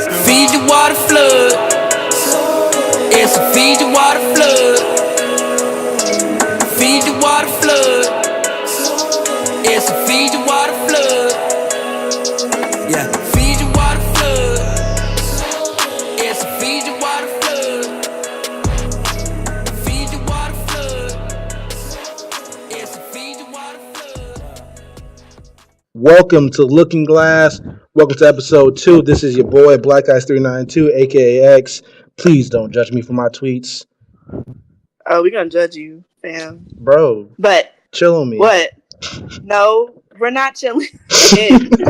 Feed the water flood. It's a feed the water flood. Feed the water flood. It's a feed the water flood. Yeah, feed the water flood. It's a feed the water flood. Feed the water flood. It's a feed the water flood. Welcome to Looking Glass. Welcome to episode 2. This is your boy Black Eyes 392, aka X. Please don't judge me for my tweets. Oh, we're gonna judge you, fam. Bro, But chill on me. what? No, we're not chilling.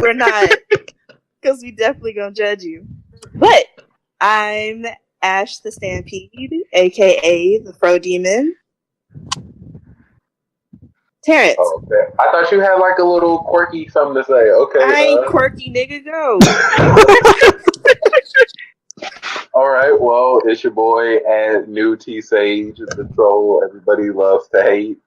We're not, because we definitely gonna judge you. But I'm Ash the Stampede, aka the Fro Demon. Terrence. Oh, okay. I thought you had like a little quirky something to say. Okay. I ain't quirky, nigga. Go. All right. Well, it's your boy and new T Sage, the troll everybody loves to hate.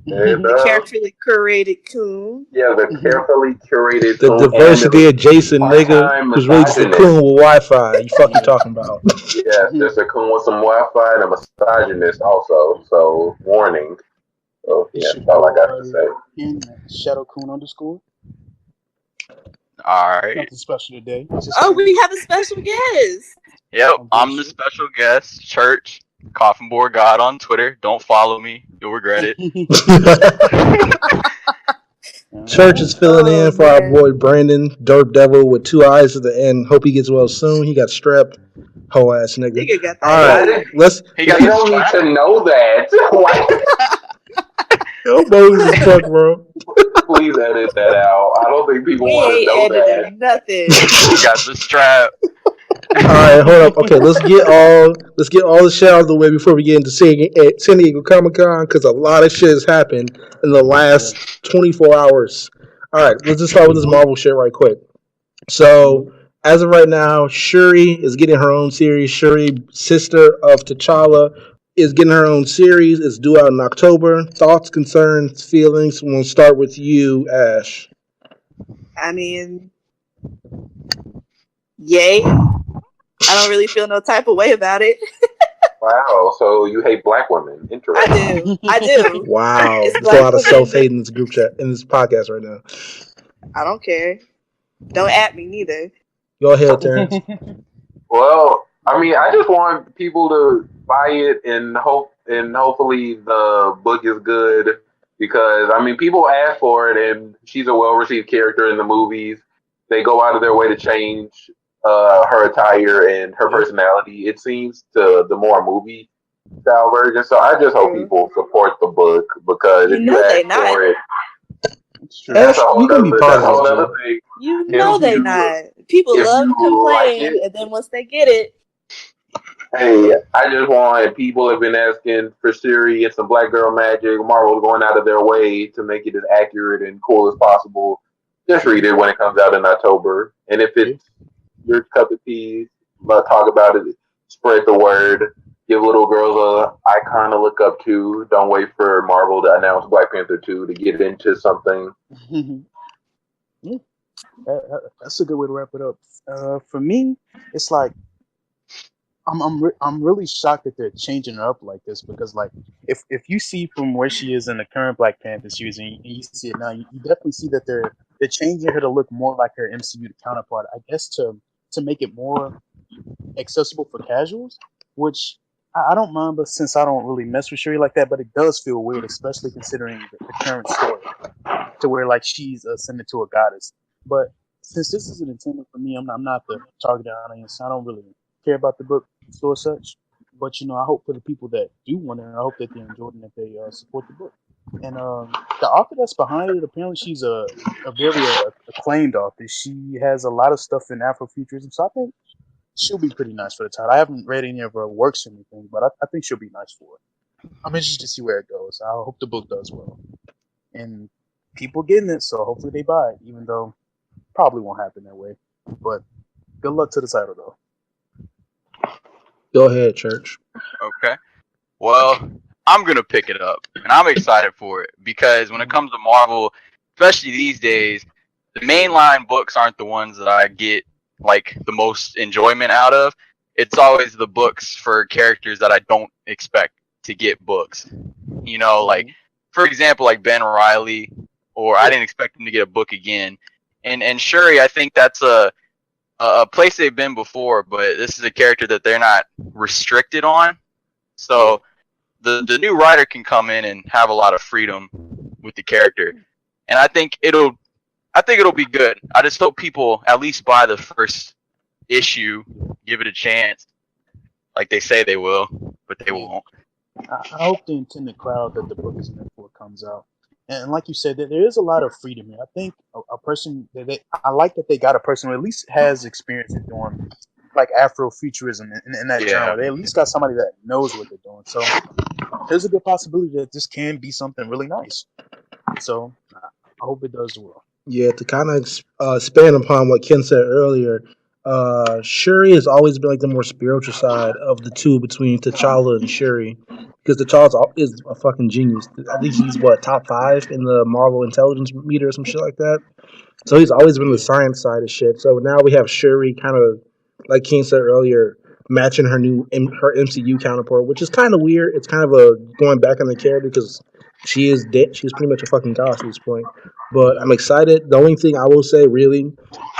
And, The carefully curated coon. yeah, the carefully curated. The diversity adjacent nigga who's really just a coon with Wi-Fi. You fucking talking about? Yeah, just a coon with some Wi-Fi and a misogynist also. So warning. So yeah, that's all I got to say. Shadow Coon _. Alright. Nothing special today. Oh, we have a special guest. Yep, I'm the special guest, Church, Coffin Board God on Twitter. Don't follow me. You'll regret it. Church is filling in for our boy Brandon, Derp Devil with 2 eyes at the end. Hope he gets well soon. He got strep. Whole ass nigga. Nigga got that. All right, let's. He You got don't need to know that. Why? Yo, bogus as fuck, bro. Please edit that out. I don't think people We want to ain't know that. editing nothing. He got the strap. All right, hold up. Okay, let's get all the shit out of the way before we get into San Diego Comic-Con, because a lot of shit has happened in the last 24 hours. All right, let's just start with this Marvel shit right quick. So, as of right now, Shuri is getting her own series. Shuri, sister of T'Challa, is getting her own series. It's due out in October. Thoughts, concerns, feelings? We'll start with you, Ash. I mean, yay. I don't really feel no type of way about it. Wow, so you hate black women. Interesting. I do. Wow, It's there's a lot of black self-hate in this group chat, in this podcast right now. I don't care. Don't at me neither. Go ahead, Terrence. Well, I mean, I just want people to buy it and hopefully the book is good because, I mean, people ask for it and she's a well-received character in the movies. They go out of their way to change her attire and her personality, it seems, to the more movie style version. So I just hope people support the book because if you ask for it, that's a whole other thing. You know they not. People love to complain, and then once they get it. Hey, I just want people have been asking for Shuri and some black girl magic. Marvel's going out of their way to make it as accurate and cool as possible. Just read it when it comes out in October. And if it's your cup of tea, talk about it, spread the word, give little girls a icon to look up to. Don't wait for Marvel to announce Black Panther 2 to get into something. Yeah. That's a good way to wrap it up. For me, it's like I'm really shocked that they're changing her up like this because, like, if you see from where she is in the current Black Panther series and you see it now, you definitely see that they're changing her to look more like her MCU counterpart. I guess to make it more accessible for casuals, which I don't mind, but since I don't really mess with Shuri like that, but it does feel weird, especially considering the current story, to where like she's ascended to a goddess. But since this isn't intended for me, I'm not the target audience. I don't really care about the book or such. But you know, I hope for the people that do want it, I hope that they enjoy it and that they support the book. And the author that's behind it, apparently she's a very acclaimed author. She has a lot of stuff in Afrofuturism, so I think she'll be pretty nice for the title. I haven't read any of her works or anything, but I think she'll be nice for it. I'm interested to see where it goes. I hope the book does well. And people getting it, so hopefully they buy it, even though probably won't happen that way. But good luck to the title, though. Go ahead, Church. Okay. Well, I'm going to pick it up, and I'm excited for it because when it comes to Marvel, especially these days, the mainline books aren't the ones that I get like the most enjoyment out of, it's always the books for characters that I don't expect to get books. You know, like for example, like Ben Reilly, or I didn't expect him to get a book again. And Shuri, I think that's a place they've been before, but this is a character that they're not restricted on. So the new writer can come in and have a lot of freedom with the character, and I think it'll be good. I just hope people at least buy the first issue, give it a chance, like they say they will, but they won't. I hope the intended crowd that the book is meant for comes out. And like you said, there is a lot of freedom here. I think a person I like that they got a person who at least has experience in doing like Afrofuturism in that genre. They at least got somebody that knows what they're doing. So there's a good possibility that this can be something really nice. So I hope it does well. Yeah, to kind of expand upon what Ken said earlier, Shuri has always been like the more spiritual side of the two between T'Challa and Shuri, because T'Challa is a fucking genius. I think he's top 5 in the Marvel intelligence meter or some shit like that. So he's always been the science side of shit. So now we have Shuri kind of, like Ken said earlier, matching her MCU counterpart, which is kind of weird. It's kind of a going back on the character because she is dead. She's pretty much a fucking goddess at this point. But I'm excited. The only thing I will say really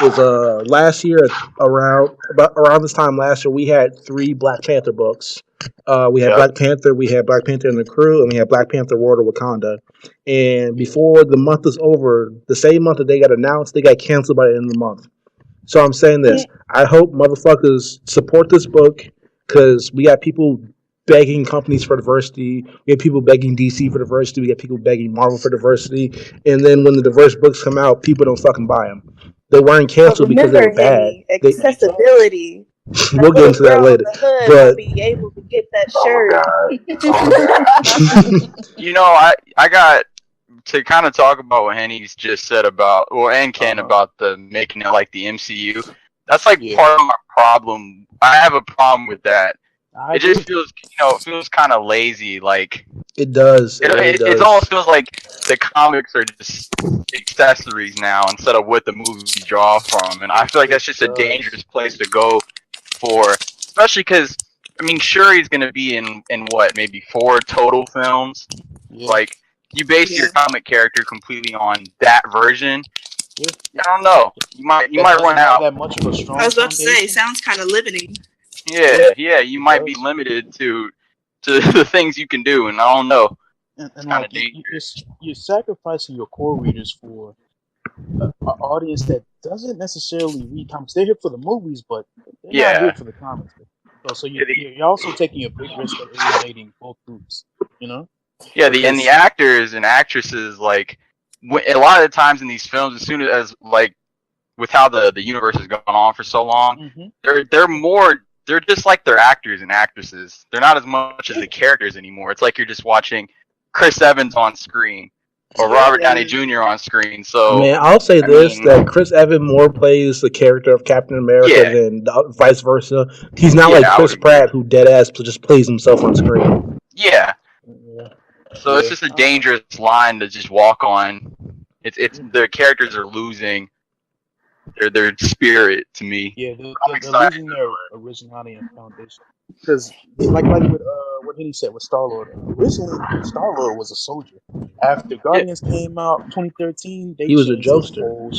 is last year around this time last year we had 3 Black Panther books. We had Black Panther and the Crew, and we had Black Panther World of Wakanda. And before the month is over, the same month that they got announced, they got canceled by the end of the month. So I'm saying this. I hope motherfuckers support this book because we got people begging companies for diversity. We have people begging DC for diversity. We got people begging Marvel for diversity. And then when the diverse books come out, people don't fucking buy them. They weren't canceled because they were bad. Accessibility. We'll get into that later. But be able to get that shirt. You know, I got to kind of talk about what Henny's just said about, and Ken about the making it like the MCU. That's like part of my problem. I have a problem with that. It just feels, it feels kind of lazy. Like it does. It almost feels like the comics are just accessories now instead of what the movies draw from, and I feel like that's just a dangerous place to go for, especially because Shuri's gonna be in what, maybe 4 total films. Like you base your comic character completely on that version. I don't know. You might run out. That much of a strong I was about to say, sounds kind of limiting. Yeah, you might be limited to the things you can do, and I don't know. And like you're sacrificing your core readers for an audience that doesn't necessarily read comics. They're here for the movies, but they're not here for the comics. So you're also taking a big risk of alienating both groups. Yeah, and the actors and actresses, like a lot of the times in these films, as soon as like with how the universe has gone on for so long, they're just like they're actors and actresses. They're not as much as the characters anymore. It's like you're just watching Chris Evans on screen or Robert Downey Jr. on screen. So man, I'll say that Chris Evans more plays the character of Captain America than vice versa. He's not like Chris Pratt, who dead ass just plays himself on screen. Yeah. So it's just a dangerous line to just walk on. It's their characters are losing their spirit to me. Yeah, they're losing their originality and foundation. Because like what Henny said with Star-Lord, originally Star-Lord was a soldier. After Guardians came out in 2013, he was a jokester.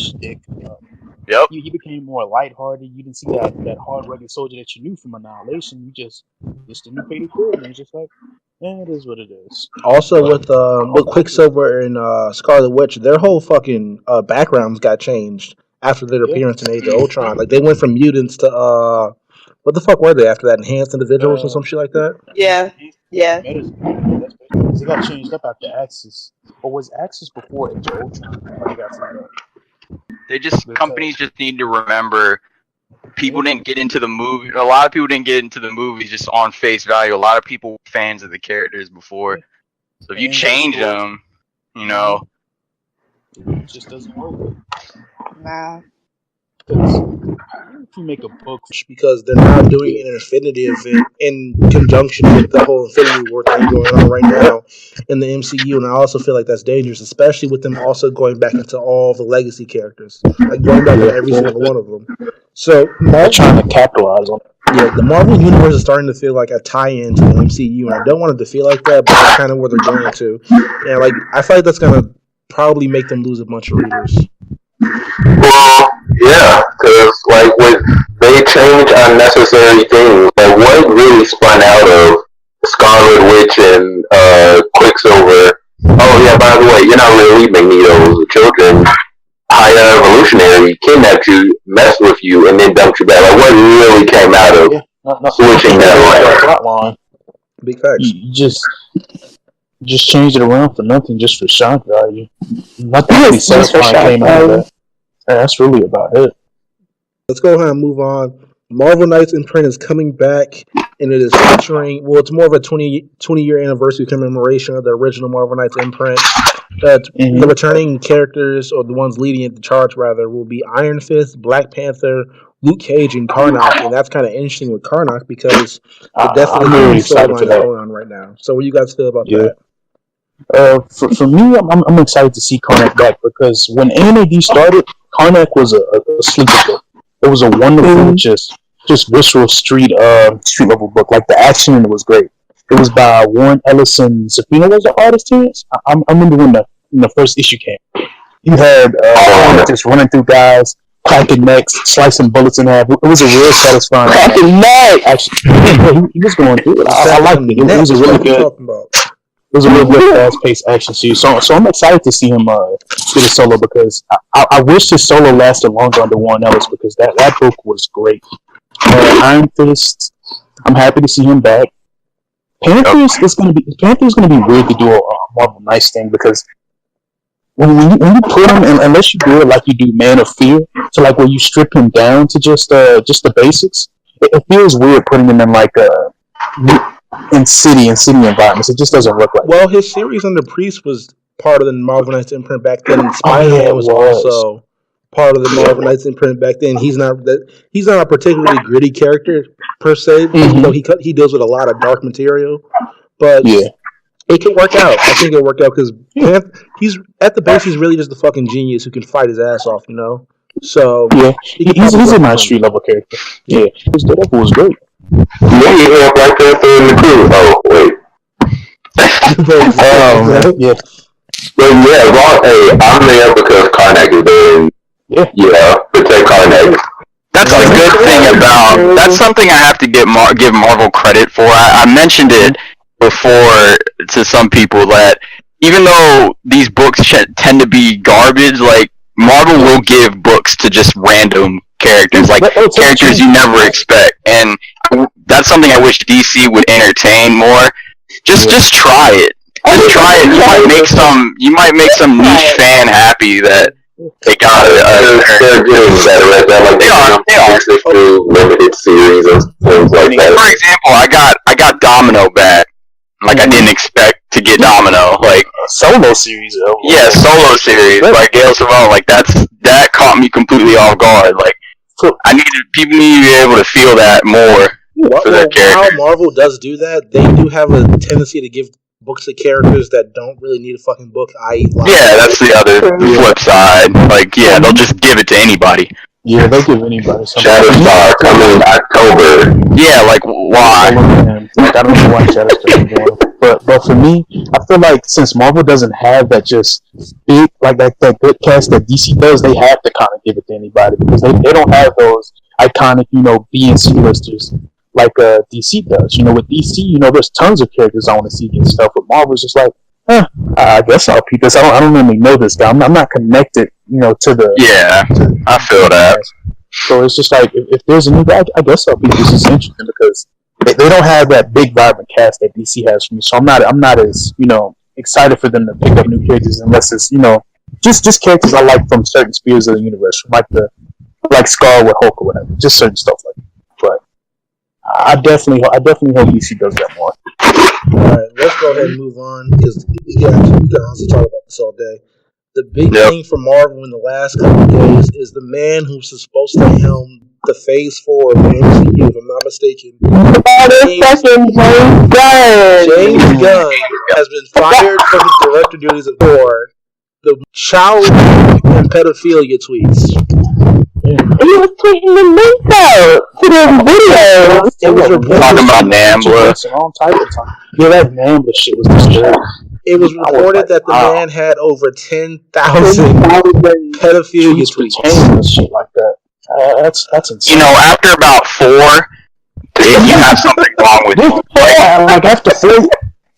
Yep. He became more lighthearted. You didn't see that hard, rugged soldier that you knew from Annihilation. You just the new Petey Quill, and just like, it is what it is. Also, with Quicksilver and Scarlet Witch, their whole fucking backgrounds got changed after their appearance in Age of Ultron. Like they went from mutants to what the fuck were they after that? Enhanced individuals or some shit like that? Yeah. They got changed up after Axis, or was Axis before Age of Ultron? Companies just need to remember, people didn't get into the movie. A lot of people didn't get into the movies just on face value. A lot of people were fans of the characters before. So if you change them, it just doesn't work. Nah. If you make a book, because they're not doing an Infinity event in conjunction with the whole Infinity War thing going on right now in the MCU, and I also feel like that's dangerous, especially with them also going back into all the legacy characters, like going back to every single one of them. So They're trying to capitalize on it. Yeah, the Marvel Universe is starting to feel like a tie-in to the MCU, and I don't want it to feel like that, but that's kind of where they're going to. And like, I feel like that's gonna probably make them lose a bunch of readers. Well, yeah, because like when they change unnecessary things, like what really spun out of Scarlet Witch and Quicksilver. Oh yeah, by the way, you're not really Magneto's children. Higher evolutionary kidnapped you, messed with you, and then dumped you back. Like what really came out of switching that line? Big facts. You just changed it around for nothing, just for shock value. Nothing really satisfying came out of that. And that's really about it. Let's go ahead and move on. Marvel Knights imprint is coming back, and it is featuring, well, it's more of a 20-year anniversary commemoration of the original Marvel Knights imprint. The returning characters, or the ones leading the charge, rather, will be Iron Fist, Black Panther, Luke Cage, and Karnak. And that's kind of interesting with Karnak because the definitely really storyline going on right now. So, what do you guys feel about that? For me, I'm excited to see Karnak back because when AMAD started, Karnak was a sleeper book. It was a wonderful, just visceral street level book. Like the action in it was great. It was by Warren Ellison. Safina was the artist here. I remember when the first issue came. You had just running through guys, cracking necks, slicing bullets in half. It was a real satisfying. Cracking neck. Actually, he was going through it. I liked it. It was a really good. It was a real good, fast-paced action series. So I'm excited to see him get a solo because I wish his solo lasted longer under Warren Ellis because that book was great. Iron Fist, I'm happy to see him back. Panther's gonna be weird to do a Marvel Nice thing because when you put him, unless you do it like you do Man of Fear, so like where you strip him down to just the basics, it feels weird putting him in like in city environments. It just doesn't look like. Well, his series under Priest was part of the Marvel Knights imprint back then, and Spider-Man was also part of the Marvel Knights imprint back then. He's not a particularly gritty character per se, even though he deals with a lot of dark material. But it can work out. I think it'll work out because he's at the base. He's really just a fucking genius who can fight his ass off, you know. So he's a nice street level character. Yeah, his Deadpool was great. Yeah, you have Black Panther in the crew. Oh wait. Yeah. But yeah, I'm there because Karnak is there. Yeah, protect Karnak. That's a good thing about. That's something I have to give Marvel credit for. I mentioned it before to some people that even though these books tend to be garbage, like Marvel will give books to just random characters, like characters you never expect, and that's something I wish DC would entertain more. Just try it. Just try it. You might make some niche fan happy that they got they're doing better at that. Like they are limited series and things like that. For example, I got Domino back. Like I didn't expect to get Domino. Like solo series. Yeah, solo series by Gail Simone. Like that caught me completely off guard. Like people need to be able to feel that more. While Marvel does do that, they do have a tendency to give books to characters that don't really need a fucking book. That's the other flip side. Like, they'll just give it to anybody. Yeah, they'll give anybody something. Shatterstar coming in October. Yeah, like why? Like I don't know why Shatterstar is going. But for me, I feel like since Marvel doesn't have that just big like that good cast that DC does, they have to kind of give it to anybody because they don't have those iconic B and C listers like DC does. With DC, there's tons of characters I want to see get stuff. But Marvel's just like, I guess I'll peep this. I don't really know this guy. I'm not connected, to the. Yeah, I feel that. So it's just like if there's a new guy, I guess I'll peep this. Is interesting because they don't have that big vibrant cast that DC has for me. So I'm not as excited for them to pick up new characters unless it's just characters I like from certain spheres of the universe, like Scar with Hulk or whatever. Just certain stuff like that. But I definitely hope DC does that more. Alright, let's go ahead and move on because we can also talk about this all day. The big thing for Marvel in the last couple of days is the man who's supposed to helm the Phase 4 of the MCU, if I'm not mistaken. James Gunn has been fired from his director duties for the child and pedophilia tweets. he was tweeting the links out to the videos. It was reported. Talking about Nambla. All type of time. Yeah, that Nambla shit was disturbing. It was reported that the man had over 10,000 pedophilia tweets. And shit like that. That's insane. You know, after about 4, you have something wrong with you. Like after 4,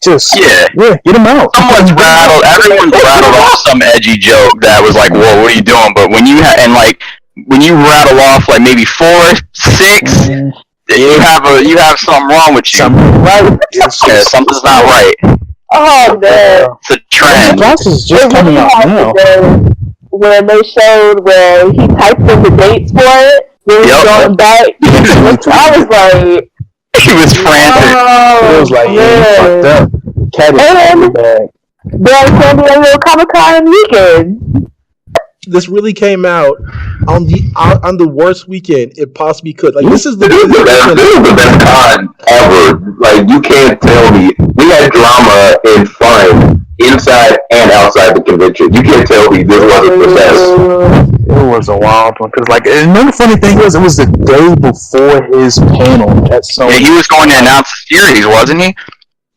just Yeah. get him out. Everyone's rattled off some edgy joke that was like, "Whoa, what are you doing?" But when you when you rattle off like maybe 4, 6, you have something wrong with you. Something right. Yeah, something's not right. Oh man, It's a trend. Glasses just coming out now. When they showed where he typed in the dates for it, when he was going back, I was like, He was frantic. oh, It was like, man. fucked up. Cat is in the bag. They're San Diego Comic-Con weekend. This really came out on the worst weekend it possibly could. Like this is the This is the best con ever. Like you can't tell me we had drama and fun inside and outside the convention. You can't tell me this wasn't possessed. It was a wild one. Cause and the funny thing was, it was the day before his panel at Sony. Yeah, he was going to announce the series, wasn't he?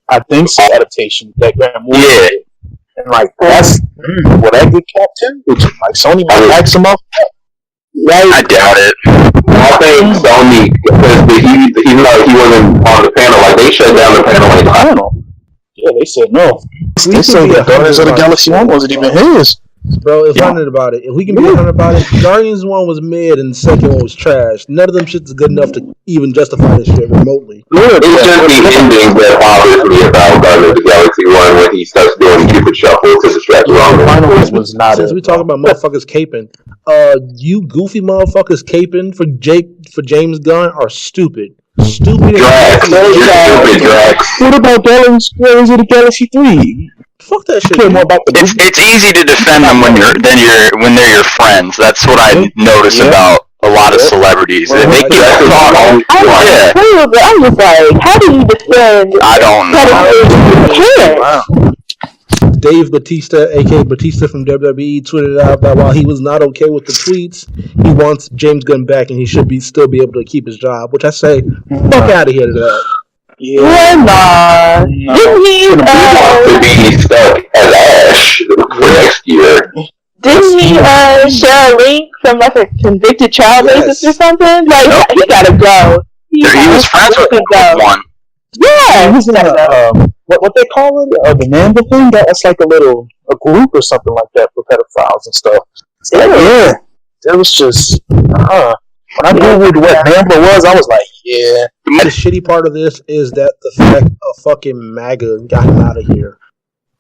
I think so. Adaptation that Grant Morrison Yeah. did. And like that's will that get capped too? Like Sony might back some up. I doubt it. I think Sony, because he wasn't on the panel. Like they shut down the panel. Like Panel. Yeah, they said no. We They can said be the Guardians of the 100% Galaxy one wasn't even his. Bro, it's 100 about it. If we can be 100 about it, Guardians 1 was mid and the second one was trash. None of them shits is good enough to even justify this shit remotely. it's just the ending that bothers me about Guardians of the Galaxy 1 when he starts doing Cupid Shuffle to distract The Ron. final was not Since it. we talking about motherfuckers caping, you goofy motherfuckers caping for James Gunn are stupid. Stupid. Drax, you're stupid, Drax. What about Guardians of the Galaxy 3? Fuck that shit. Care more about the It's easy to defend them when they're your friends. That's what I notice about a lot of celebrities. They keep talking. I Yeah, but I'm just like, how do you defend? I don't know. Wow. Dave Batista, aka Batista from WWE, tweeted out that while he was not okay with the tweets, he wants James Gunn back and he should still be able to keep his job. Which I say, fuck out of here to that. Yeah, nah. Didn't he? He wants to be stuck as Ash for next year. Didn't he share a link from like a convicted child rapist or something? Like he gotta go. He was friends with one. Yeah, He's in what they call it? The Nambla thing? That's like a group or something like that for pedophiles and stuff. Yeah. It was just, when I googled what Nambla was, I was like, yeah. The shitty part of this is that the fact of fucking MAGA got him out of here.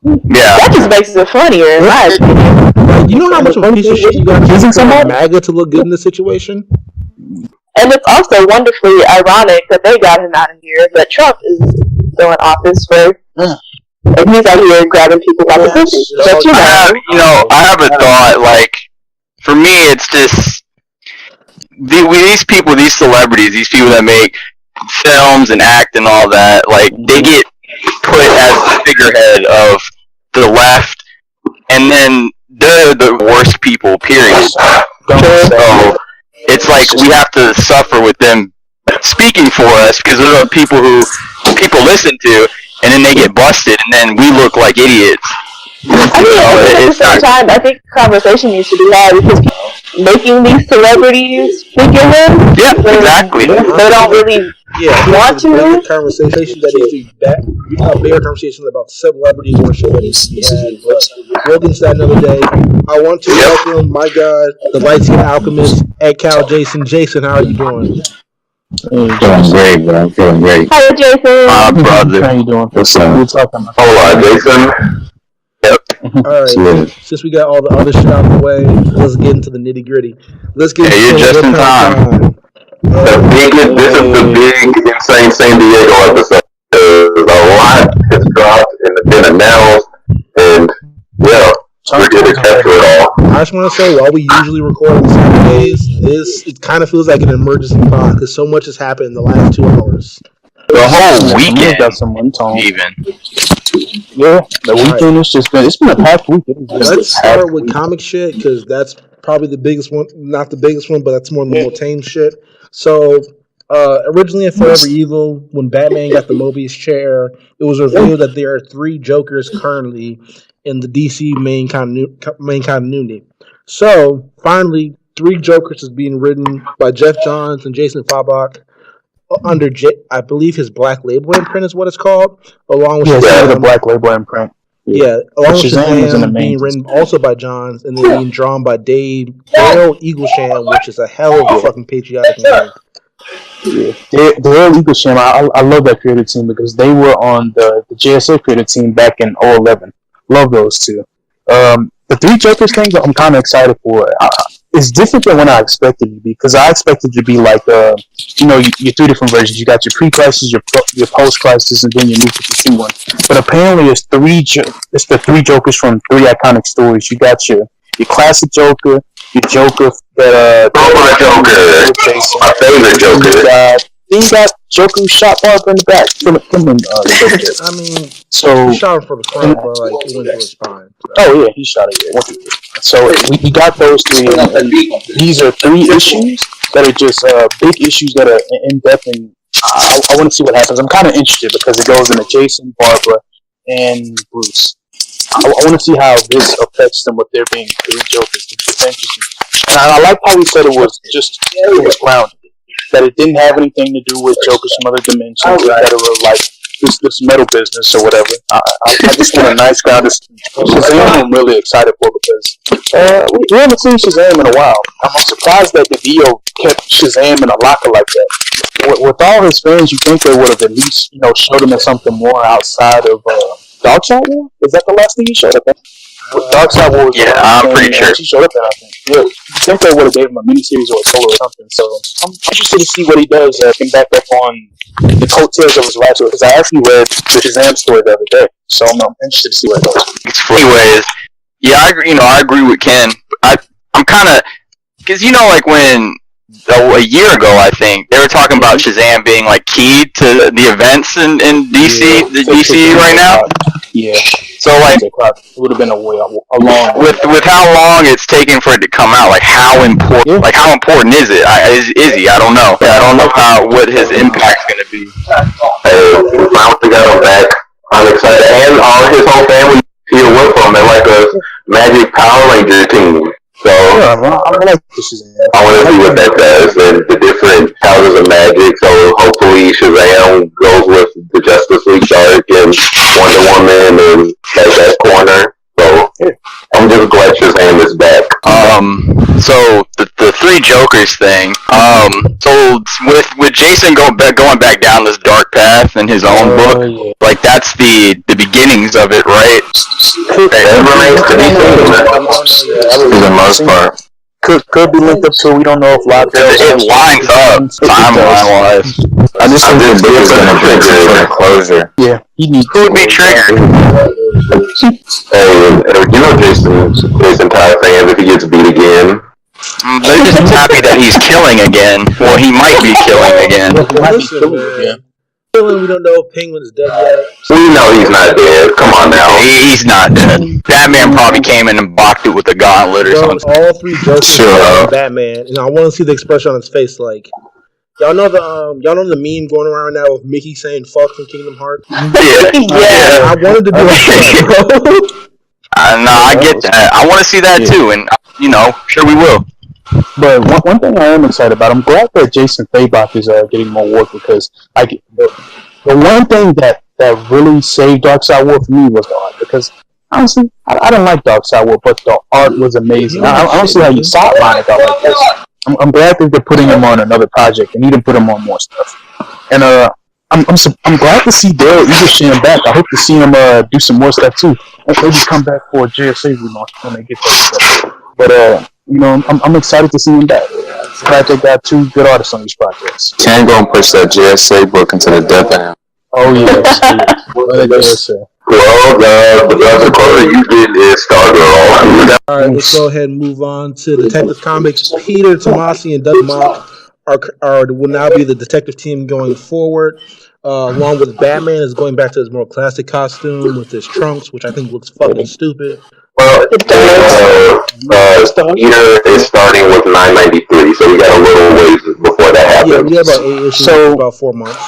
Yeah. that just makes it funnier in my opinion. Like, you know how much of a piece of shit you got to for MAGA to look good in this situation? And it's also wonderfully ironic that they got him out of here, but Trump is still in office for, and he's out here grabbing people by the pussy. But I have a thought. Like, for me, it's just these people, these celebrities, these people that make films and act and all that. Like, they get put as the figurehead of the left, and then they're the worst people. Period. So it's like we have to suffer with them speaking for us because they're the people who people listen to, and then they get busted, and then we look like idiots. I mean, at the same time, I think the conversation needs to be had because people making these celebrities figureheads. Yeah, exactly. They don't really want to. The conversation that needs to be back. We have bigger conversations about celebrity worship that needs to be had. But we'll get to that another day. I want to welcome my God, the light skinned alchemist, Ed Cal Jason. Jason, how are you doing? Feeling great, bro. I'm feeling great. Hi, Jason. Brother. How you doing? What's up? We're talking about. Hold on, Jason. Alright, since we got all the other shit out of the way, let's get into the nitty gritty. Let's get you're just in time. This is the big, insane San Diego episode. A lot has dropped and been announced, and we're going to capture it all. I just want to say, while we usually record on Saturdays, it kind of feels like an emergency pod because so much has happened in the last 2 hours. The whole weekend, got some one-tone. even. Yeah, the weekend has just been. It's been a packed weekend. Let's start with comic shit because that's probably the biggest one, not the biggest one, but that's more the more tame shit. So, originally in Forever Evil, when Batman got the Mobius chair, it was revealed that there are 3 Jokers currently in the DC main continuity. So, finally, 3 Jokers is being written by Jeff Johns and Jason Fabok under, I believe, his Black Label imprint is what it's called, along with the Black Label imprint. Yeah, along with Shazam is in the Shazam main being written also by Johns and then being drawn by Dale Eaglesham, which is a hell of a fucking patriotic name. Yeah, Dale Eaglesham, I love that creative team because they were on the JSA creative team back in 2011. Love those two. The 3 Jokers thing I'm kind of excited for. It's different than what I expected it to be because I expected it to be like, your 3 different versions. You got your pre-crisis, your post-crisis, and then your New 52 one. But apparently it's the 3 Jokers from 3 iconic stories. You got your classic Joker, your Joker that my Joker, my favorite Joker. Then you got Joker who shot Barbara in the back. I mean, so he shot him from the front, but like it went through his spine. So. Oh yeah, he shot it. So we got those 3. These are 3 issues that are just big issues that are in depth, and I want to see what happens. I'm kind of interested because it goes into Jason, Barbara, and Bruce. I want to see how this affects them with there being 3 Jokers. It's interesting, and I like how he said it was grounded. That it didn't have anything to do with Jokers from other dimensions, that it was like this metal business or whatever. I just want a nice guy. Shazam I'm really excited for because we haven't seen Shazam in a while. I'm surprised that the Dio kept Shazam in a locker like that. With all his fans, you think they would have at least showed him as something more outside of Darkseid War? Is that the last thing he showed up in? Darkseid War was I'm pretty sure. He showed up in, I think. Yeah, I think they would have gave him a miniseries or a solo or something. So I'm interested to see what he does. Getting back up on the coattails of his last story because I actually read the Shazam story the other day. So I'm interested to see where it goes. Anyways, yeah, I agree with Ken. I'm kind of because like when a year ago I think they were talking about Shazam being like key to the events in DC, DC right now. Yeah. So like it would have been a long with how long it's taken for it to come out. Like how important is it? Is he? I don't know. I don't know what his impact's gonna be. Hey, we finally got him back. I'm excited, and his whole family here with him. They're like a Magic Power Ranger team. So I like Shazam. I want to see what that does and the different houses of magic. So hopefully Shazam goes with the Justice League Shark and Wonder Woman and that corner. So I'm just glad Shazam is back. So the 3 Jokers thing. So with Jason going back down this dark path in his own book, like that's the beginnings of it, right? That remains to be seen. For the most part. Could be linked up to. We don't know if it lines up timeline-wise. I just think this book is gonna trigger closure. Yeah, he needs. Who would be triggered? Hey, Jason Todd fans if he gets beat again. They're just happy that he's killing again. Well, he might be killing again. We don't know if Penguin is dead yet. We know he's not dead. Come on now. He's not dead. Batman probably came in and blocked it with a gauntlet or something. All 3 Jokers Batman, and I want to see the expression on his face. Like, y'all know the meme going around now of Mickey saying "fuck" from Kingdom Hearts. Yeah. I wanted to be like that, bro. No, I get that. I want to see that too, and sure we will. But one thing I am excited about, I'm glad that Jason Fabok is getting more work because the one thing that really saved Darkseid War for me was the art because honestly, I didn't like Darkseid War, but the art was amazing. I don't see how you sideline it out like this. I'm glad that they're putting him on another project and even put him on more stuff. And I'm glad to see Dale Eaglesham back. I hope to see him do some more stuff too. Maybe come back for a JSA relaunch when they get that stuff. But I'm excited to see him back. Glad they got 2 good artists on these projects. Ken gonna push that JSA book into the death end. Oh yes. Well, the quote you did is Stargirl. All right, let's go ahead and move on to Detective Comics. Peter Tomasi and Doug Mock will now be the detective team going forward. Along with Batman is going back to his more classic costume with his trunks, which I think looks fucking stupid. Well, Peter is starting with 993, so we got a little ways before that happens. Yeah, we got about 8 issues, about 4 months.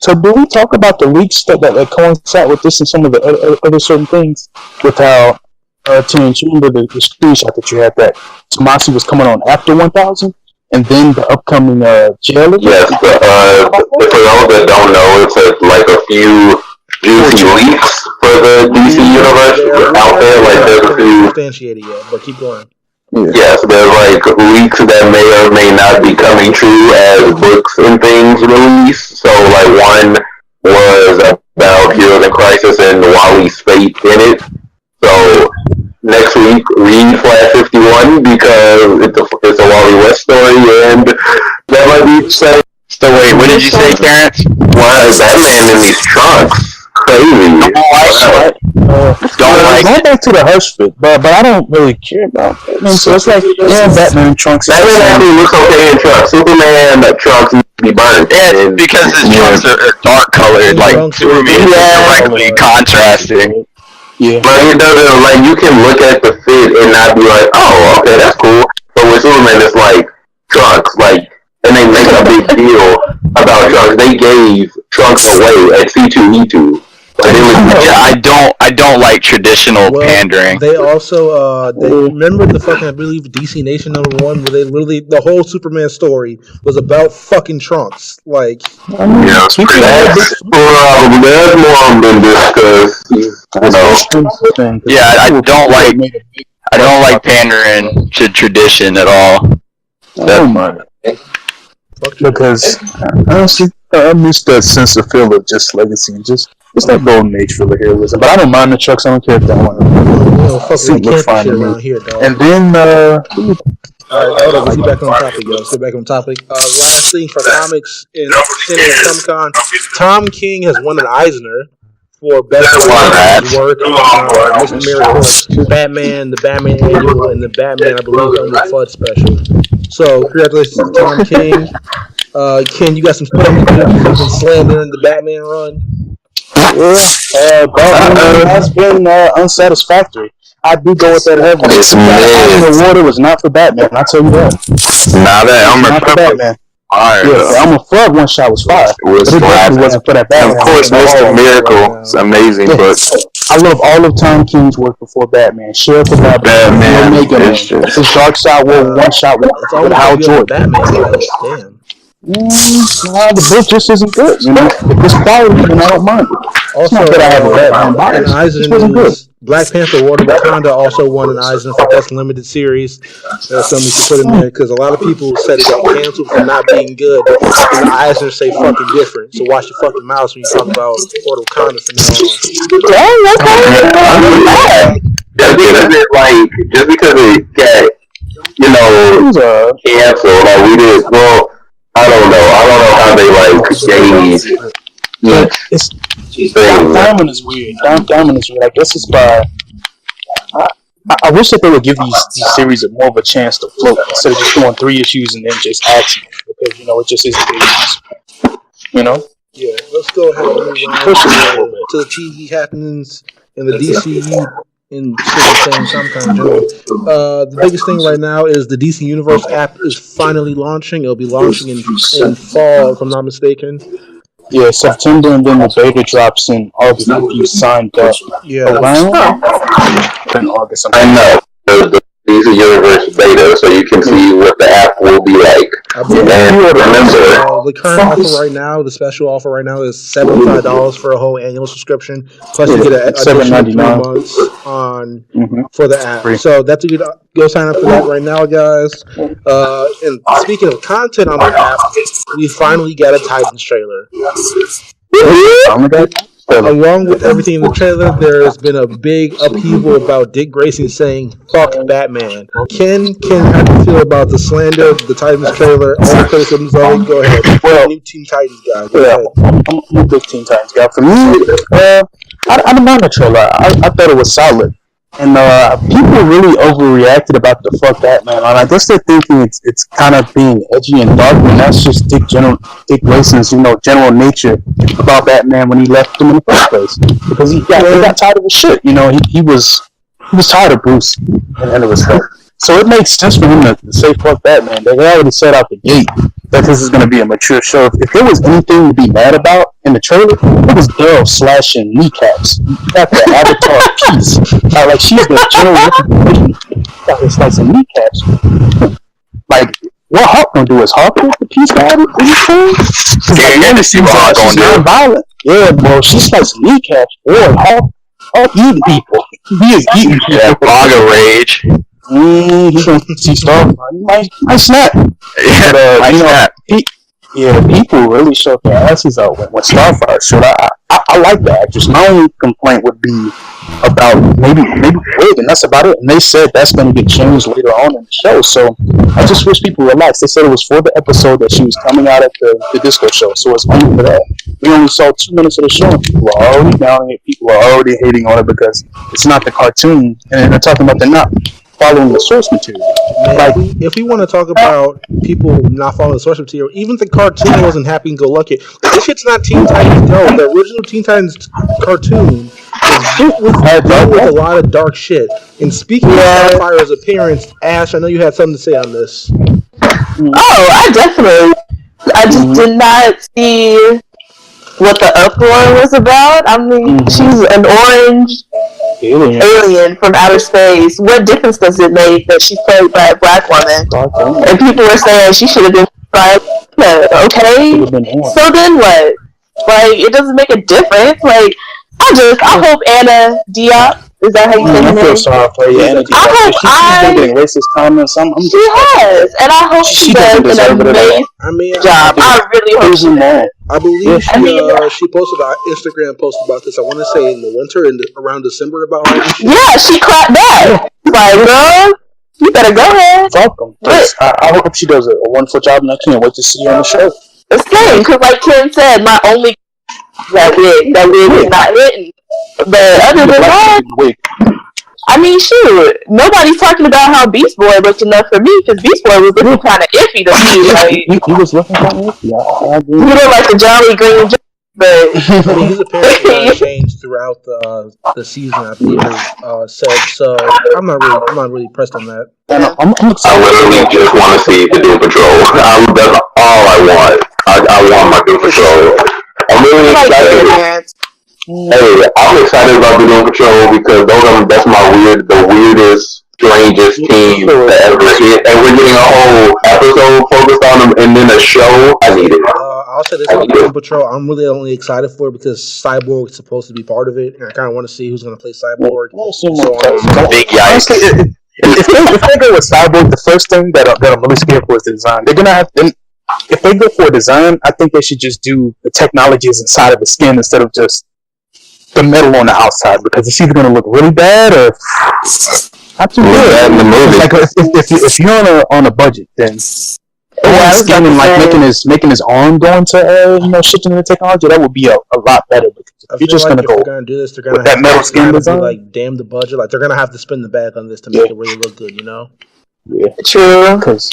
So do we talk about the leaks that coincide with this and some of the other certain things? With how, Terrence, you remember the screenshot that you had that Tomasi was coming on after 1000? And then the upcoming jail? Yes, for those that don't know, it's like a few juicy leaks for the DC universe out there. Like there's a few substantiated yet, but keep going. Yes, there's like leaks that may or may not be coming true as books and things release. So like one was about Heroes in Crisis and Wally's fate in it. So next week read Flash 51 because it's a Wally West story and that might be said. So wait, what did you say, Terrence? Why is Batman in these trunks? Crazy. Going back to the Hush fit, but I don't really care about Batman. So it's like, Batman trunks. Batman actually looks okay in trunks. Superman trunks need to be burnt. Yeah, because his trunks are dark colored, like Superman is directly contrasting. Yeah. But it doesn't, like, you can look at the fit and not be like, oh, okay, that's cool. But with Superman, it's like, trunks, like, and they make a big deal about trunks. They gave trunks away at C2E2. Like, I don't like traditional pandering. They also, they remember the fucking, I believe, DC Nation #1, where they literally, the whole Superman story was about fucking trunks. Like, yeah, it's pretty bad. There's more than this, because, yeah, I don't like pandering to tradition at all. Because honestly, I miss that sense of feel of just legacy, just that golden age feel of heroism. But I don't mind the trucks. I don't care if that one. Look fine to me. Here, dog. And then, alright, hold on. Let's get back on topic, yo. Let's get back on topic. Last thing for comics in San Diego Comic-Con, Tom King has won an Eisner for best work on Mr. Miracle, Batman, the Batman Annual, and the Batman, I believe, on the Flood special. So, congratulations to Tom King. Ken, you got some stuff to do. You've been slamming in the Batman run. Batman has been unsatisfactory. I do go with that heavily. The water was not for Batman, I'll tell you that. Nah, that not for Batman. Yeah, I'm a Flood one shot was fire. It definitely wasn't for that Batman. Of course, Mr. Miracle is amazing, but I love all of Tom King's work before Batman. Sheriff of Batman, Omega Man. His Dark Side War one shot with Hal Jordan. Batman, damn. The book just isn't good. You know, if it's quality, then I don't mind it. Also, not that I have a Batman bias. Eisner wasn't good. Black Panther: War of Wakanda also won an Eisner for Best Limited Series. That's something to put in there because a lot of people said it got canceled for not being good. And the Eisner say fucking different. So watch your fucking mouth when you talk about War of Wakanda from now on. Just because it got, canceled, like we did. Well, I don't know how they gauge. Diamond is weird. Diamond is weird. I guess it's by. I wish that they would give these series more of a chance to float instead of just doing 3 issues and then just action because it just isn't the issues. Yeah, let's go ahead and move on to the TV happenings in the DCU in the same time general. The biggest thing right now is the DC Universe app is finally launching. It'll be launching in fall, if I'm not mistaken. Yeah, September, and then the beta drops in August if you signed up. Yeah. In August. I know. The DC Universe beta, so you can see what the app will be like. The current offer right now, the special offer right now is $75 for a whole annual subscription. Plus, you get an additional 3 months for the app. So that's a good. Go sign up for that right now, guys. And speaking of content on the app, we finally got a Titans trailer. Along with everything in the trailer, there's been a big upheaval about Dick Grayson saying "fuck Batman." Ken, how do you feel about the slander, the Titans trailer, all the criticisms of it? Go ahead. Well, new Teen Titans guy. I'm a big Teen Titans guy. For me, I don't mind the trailer. I thought it was solid. And people really overreacted about the fuck Batman. And I guess they're thinking it's kind of being edgy and dark, and that's just Dick Grayson's general nature about Batman when he left him in the first place. Because he got tired of his shit. He was He was tired of Bruce, and it was hell. So it makes sense for him to say "fuck that, man." They already set out the gate that this is going to be a mature show. If there was anything to be mad about in the trailer, it was Girl slashing kneecaps. You got the Avatar piece, like she's the general. Got her slicing kneecaps. Like what Hawk gonna do? Is Hawk the piece guy? Yeah, you have to see what Hawk gonna do. Non-violent. Yeah, bro. She slicing kneecaps. Boy, Hawk eating people. He is eating people. Yeah, Blogger Rage. He's gonna see Starfire. He might snap. Yeah, But, snap. People really showed their asses out when Starfire showed. I like the actress. My only complaint would be about maybe wig, and that's about it. And they said that's going to get changed later on in the show. So I just wish people relax. They said it was for the episode that she was coming out at the disco show. So it's only for that. We only saw 2 minutes of the show, and people are already down on it. People are already hating on it because it's not the cartoon, and they're talking about they're not following the source material. Man, Like, if we want to talk about people not following the source material, even the cartoon wasn't Happy and Go Lucky. This shit's not Teen Titans Go. The original Teen Titans cartoon was dealt with a lot of dark shit. And speaking of Starfire's appearance, Ash, I know you had something to say on this. I just did not see what the uproar was about. I mean, she's an orange alien from outer space. What difference does it make that she's played by a black woman? And people were saying she should have been by okay. So then what? Like, it doesn't make a difference. Like, I hope Anna Diop, is that how you say her name? I feel sorry for you, Anna Diop. She's been getting racist comments. She has, and I hope she does an amazing job. I really hope she does. I believe she posted an Instagram post about this. I want to say in the winter, around December, about all this shit. Yeah, she clapped back. Like, girl, you better go ahead. Fuck them. I hope she does a wonderful job, and I can't wait to see her on the show. The same, because like Ken said, my only that wig is not hitting. But other than that, I mean, shoot, nobody's talking about how Beast Boy looked enough for me, because Beast Boy was looking kind of iffy to me. Like, he was looking kind of iffy. He looked like the Jolly Green. But I mean, his appearance changed throughout the season. I believe it said so. I'm not really pressed on that. I literally just want to see the Doom Patrol. That's all I want. I want my Doom Patrol. I'm really excited. Hey, I'm excited about the Doom Patrol because that's the weirdest, strangest team that ever hit, and we're getting a whole episode focused on them, and then a show. I need it. I'll say this about Doom Patrol. I'm really only excited for it because Cyborg is supposed to be part of it, and I kind of want to see who's going to play Cyborg. Big yikes. If they go with Cyborg, the first thing that I'm really scared for is the design. They're gonna have to. If they go for a design, I think they should just do the technologies inside of the skin instead of just the metal on the outside, because it's either gonna look really bad or not too good. Like if you're on a budget, then skin and like making his arm go into shifting the technology, that would be a lot better. Because if you're just like gonna go if they're gonna do this, they're gonna with that metal skin design, like damn the budget. Like they're gonna have to spend the bag on this to make it really look good, you know? Yeah, true. Because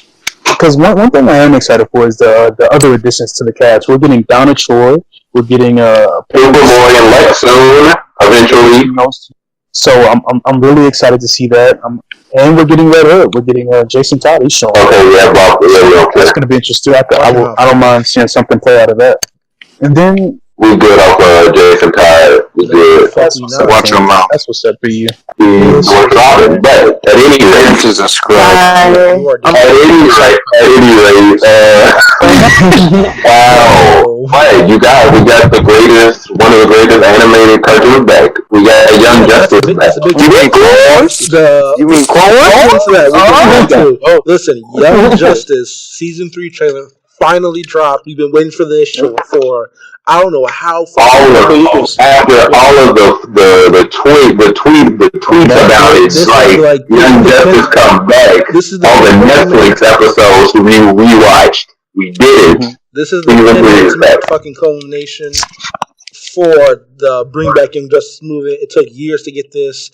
one thing I am excited for is the other additions to the cast. We're getting Donna Troy. We're getting Superboy and Lex soon, eventually. So I'm really excited to see that. And we're getting Red Hood. We're getting Jason Todd. He's showing. Okay, That's going to be interesting. I don't mind seeing something play out of that. And then we good off Jason Todd. We good. Watch your mouth. That's what's up for you. We're solid, but at any rate, is a scrub. At any rate, wow. Right, you guys, we got one of the greatest animated cartoons back. We got Young Justice back. You mean Clone Wars? You mean Clone Wars? Listen, Young Justice Season 3 trailer finally dropped. We've been waiting for this for I don't know how far. After all of the tweets about it, like Young Justice come back. This is all the Netflix episodes we rewatched. We did it. This is the fucking culmination for the Bring Back Young Justice movement. It took years to get this.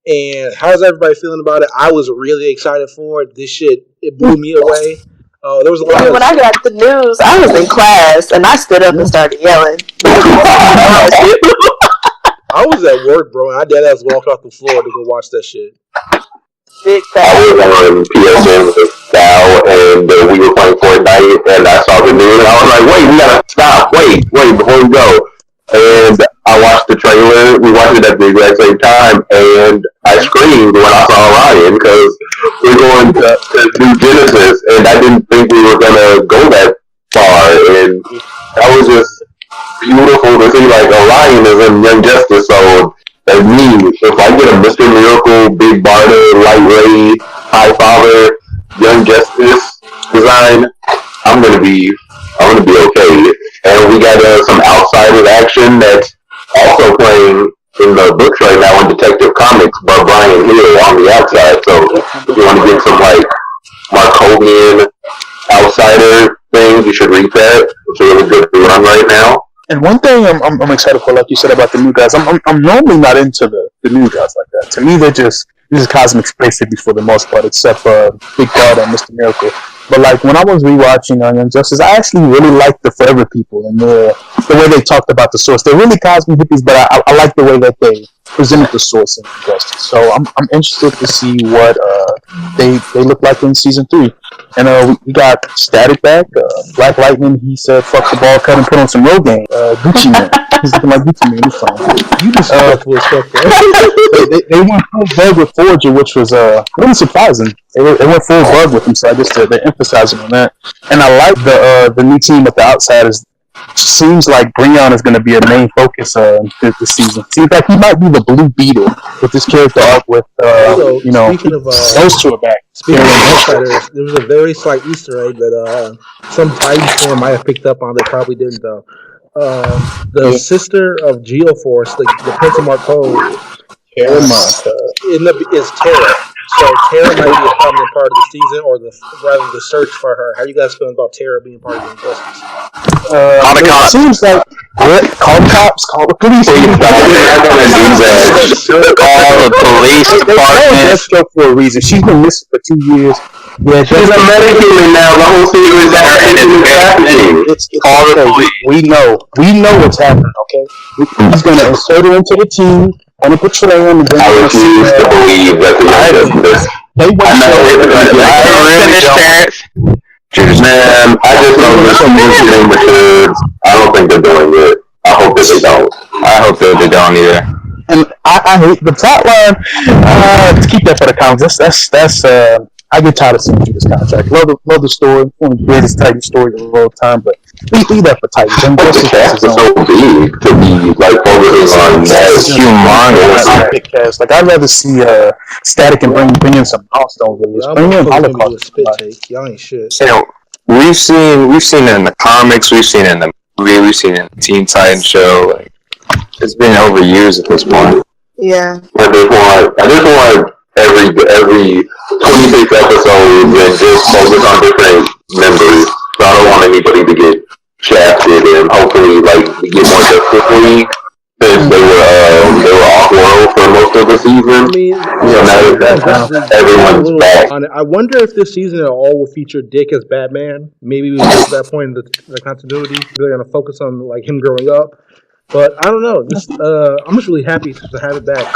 And how's everybody feeling about it? I was really excited for it. This shit, it blew me away. There was a lot when I got the news, I was in class and I stood up and started yelling. I was at work, bro, and I dead ass walked off the floor to go watch that shit. Big I fat. was on PSN with Sal, and we were playing Fortnite, and I saw the news, and I was like, wait, we gotta stop, wait, before we go. And I watched the trailer, we watched it at the exact same time, and I screamed when I saw Ryan, because we're going to do Genesis, and I didn't think we were gonna go that far, and that was just beautiful to see, like, Orion is in Young Justice, so as me, if I get a Mr. Miracle, Big Barda, Light Ray, High Father, Young Justice design, I'm gonna be okay. And we got some Outsiders action that's also playing in the books right now in Detective Comics, but Brian Hill on the outside. So if you want to get some like Markovian Outsider things, you should read that. It's a really good run right now. And one thing I'm excited for, like you said about the new guys, I'm normally not into the new guys like that. To me, they're just cosmic space hippies for the most part, except Big Bad and Mr. Miracle. But like when I was rewatching Young Justice, I actually really liked the Forever People and the way they talked about the Source. They're really cosmic hippies, but I like the way that they presented the Source in Justice. So I'm interested to see what they look like in season 3. And we got Static back. Black Lightning, he said, fuck the ball cut and put on some real game. Gucci Man. He's looking like Gucci Man this time. You disrespectful as fuck, bro. They went full bug with Forger, which was really surprising. They went full bug with him, so I guess they're emphasizing on that. And I like the new team at the Outsiders. Seems like Breon is going to be a main focus this season. Seems like he might be the Blue Beetle with this character arc with, speaking of, those two are back. Speaking of Outsiders, there was a very slight Easter egg that some Titans fan might have picked up on. They probably didn't, though. The sister of Geoforce, the Prince of Marco, is Terra. So Terra might be a prominent part of the season, or rather the search for her. How you guys feeling about Terra being part of the Injustice? It seems like call the cops, call the police. Call the police department. That's for a reason. She's been missing for 2 years. Yeah, she's a medicated now. The whole thing is happening. It's okay. We know what's happening. Okay, he's gonna insert her into the team. On a patrol, and then I refuse to believe that they went Man, I just know there's some getting matured. I don't think they're doing it. I hope that they don't. I hope that they don't either. And I hate the plot line. To keep that for the comics. That's I get tired of seeing through this contract. Love the story. One of the greatest Titan stories of all time, but leave that for Titans. But the cast is so big to be like focusing on that humongous big cast. Like I'd rather see Static and bring in some milestone videos. Bring in Holocaust. Y'all ain't shit. So we've seen it in the comics, we've seen it in the movie, we've seen it in the Teen Titans show. Like it's been over years at this point. Yeah. I just want every 26 episodes and just focus on different members. So I don't want anybody to get shafted, and hopefully like we get more Justice League since they were off world for most of the season. I mean, now that everyone's back. I wonder if this season at all will feature Dick as Batman. Maybe we get to that point in the continuity. They're gonna focus on like him growing up. But I don't know. I'm just really happy to have it back.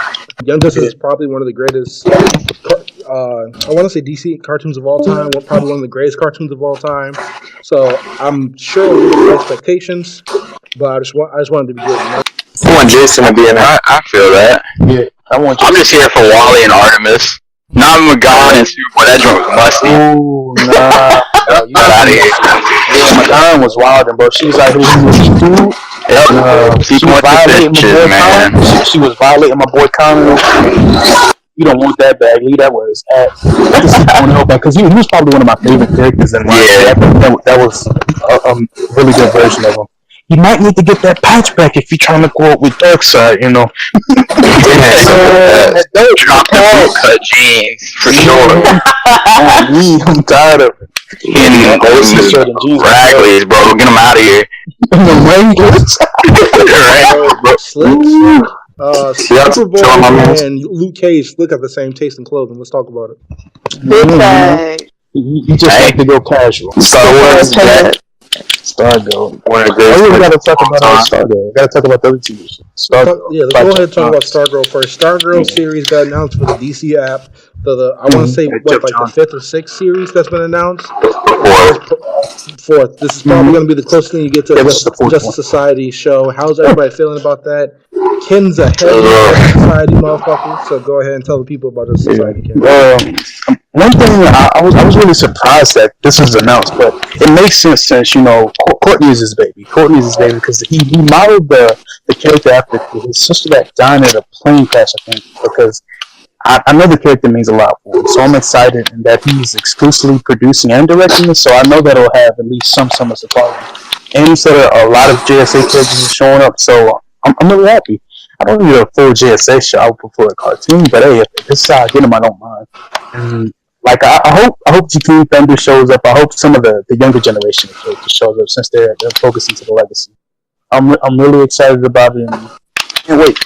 Young Justice is probably one of the greatest. I want to say DC cartoons of all time. Probably one of the greatest cartoons of all time. So I'm sure we'll get expectations, but I just wanted to be good. I want Jason to be in it. I feel that. Yeah, I'm just here for Wally and Artemis. Not McGon and Superboy. That joint was musty. Ooh, nah. Get out of here. Yeah, McGon was wild, bro. She was like, she was violating my boy Connor. She was violating my boy Connor. You don't want that bag. Leave that where it's at. Because he was probably one of my favorite characters in life. Yeah. That was a really good version of him. You might need to get that patch back if you're trying to go up with Darkseid, you know. Drop the boot cut jeans, for sure. I'm tired of it. Wragleys, bro. Get them out of here. Superboy and Luke Cage look at the same taste in clothing. Let's talk about it. Big bag. You just like to go casual. Star Wars Stargirl. One of the greatest. We gotta talk about Stargirl. We gotta talk about the other TV shows. Stargirl. Yeah, let's go ahead and talk about Stargirl first. Stargirl series got announced for the DC app. I want to say what, like the 5th or 6th series that's been announced. Fourth. This is probably going to be the closest thing you get to a Justice Society show. How's everybody feeling about that? Ken's a heavy Justice Society motherfucker, so go ahead and tell the people about Justice Society, Ken. One thing I was really surprised that this was announced, but it makes sense since Courtney is his baby. Because he modeled the character after his sister that died in a plane crash, I think, because I know the character means a lot for him, so I'm excited that he's exclusively producing and directing it, so I know that it'll have at least some summer supply. And he said a lot of JSA characters are showing up, so I'm really happy. I don't need a full JSA show, I would prefer a cartoon, but hey, if this is how I get him, I don't mind. And, like, I hope GT Thunder shows up, I hope some of the younger generation of characters shows up, since they're focusing to the legacy. I'm really excited about it, and can't wait.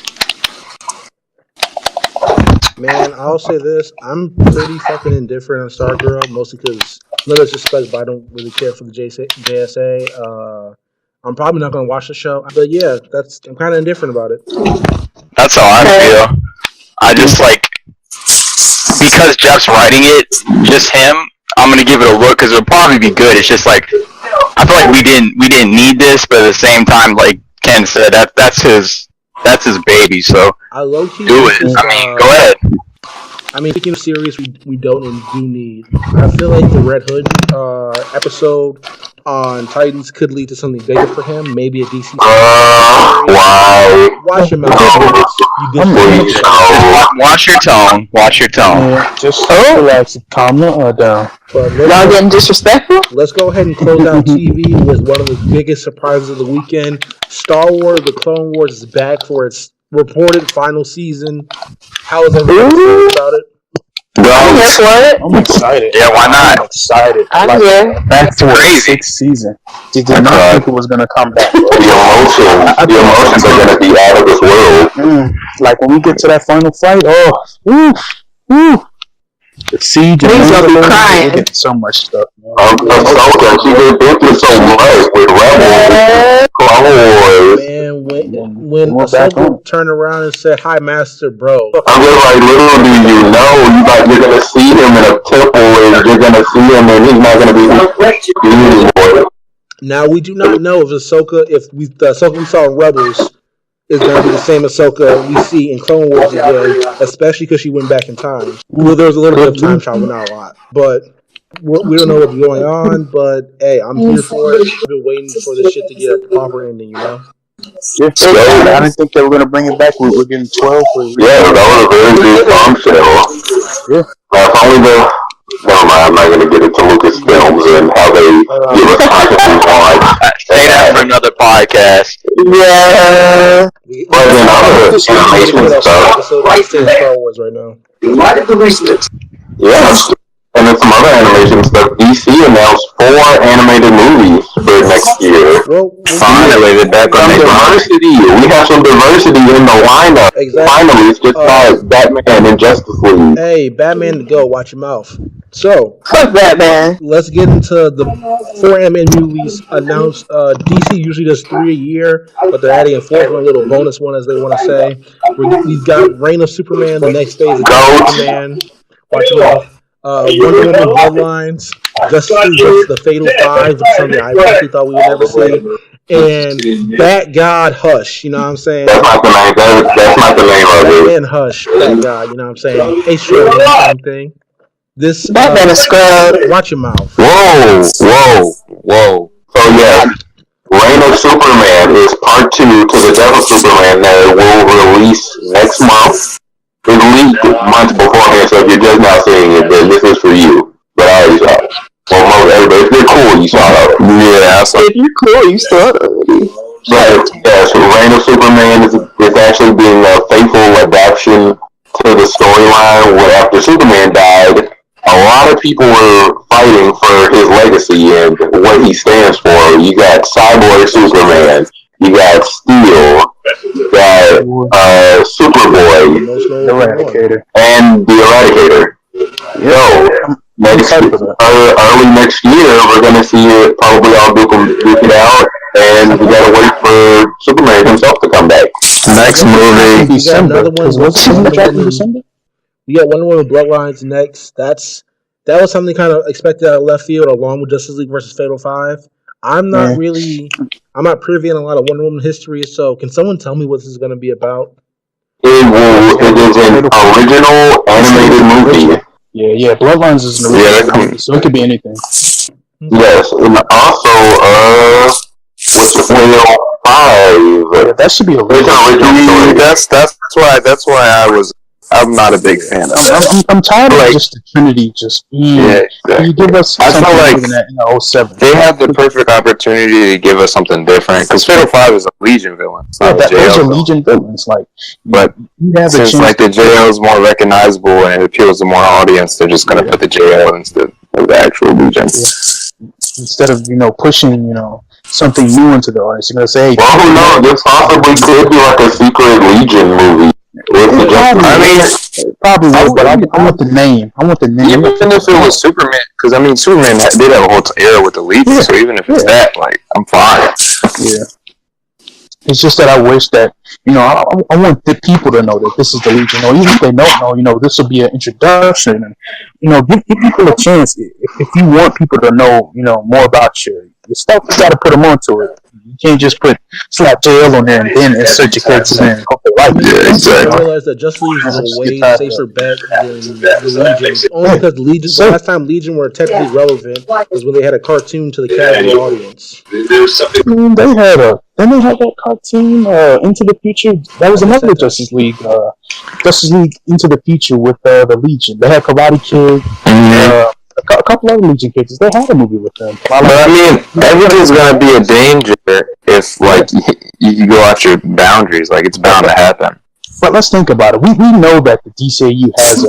Man, I'll say this. I'm pretty fucking indifferent on Stargirl, mostly because, no disrespect, but I don't really care for the JSA. I'm probably not going to watch the show. But yeah, I'm kind of indifferent about it. That's how I feel. I just, like, because Jeff's writing it, just him, I'm going to give it a look because it'll probably be good. It's just like, I feel like we didn't need this, but at the same time, like Ken said, that's his baby, so I low-key do it. I mean, go ahead. I mean, speaking of series we don't and do need, I feel like the Red Hood episode on Titans could lead to something bigger for him. Maybe a DC series. Wow. Watch him out. Watch your tone. Watch your tone. Just relax, calm down. Y'all getting disrespectful? Let's go ahead and close out TV with one of the biggest surprises of the weekend. Star Wars: The Clone Wars is back for its reported final season. How is everybody feeling about it? I'm here for it. I'm excited. Yeah, why not? I'm excited. I'm here. Back to the 6th season. Did not think it was gonna come back. The emotions are gonna be out of this world. Like when we get to that final fight, woo. The siege and crying. Getting so much stuff. She did so much with Rebels, Clone Wars. Man, when Ahsoka turned around and said, "Hi, Master, bro." I'm just like, little do you know, you're gonna see him in a temple, and you're gonna see him, and he's not gonna be anymore. Now we do not know if the Ahsoka we saw in Rebels is going to be the same Ahsoka we see in Clone Wars again, especially because she went back in time. Well, there was a little bit of time travel, not a lot, but we don't know what's going on. But hey, I'm here for it. I've been waiting for this shit to get a proper ending, you know. Yeah, I didn't think they were going to bring it back. We're getting 12. Yeah, that was a very big bombshell. Yeah. Only never mind, I'm not going to get into Lucasfilms and how they give us content on. Say that for another podcast. Yeah. But then other animation stuff. Star Wars right now. Yeah. And then some other animation stuff. DC announced 4 animated movies for next year. Well, finally, they're back on diversity. We have some diversity in the lineup. Exactly. Finally, it's just like Batman and Justice League. Hey, Batman to go. Watch your mouth. So, fuck Batman. Let's get into the 4 animated movies announced. DC usually does 3 a year, but they're adding a 4th one, a little bonus one, as they want to say. We've got Reign of Superman, the next phase of Superman. Watch your mouth. Wonder Woman Bloodlines, Justice League, the Fatal 5, which is something I actually thought we would never see, and Bat God Hush, you know what I'm saying? That's not the name of it. And Hush, Bat God, you know what I'm saying? Same thing. This Batman is scrub. Watch your mouth. Whoa. So yeah, Reign of Superman is part 2 to the Devil Superman that will release next month. It leaked months beforehand, so if you're just now seeing it, then this is for you. But I already saw it. Well, most everybody, if you're cool, you saw it. Yeah, so if you're cool, you saw it already. So Reign of Superman is actually being a faithful adaptation to the storyline where after Superman died, a lot of people were fighting for his legacy and what he stands for. You got Cyborg Superman, you got Steel, you got Superboy, Eradicator, and the Eradicator. Early next year, we're gonna see it probably all duke it out. and we gotta wait for Superman himself to come back. Next movie. We got another one. December? We got Wonder Woman Bloodlines next. That was something kind of expected out of left field, along with Justice League versus Fatal 5. I'm not privy in a lot of Wonder Woman history, so can someone tell me what this is going to be about? It is an original animated movie. Yeah. Bloodlines is an original movie, so it could be anything. Yes, and also, what's the Whale 5? Yeah, that should be a That's why I'm not a big fan of that. I'm tired of just the Trinity. Yeah, exactly. You give us I something feel like more than that in 07. they have the perfect opportunity to give us something different. Because Fatal 5 is a Legion villain. It's not a jail those are villain. Legion villains. But you have since the jail is more recognizable and it appeals to more audience, they're just going to put the jail instead of the actual Legion. Yeah. Instead of pushing something new into the audience, you're going to say, hey, well, who knows? This possibly could be like a secret Legion movie. Probably would, but I want the name. Even if it was Superman, because Superman did have a whole era with the Legion, so even if it's that, I'm fine. Yeah. It's just that I wish that, I want the people to know that this is the Legion, or even if they don't know, this will be an introduction, and, give people a chance. If you want people to know, more about your stuff, you got to put them onto it. You can't just slap JL on there and then insert your characters in and hope they like it. Yeah, exactly. I realize that Just League is a way safer bet than the Legion. Only because the last time Legion were technically relevant was when they had a cartoon to the casual audience. They had that cartoon, Into the Future. That was another Justice League. Justice League Into the Future with the Legion. They had Karate Kid. A couple other Legion characters. They had a movie with them. But everything's gonna be a danger if you go out your boundaries. It's bound to happen. But let's think about it. We know that the DCAU has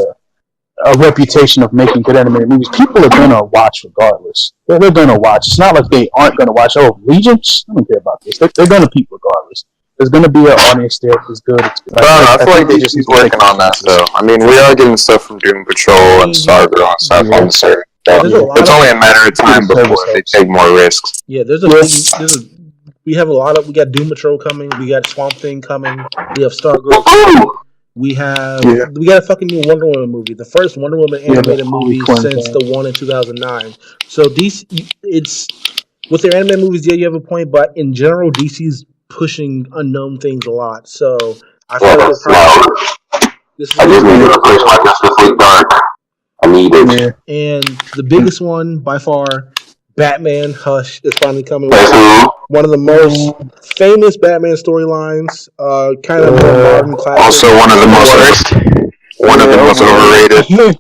a reputation of making good animated movies. People are gonna watch regardless. They're gonna watch. It's not like they aren't gonna watch. Oh, Legion? I don't care about this. They're gonna peep regardless. There's gonna be an audience there if it's good. I feel like they just keep working on that though. We are getting stuff from Doom Patrol and Stargirl and stuff on the server. It's only a matter of time before they take more risks. Yeah, we got Doom Patrol coming, we got Swamp Thing coming, we have Stargirl coming, we got a fucking new Wonder Woman movie, the first Wonder Woman animated movie since the one in 2009. So DC, with their animated movies, you have a point, but in general, DC's pushing unknown things a lot. So I feel like this is Justice League Dark. I need it. Yeah. And the biggest one by far, Batman Hush, is finally coming. One of the most famous Batman storylines, kind of modern classic. Also one of the most overrated. We're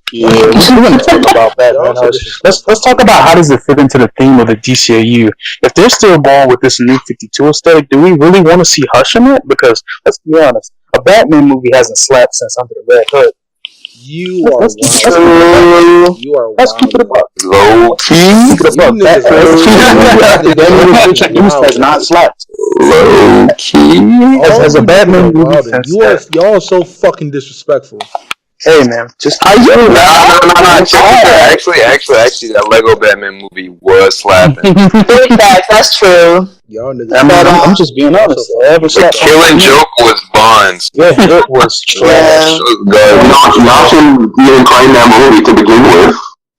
going to talk about Batman Hush. Let's talk about how does it fit into the theme of the DCAU. If they're still going with this new 52 aesthetic, do we really want to see Hush in it? Because let's be honest, a Batman movie hasn't slapped since Under the Red Hood. You are wild. You are wild. Let's keep it above. Low key. That has not slapped. Low key. As a Batman movie, y'all are so fucking disrespectful. Hey man, just No. Actually, that Lego Batman movie was slapping. Big facts, that's true. Y'all niggas. I'm just being honest. The Killing Joke was Bonds. Yeah, it was trash. Y'all shouldn't even claim that movie to begin with.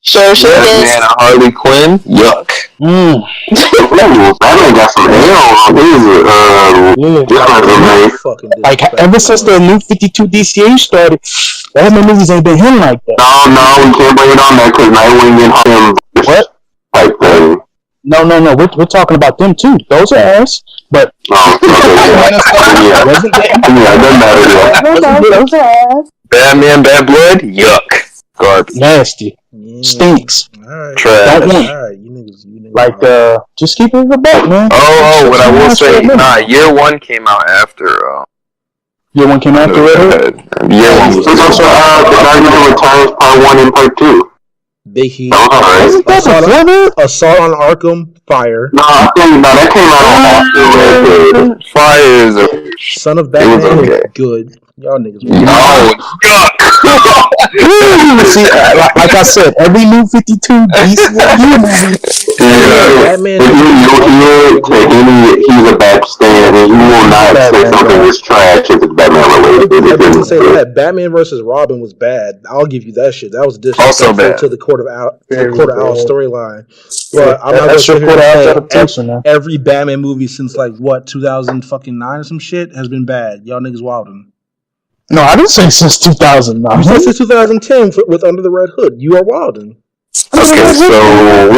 Sure is. Man, Harley Quinn. Yuck. Batman got some Like ever since the new 52 DCA started, Batman movies ain't been hitting like that. No, we can't blame it on that because Nightwing and him. What? Type thing. No. We're talking about them too. Those are ass. But Yeah, it doesn't matter. Those are ass. Batman, Bad Blood. Yuck. Garbage. Nasty. Stinks. Alright. Trash. Alright, you niggas. Like, just keep it in the back, man. What I will say, year one came out after. Year one came after Red Hood? Year one was also The Dark Knight Returns Part 1 and Part 2. Big Heat. Assault on Arkham, Fire. No, that came out after. Fire is Son of Batman, good. Y'all niggas. No, See, like I said, every new 52 DC movie. Batman. He's is trash if it's Batman related. I didn't say that. Batman versus Robin was bad. I'll give you that shit. That was disrespectful to the Court of Owl storyline. But I'm not going to say every Batman movie since like what 2009 or some shit has been bad. Y'all niggas wildin'. No, I didn't say since 2009. You said since 2010 with Under the Red Hood. You are wildin'. Okay, so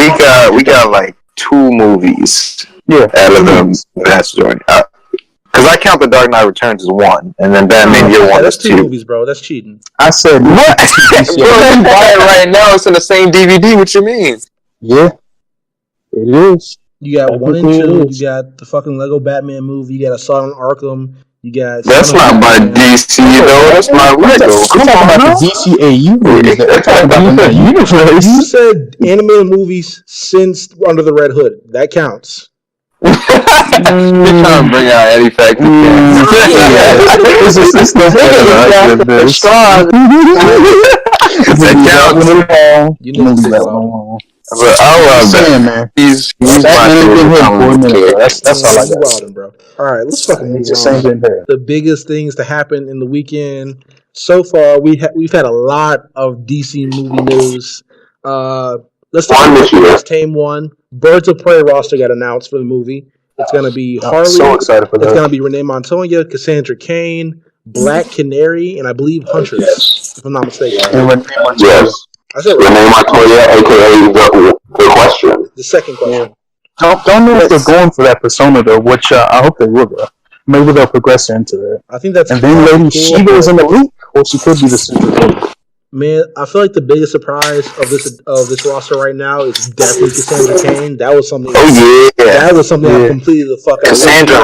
we got like 2 movies. Yeah, out of them. That's joint. Because I count The Dark Knight Returns as 1, and then Batman Year 1 that's is 2 movies, bro. That's cheating. I said what? Bro, you buy it right now. It's in the same DVD. What you mean? Yeah, it is. You got 1 and 2. You got the fucking Lego Batman movie. You got Assault on Arkham. You got. That's not by DC though. That's my Lego. Come on, about the DCAU movies. We're talking about the universe. You said animated movies since Under the Red Hood. That counts. You're trying to bring out Eddie Factor. But I love that, man. He's my favorite. That's all I got. Bro. All right, let's fucking move on. The biggest things to happen in the weekend so far, we've had a lot of DC movie news. Let's talk about the Let's Tame one. Birds of Prey roster got announced for the movie. It's gonna be Harley. So excited for that. It's gonna be Renee Montoya, Cassandra Cain, Black Canary, and I believe Huntress, if I'm not mistaken. Yes. I said Renee Montoya, aka the question. The second question. Don't know if they're going for that persona though, which I hope they will. Maybe they'll progress into that. I think that's. And then Lady Shiva is in the league, or she could be the central villain. Man, I feel like the biggest surprise of this roster right now is definitely Cassandra Cain. That was something. That was something I completely the fuck out. Cassandra,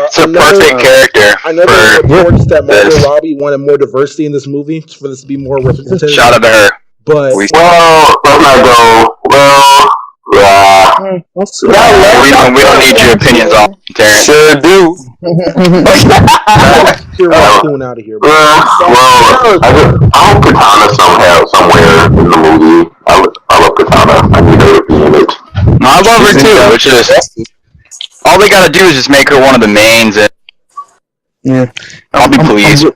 it's a perfect character. I know there were reports that Margot Robbie wanted more diversity in this movie for this to be more representative. Shout out to her. But let's not go. We don't need your opinions on Terrence. Sure do. Out of here, bro. I hope Katana somewhere in the movie. I love Katana. I need her to be in it. No, I love her too. Which is all they gotta do is just make her one of the mains, and I'll be pleased.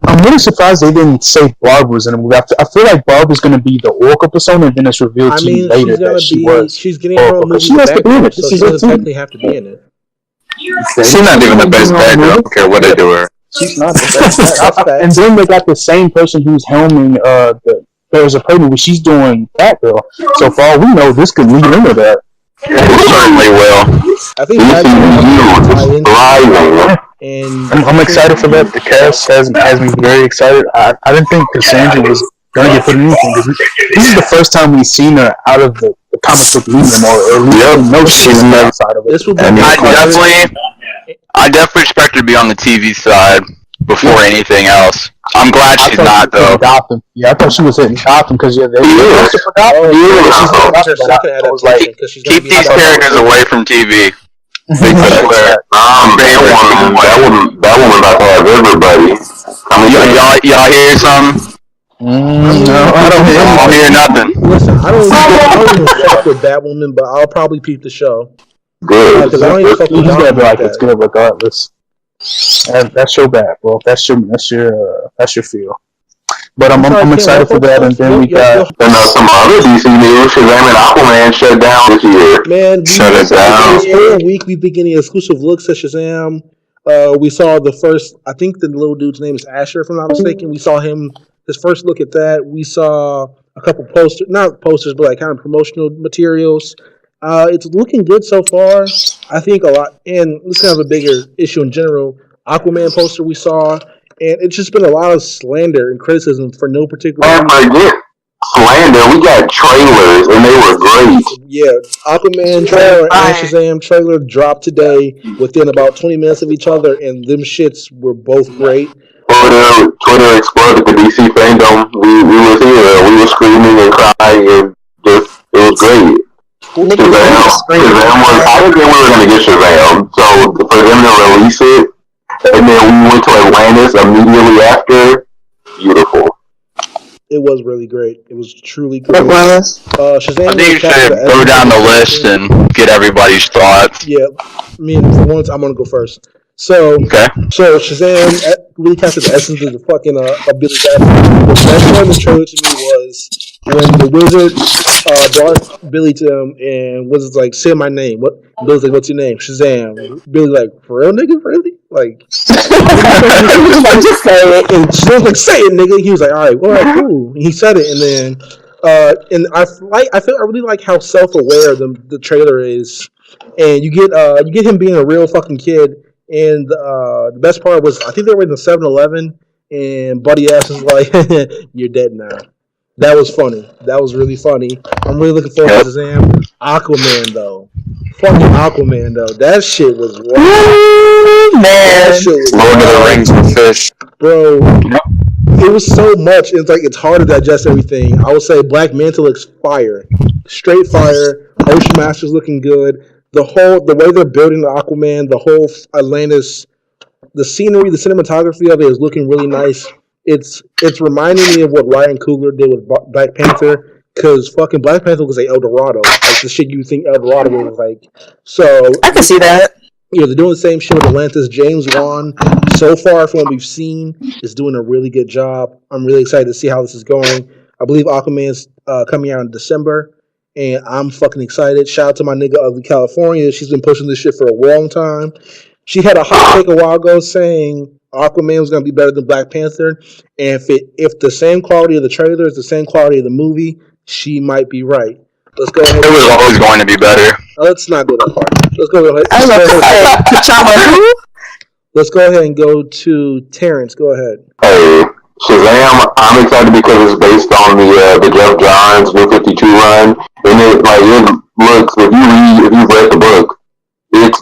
I'm really surprised they didn't say Barb was in the movie. I feel like Barb is going to be the Oracle persona, and then it's revealed to you later that she was. She's getting her own movie. She has to be in it. So she doesn't technically have to be in it. She's not even the best bad girl. I don't care what they do her. She's not the best. And then they got the same person who's helming the Bears of Prey movie. She's doing Batgirl. So for all we know, this could lead into that. It certainly will. I think I'm excited for that. The cast has me very excited. I didn't think Cassandra was going to get put in anything. This is the first time we've seen her out of the comic book medium, or at least no, she's never outside of it. This will be I definitely expect her to be on the TV side before anything else. I'm glad she's not though. Gotham. Yeah, I thought she was hitting Gotham because they keep these characters away from TV. That woman about to have everybody. Y'all hear something? No, I don't hear nothing. Listen, I don't even fuck with Batwoman, but I'll probably peep the show. Good. Because I don't even fuck with Batwoman like it's good regardless. That's your bad, bro. That's your feel. But I'm excited for that, and then we got some other DC news. Shazam and Aquaman shut down this year. Man, shut it down. This whole week we've been getting exclusive looks at Shazam. We saw the first. I think the little dude's name is Asher, if I'm not mistaken. We saw his first look at that. We saw a couple not posters, but like kind of promotional materials. It's looking good so far. I think a lot, and this is kind of a bigger issue in general. Aquaman poster we saw. And it's just been a lot of slander and criticism for no particular reason. Slander. We got trailers, and they were great. Yeah, Aquaman trailer and Shazam trailer dropped today within about 20 minutes of each other, and them shits were both great. Twitter exploded the DC fandom. We were here. We were screaming and crying, and it was great. Shazam was. I didn't think we were going to get Shazam, so for them to release it. And then we went to Atlantis immediately after. Beautiful. It was really great. It was truly great. Shazam, I think you should go down the list and get everybody's thoughts. Yeah. I mean, for once, I'm going to go first. So Okay. Shazam really captured the essence of the fucking of Billy Batson. The best part of the trailer to me was when the wizard brought Billy to him and was like, "Say my name." What Billy's like, "What's your name?" Shazam. Billy's like, "For real, nigga? Really?" Like, Like, just say it. and Shazam's like, "Say it, nigga." He was like, "All right, cool." And he said it, and then and I really like how self aware the trailer is, and you get him being a real fucking kid. And the best part was I think they were in the 7-Eleven, and Buddy Ass was like, "You're dead now." That was funny. That was really funny. I'm really looking forward to Shazam. Aquaman though, fucking Aquaman though. That shit was wild. Ooh, That man. shit was Lord of the wild. Rings with fish. Bro. It was so much. It's like it's hard to digest everything. I would say Black Manta looks fire, straight fire. Ocean Master's looking good. The way they're building the Aquaman, the whole Atlantis, the scenery, the cinematography of it is looking really nice. It's reminding me of what Ryan Coogler did with Black Panther, because fucking Black Panther was like El Dorado, like the shit you think El Dorado was like. So I can see that. they're doing the same shit with Atlantis. James Wan, so far from what we've seen, is doing a really good job. I'm really excited to see how this is going. I believe Aquaman's coming out in December, and I'm fucking excited. Shout out to my nigga Ugly California. She's been pushing this shit for a long time. She had a hot take a while ago saying Aquaman was going to be better than Black Panther, and if the same quality of the trailer is the same quality of the movie, she might be right. Let's go ahead. It was always going to be better. Let's not go that far. Let's go ahead. I was about to say, T'Challa who? Let's go ahead and go to Terrence. Go ahead. Hey, Shazam! I'm excited because it's based on the Jeff Johns New 52 run, and it looks if you've read the book, it's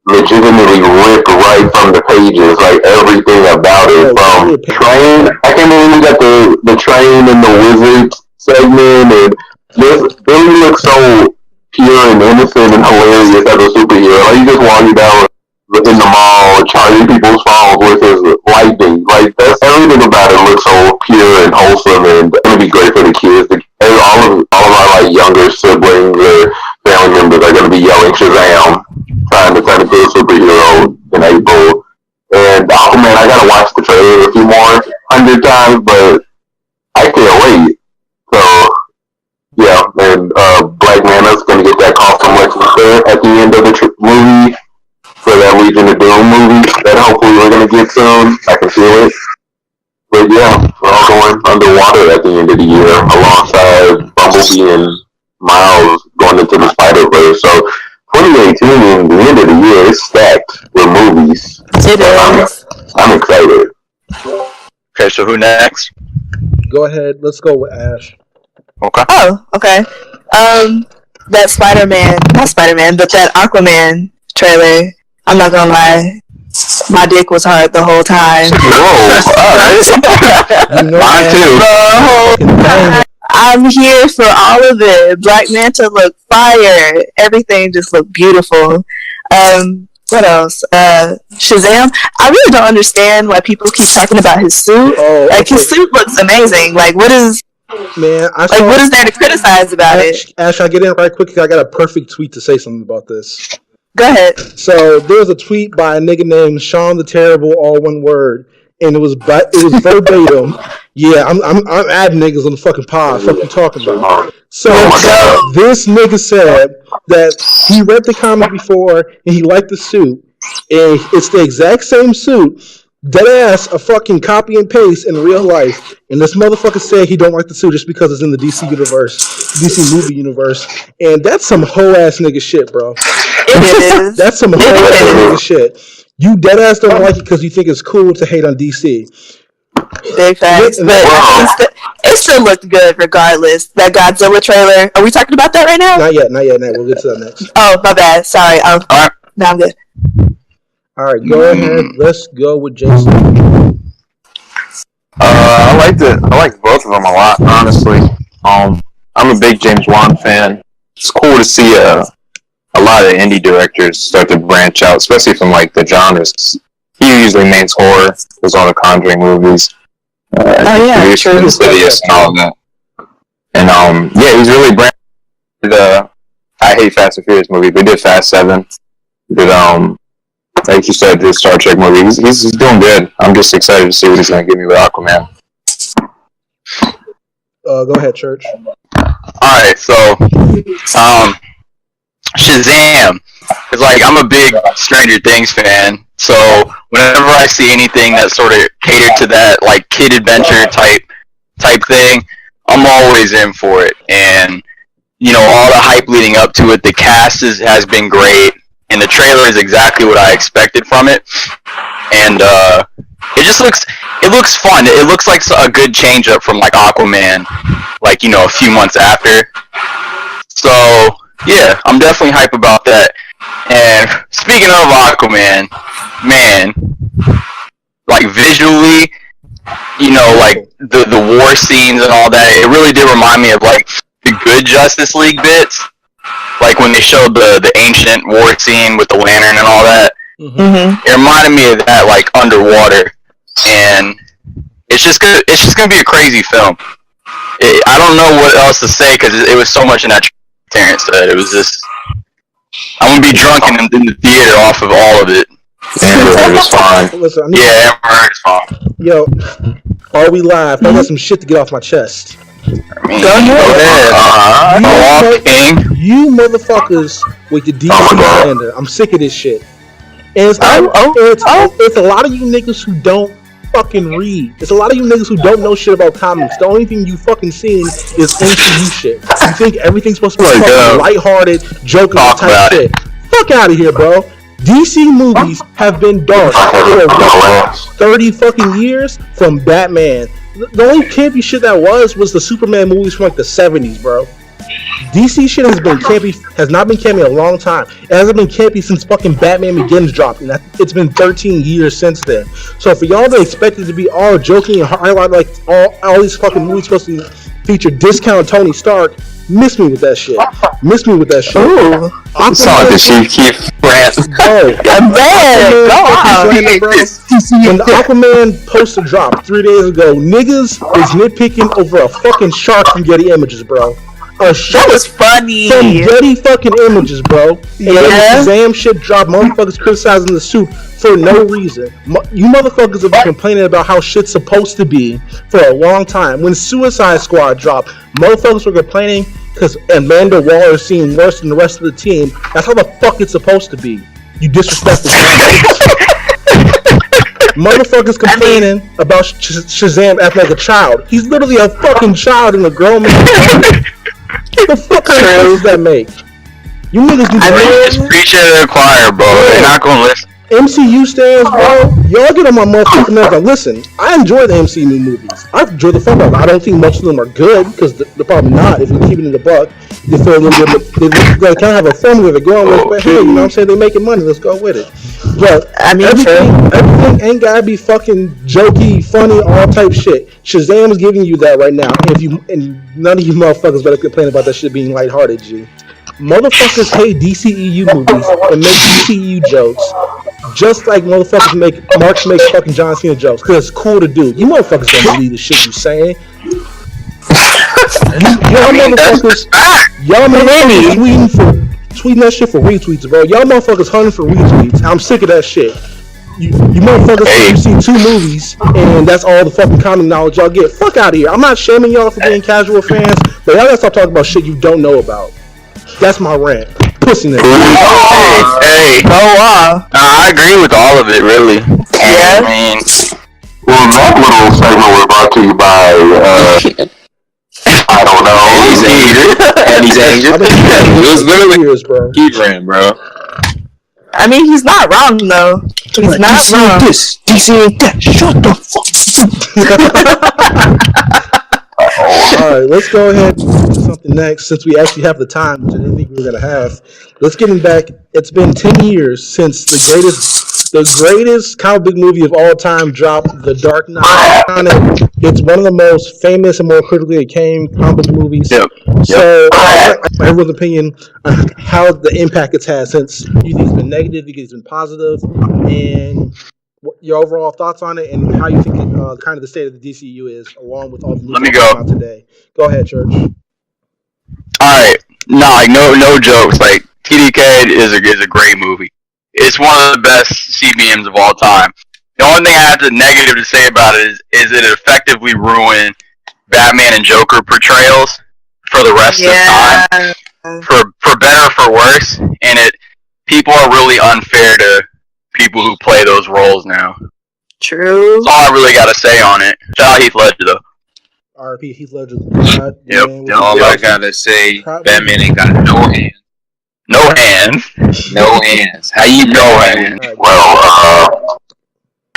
legitimately ripped right from the pages, like everything about it. From train, I can't believe we got the train and the wizard segment, and this really looks so pure and innocent and hilarious as a superhero. Like you just walking down in the mall, charging people's phones with his lightning. Like that's everything about it looks so pure and wholesome, and it's gonna be great for the kids. All of our like younger siblings or family members are gonna be yelling Shazam, trying to turn into a superhero in April. And Aquaman, I gotta watch the trailer a few more 100 times, but I can't wait. So yeah, and Black Manta's gonna get that call from Lex Luthor at the end of the movie for that Legion of Doom movie that hopefully we're gonna get soon. I can feel it. But yeah, we're all going underwater at the end of the year alongside Bumblebee and Miles going into the Spider-Verse. So 2018, the end of the year, is stacked with movies. It is. I'm excited. Okay, so who next? Go ahead. Let's go with Ash. Okay. Oh, okay. That not Spider-Man, but that Aquaman trailer, I'm not gonna lie, my dick was hard the whole time. Whoa, alright. Mine too. The whole time. I'm here for all of it. Black Manta looked fire. Everything just looked beautiful. What else? Shazam. I really don't understand why people keep talking about his suit. Oh, like his suit looks amazing. Like what is what is there to criticize about it? Ash, I'll get in right quick because I got a perfect tweet to say something about this. Go ahead. So there was a tweet by a nigga named Sean the Terrible, all one word, and it was verbatim. Yeah, I'm adding niggas on the fucking pod. What you talking about? So this nigga said that he read the comic before and he liked the suit, and it's the exact same suit. Dead ass a fucking copy and paste in real life, and this motherfucker said he don't like the suit just because it's in the DC universe, DC movie universe, and that's some hoe ass nigga shit, bro. It is. That's some hoe ass nigga shit. You dead ass don't like it because you think it's cool to hate on DC. Big facts, but it still looked good regardless. That Godzilla trailer. Are we talking about that right now? Not yet. We'll get to that next. Oh, my bad. Sorry. No, I'm good. All right, go ahead. Let's go with Jason. I liked both of them a lot, honestly. I'm a big James Wan fan. It's cool to see a lot of indie directors start to branch out, especially from like the genres. He usually makes horror, does all the Conjuring movies. True. Insidious and all of that. And he's really branched. I hate Fast and Furious movies. We did Fast 7. We did like you said, the Star Trek movie. He's doing good. I'm just excited to see what he's gonna give me with Aquaman. Go ahead, Church. Alright, so Shazam. Cause like I'm a big Stranger Things fan, so whenever I see anything that's sort of catered to that like kid adventure type thing, I'm always in for it. And you know, all the hype leading up to it, the cast has been great, and the trailer is exactly what I expected from it. And it just looks fun. It looks like a good change up from like Aquaman, like, you know, a few months after. So yeah, I'm definitely hype about that. And speaking of Aquaman, man, like visually, you know, like the war scenes and all that, it really did remind me of like the good Justice League bits, like when they showed the ancient war scene with the lantern and all that. Mm-hmm. It reminded me of that, like underwater, and it's just gonna be a crazy film. I don't know what else to say because it was so much in that Terrence said. It was just, I'm gonna be drunk in the theater off of all of it. Amber Heard is fine. Listen, Yeah, Amber Heard is fine. Yo, are we live? I got some shit to get off my chest. I mean, go ahead. You motherfuckers with the DC slander. I'm sick of this shit. And it's a lot of you niggas who don't fucking read. It's a lot of you niggas who don't know shit about comics. The only thing you fucking seen is MCU shit. You think everything's supposed to be fucking lighthearted, joking type shit. Fuck out of here, bro. DC movies have been dark for 30 fucking years from Batman. The only campy shit that was the Superman movies from like the 70s, bro. DC shit has not been campy in a long time. It hasn't been campy since fucking Batman Begins dropped, and it's been 13 years since then. So for y'all to expect it to be all joking and highlight like all these fucking movies supposed to feature discount Tony Stark, miss me with that shit. Ooh. I'm sorry that you keep rant. When the Aquaman poster dropped 3 days ago, niggas was nitpicking over a fucking shark from Getty Images, bro. That was funny. From Getty fucking Images, bro. And then the Shazam shit dropped, motherfuckers criticizing the suit for no reason. You motherfuckers have been complaining about how shit's supposed to be for a long time. When Suicide Squad dropped, motherfuckers were complaining because Amanda Waller seemed worse than the rest of the team. That's how the fuck it's supposed to be. You disrespectful motherfuckers complaining about Shazam acting like a child. He's literally a fucking child in a grown man. What the fuck kind of sense does that make? You niggas do just preaching to the choir, bro. They're not gonna listen. MCU stands, bro. Y'all get on my motherfucking nerves. Now, listen, I enjoy the MCU movies. I enjoy the fuck out of it. I don't think most of them are good, because they're probably not. If you're keeping it in the buck, they feel a little bit. They kind of have a formula they're going with, but hey, you know what I'm saying? They're making money. Let's go with it. But I mean, everything ain't gotta be fucking jokey, funny, all type shit. Shazam is giving you that right now. And none of you motherfuckers better complain about that shit being lighthearted, G. Motherfuckers hate DCEU movies and make DCEU jokes, just like motherfuckers Marx makes fucking John Cena jokes, because it's cool to do. You motherfuckers don't believe the shit you saying. Y'all motherfuckers tweeting that shit for retweets, bro. Y'all motherfuckers hunting for retweets. I'm sick of that shit. You motherfuckers think you see 2 movies and that's all the fucking common knowledge y'all get. Fuck out of here. I'm not shaming y'all for being casual fans, but y'all gotta stop talking about shit you don't know about. That's my rant. Pussy nigga. I agree with all of it, really. Yeah. I mean, well, that little segment was brought to you by, I don't know. And he's angry. It was literally he ran, bro. I mean, he's not wrong, though. He's not DC wrong. This, DC ain't that. Shut the fuck. Alright, let's go ahead and do something next, since we actually have the time, which I didn't think we were going to have. Let's get him back. It's been 10 years since the greatest comic book movie of all time dropped, The Dark Knight. It's one of the most famous and more critically acclaimed comic book movies. So, everyone's opinion on how the impact it's had since. You think it's been negative, you think it's been positive, and what your overall thoughts on it, and how you think kind of the state of the DCU is, along with all the movies that come out today. Go ahead, Church. Alright. No jokes. Like, TDK is a great movie. It's one of the best CBMs of all time. The only thing I have to negative to say about it is it effectively ruined Batman and Joker portrayals for the rest of time, for better or for worse, and people are really unfair to people who play those roles now. True. That's all I really got to say on it. Shout out Heath Ledger though. R.I.P. Heath Ledger. Yep. All I gotta say, Batman ain't got no hands. No hands. No hands. How you know hands? Well,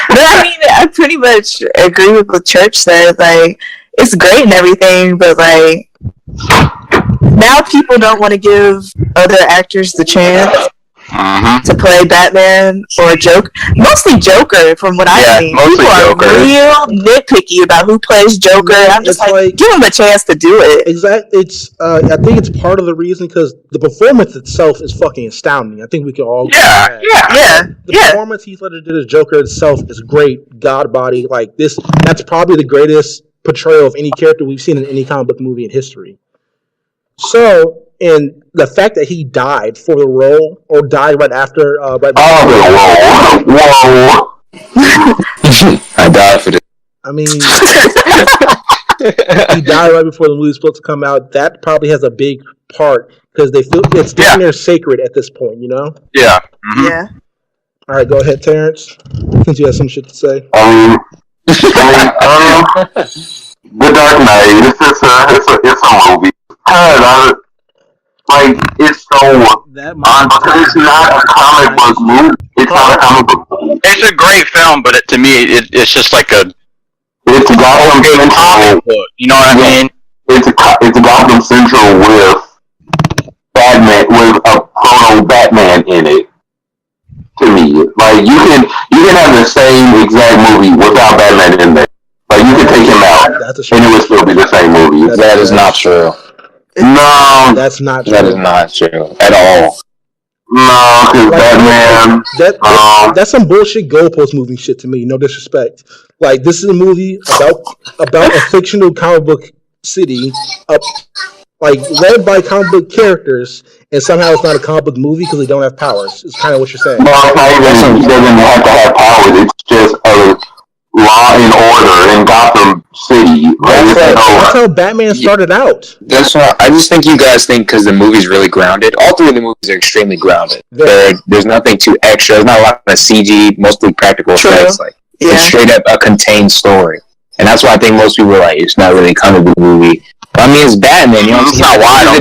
But I mean, I pretty much agree with what Church says. Like, it's great and everything, but like, now people don't want to give other actors the chance to play Batman or Joker. Mostly Joker, from what I've seen. People are real nitpicky about who plays Joker. I'm just like, give him a chance to do it. Exactly. It's I think it's part of the reason because the performance itself is fucking astounding. I think we can all agree with that. The performance Heath Ledger did as Joker itself is great. God body, like this. That's probably the greatest portrayal of any character we've seen in any comic book movie in history. So, and the fact that he died for the role, or died right after, whoa. I died for this. I mean, he died right before the movie's supposed to come out. That probably has a big part because they feel it's damn near sacred at this point, you know? Yeah. Yeah. All right, go ahead, Terrence. Since you have some shit to say. The Dark Knight. It's a movie. Like, it's so because it's not a comic book movie. It's not a comic book movie. It's a great film, but to me, it's just like it's Gotham Central. You know what I mean? It's Gotham Central with Batman, with a proto Batman in it. To me, like you can have the same exact movie without Batman in there. Like you can take him out, and it would still be the same movie. That is not true. No, that's not true. That is not true at all. No, because Batman. That's some bullshit goalpost movie shit to me. No disrespect. Like this is a movie about a fictional comic book city, like led by comic book characters, and somehow it's not a comic book movie because they don't have powers. It's kind of what you're saying. No, it's not even. He doesn't have to have powers. It's just a law and order in Gotham City. That's how Batman started out. That's not. I just think you guys think because the movie's really grounded. All three of the movies are extremely grounded. There's nothing too extra. There's not a lot of CG, mostly practical effects. Like it's straight up a contained story, and that's why I think most people are like it's not really a comic book movie. But I mean, it's Batman. You know, it's not why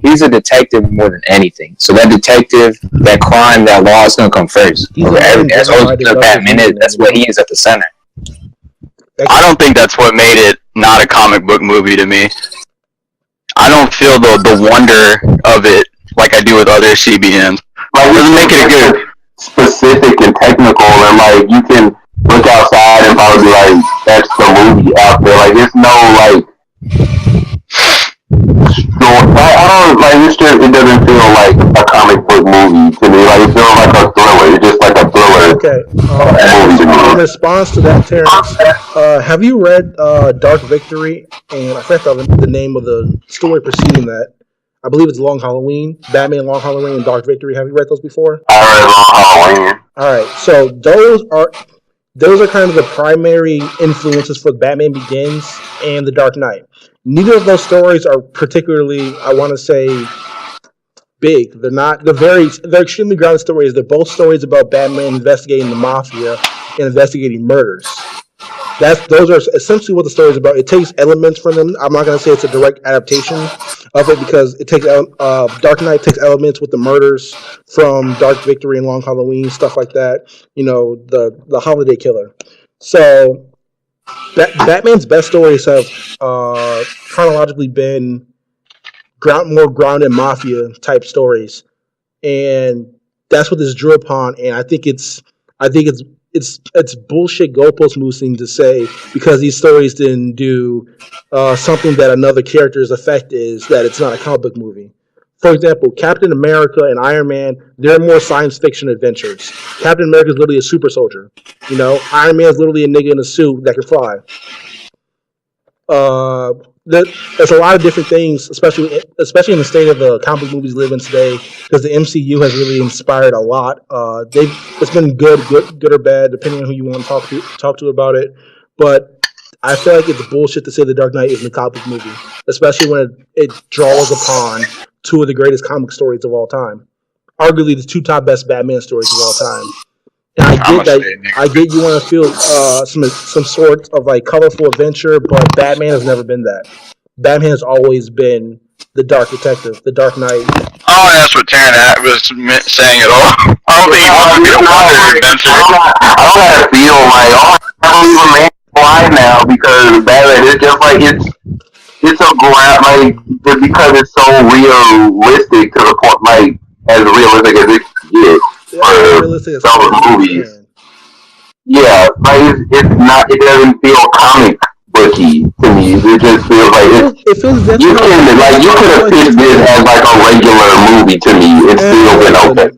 he's a detective more than anything. So that detective, that crime, that law is gonna come first over everything. That's what Batman is. That's what he is at the center. I don't think that's what made it not a comic book movie to me. I don't feel the wonder of it like I do with other CBMs. Like it doesn't make it good, specific and technical, and like you can look outside and probably be like, that's the movie out there. Like it's no like. I don't like it's just it doesn't feel like a comic book movie to me. Like it feels like a thriller. It's just like a thriller. Okay. In response to that, Terrence, have you read Dark Victory? And I forgot the name of the story preceding that. I believe it's Long Halloween, Batman Long Halloween, and Dark Victory. Have you read those before? I read Long Halloween. All right, so those are kind of the primary influences for Batman Begins and The Dark Knight. Neither of those stories are particularly, I want to say, big. They're extremely grounded stories. They're both stories about Batman investigating the mafia and investigating murders. Those are essentially what the story is about. It takes elements from them. I'm not going to say it's a direct adaptation of it because it takes Dark Knight takes elements with the murders from Dark Victory and Long Halloween, stuff like that. You know, the Holiday Killer. So Batman's best stories have chronologically been more grounded mafia type stories, and that's what this drew upon. And I think it's bullshit goalpost moving to say because these stories didn't do something that another character's effect is that it's not a comic book movie. For example, Captain America and Iron Man, they're more science fiction adventures. Captain America is literally a super soldier. You know, Iron Man is literally a nigga in a suit that can fly. there's a lot of different things, especially in the state of the comic book movies we live in today, because the MCU has really inspired a lot. It's been good or bad, depending on who you want to talk to about it. But I feel like it's bullshit to say The Dark Knight is a comic book movie, especially when it draws upon two of the greatest comic stories of all time, arguably the two top best Batman stories of all time. And I get you want to feel some sort of like colorful adventure, but Batman has never been that. Batman has always been the dark detective, the Dark Knight. Oh, that's what Taryn was saying at all. I don't think he wants to be a wonder adventure. I don't have to feel like, I don't even man fly now because Batman is just like it's so ground like just because it's so realistic to the point like as realistic as it gets. For some movies, yeah, like it's not. It doesn't feel comic booky to me. It just feels like it feels you could have pitched this as like a regular movie to me. It's still been okay.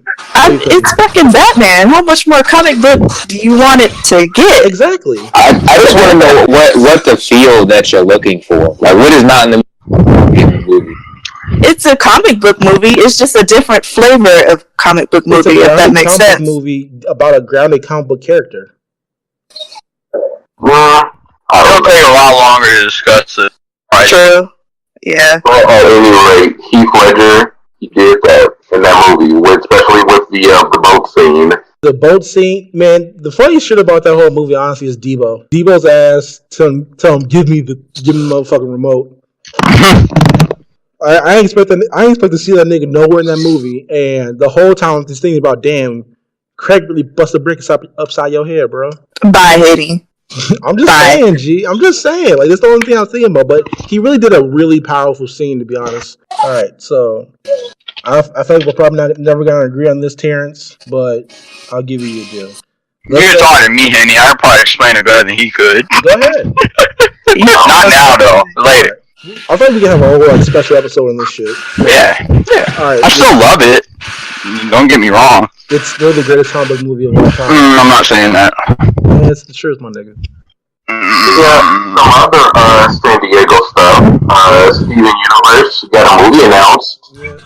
It's fucking Batman. How much more comic book do you want it to get? Exactly. I just want to know what the feel that you're looking for. Like, what is not in the movie? It's a comic book movie. It's just a different flavor of comic book movie, if that makes sense. It's a movie about a grounded comic book character. It'll take a lot longer to discuss it. Right? True. Yeah. But at any rate, Heath Ledger, he did that in that movie, especially with the boat scene. The boat scene, man. The funniest shit about that whole movie, honestly, is Debo. Debo's ass tell him give me the motherfucking remote. I ain't expect to see that nigga nowhere in that movie, and the whole time I'm just thinking about, damn, Craig really busted bricks upside your head, bro. Bye, Hitty. I'm just saying, G. I'm just saying. Like, that's the only thing I was thinking about. But he really did a really powerful scene, to be honest. All right, so I feel like we're probably never gonna agree on this, Terrence, but I'll give you your deal. You're talking to me, Henny. I could probably explain it better than he could. Go ahead. Not now, though. Later. I thought we could have a whole special episode on this shit. Yeah. All right. I still love it. Don't get me wrong. It's still the greatest comic book movie of all time. I'm not saying that. Yeah, it's the truth, my nigga. Yeah, some other San Diego stuff. Steven Universe got a movie announced. And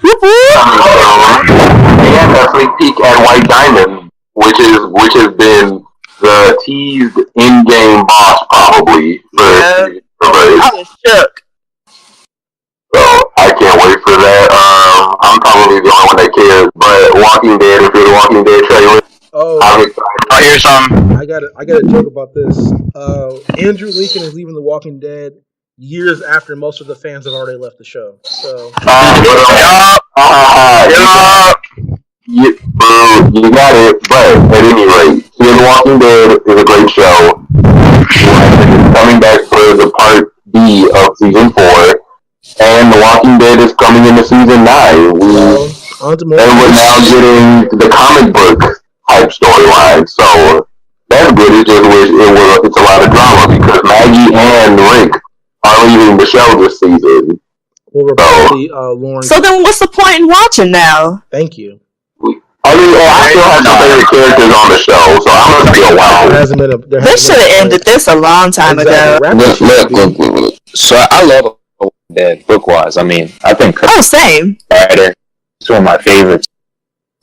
a sneak peek at White Diamond, which has been the teased in-game boss probably for I was shook. So I can't wait for that. I'm probably the only one that cares. But Walking Dead, if you're the Walking Dead trailer, I'm excited. I hear something. I got a joke about this. Andrew Lincoln is leaving The Walking Dead years after most of the fans have already left the show. So. You got it. But at any rate, Fear the Walking Dead is a great show. It's coming back for the part B of season 4. And The Walking Dead is coming into season 9. And we're now getting the comic book type storyline. So that's good. It's just it's a lot of drama because Maggie and Rick are leaving the show this season. So then what's the point in watching now? Thank you. I mean, I still have some favorite characters on the show, so I'm gonna feel wow. They should have ended this a long time ago. Look. So I love Dead book-wise. I mean, I think same. Writer, it's one of my favorites.